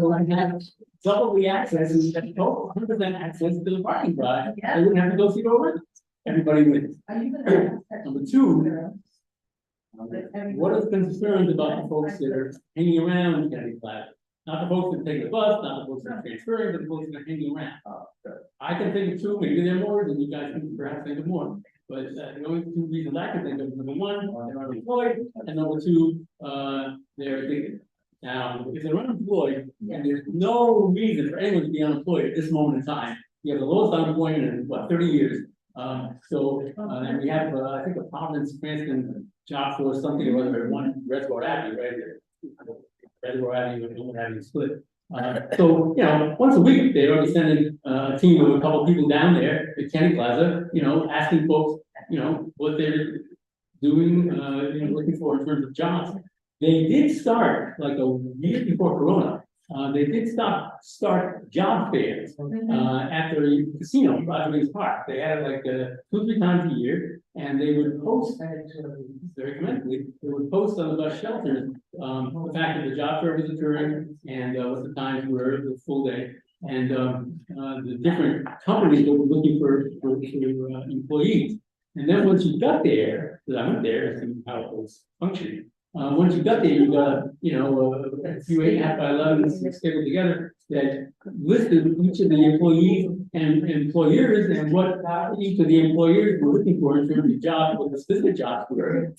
double the access and total 100% access to the parking garage. They wouldn't have to go through the over. Everybody wins. Number two, what are the concerns about the folks that are hanging around Kennedy Plaza? Not the folks that take the bus, not the folks that are transferring, but the folks that are hanging around. I can think of 2, maybe there are more, than you guys can perhaps think of more. But the only 2 reasons I can think of, number one, they're unemployed, and number 2, they're addicted. Now, if they're unemployed, and there's no reason for anyone to be unemployed at this moment in time, you have the lowest unemployment in 30 years. And we have, I think, a Providence, Cranston job force, something or other, one Reservoir Avenue, right there. Reservoir Avenue and Gilman Avenue split. So, once a week, they're already sending a team of a couple people down there at Kennedy Plaza, asking folks, what they're doing, looking for in terms of jobs. They did start like a year before Corona, They did start job fairs, at the casino, Providence Park. They had it like, 2-3 times a year, and they would post, very commendably, they would post on the bus shelters, the fact that the job fair was occurring, and, what the times were, the full day. And, the different companies that were looking for employees. And then once you got there, because I went there to see how it was functioning. Once you got there, you got, a few 8.5 by 11s scheduled together that listed each of the employees and employers and what each of the employers were looking for in terms of jobs, what the specific jobs were.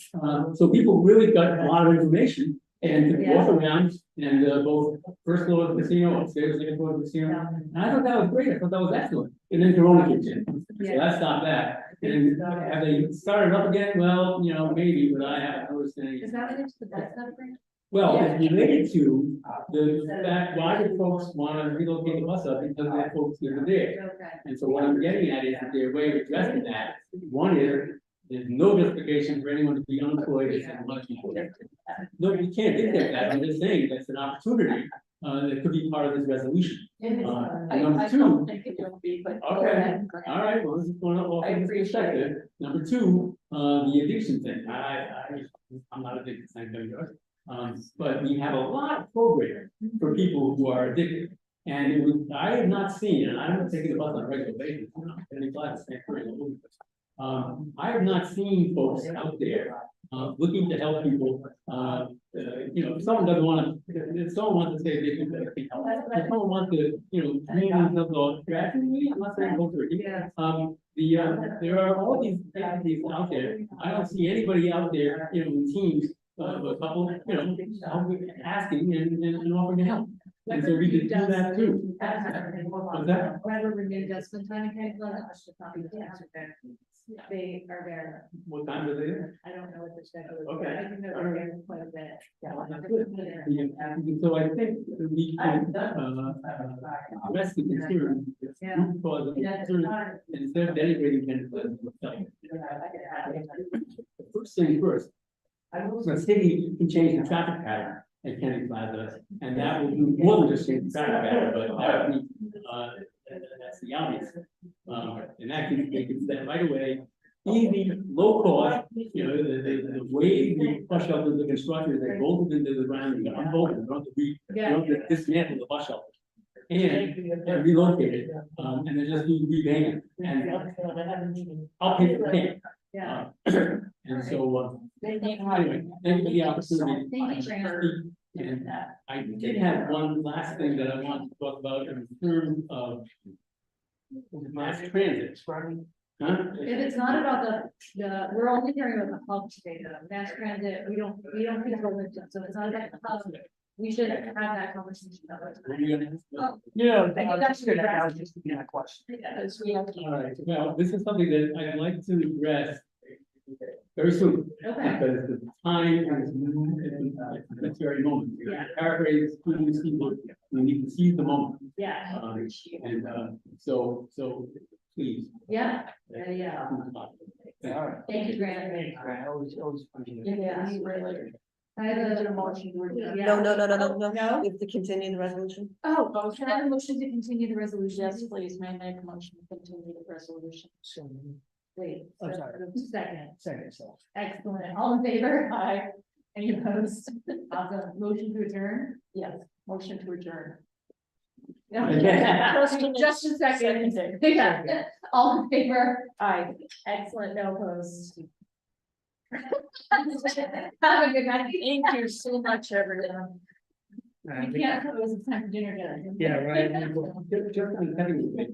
So people really got a lot of information and to walk around and both first floor of the casino, upstairs, second floor of the casino. And I thought that was great. I thought that was excellent. And then Corona kicked in. So that stopped that. And have they started up again? Well, maybe, but I haven't noticed any. Is that related to the bus stop grant? Well, it's related to the fact, why do folks want to relocate the bus up because their folks live there? Okay. And so what I'm getting at is that their way of addressing that, one is, there's no justification for anyone to be unemployed if they want to be employed. No, you can't dictate that. I'm just saying that's an opportunity, that could be part of this resolution. And number I two. don't think it will be, but. Okay, all right, well, this is going to offer this perspective. Number two, the addiction thing, I'm not addicted, thank God. But we have a lot of programs for people who are addicted. And it was, I have not seen, and I'm not taking the bus on a regular basis, any class, I have not seen folks out there, looking to help people, if someone doesn't want to, if someone wants to say they can help, if someone wants to, clean themselves off, gradually, I'm not saying go through it. There are all these entities out there, I don't see anybody out there, in teams, of a couple, asking and offering to help. And so we could do that too. What's that? Whatever renewed adjustment time, they are there. What time are they there? I don't know what the schedule is. Okay. I can know they're there quite a bit. So I think we can, address the concern. Cause of concern, instead of denigrating them. First thing first. The city can change the traffic pattern at Kennedy Plaza, and that will do more than just change the traffic pattern, but that would be, that's the obvious. And that can, they can set right away, easy, low cost, the way the bus shelters are constructed, they bolt into the ground, you unbolt them, you don't have to dismantle the bus shelter. And relocate it, and then just do reband, and I'll pay for the paint. And so, anyway, thank you for the opportunity. Thank you, Fran. And I did have one last thing that I wanted to talk about in terms of mass transit. Huh? If it's not about we're only hearing about the hub today, the mass transit, we don't control it, so it's not about the hub. We should have that conversation. That's good. That was just a question. All right, well, this is something that I'd like to address very soon. Okay. Because the time is, it's very moment. Paraphrase, please, people, we need to seize the moment. Yeah. And, so, please. Yeah. All right. Thank you, Grant. Always appreciate it. Yeah. I have a motion. No. No? We have to continue the resolution. Oh, can I have a motion to continue the resolution? Yes, please, may I make a motion to continue the resolution? Wait. I'm sorry. Second. Excellent. All in favor? Aye. Any opposed? Awesome. Motion to adjourn? Yes, motion to adjourn. Okay. Just a second. Yeah. All in favor? Aye. Excellent. No opposed. Have a good night. Thank you so much, everyone. We can't close, it's time for dinner. Yeah, right. Just on the second thing.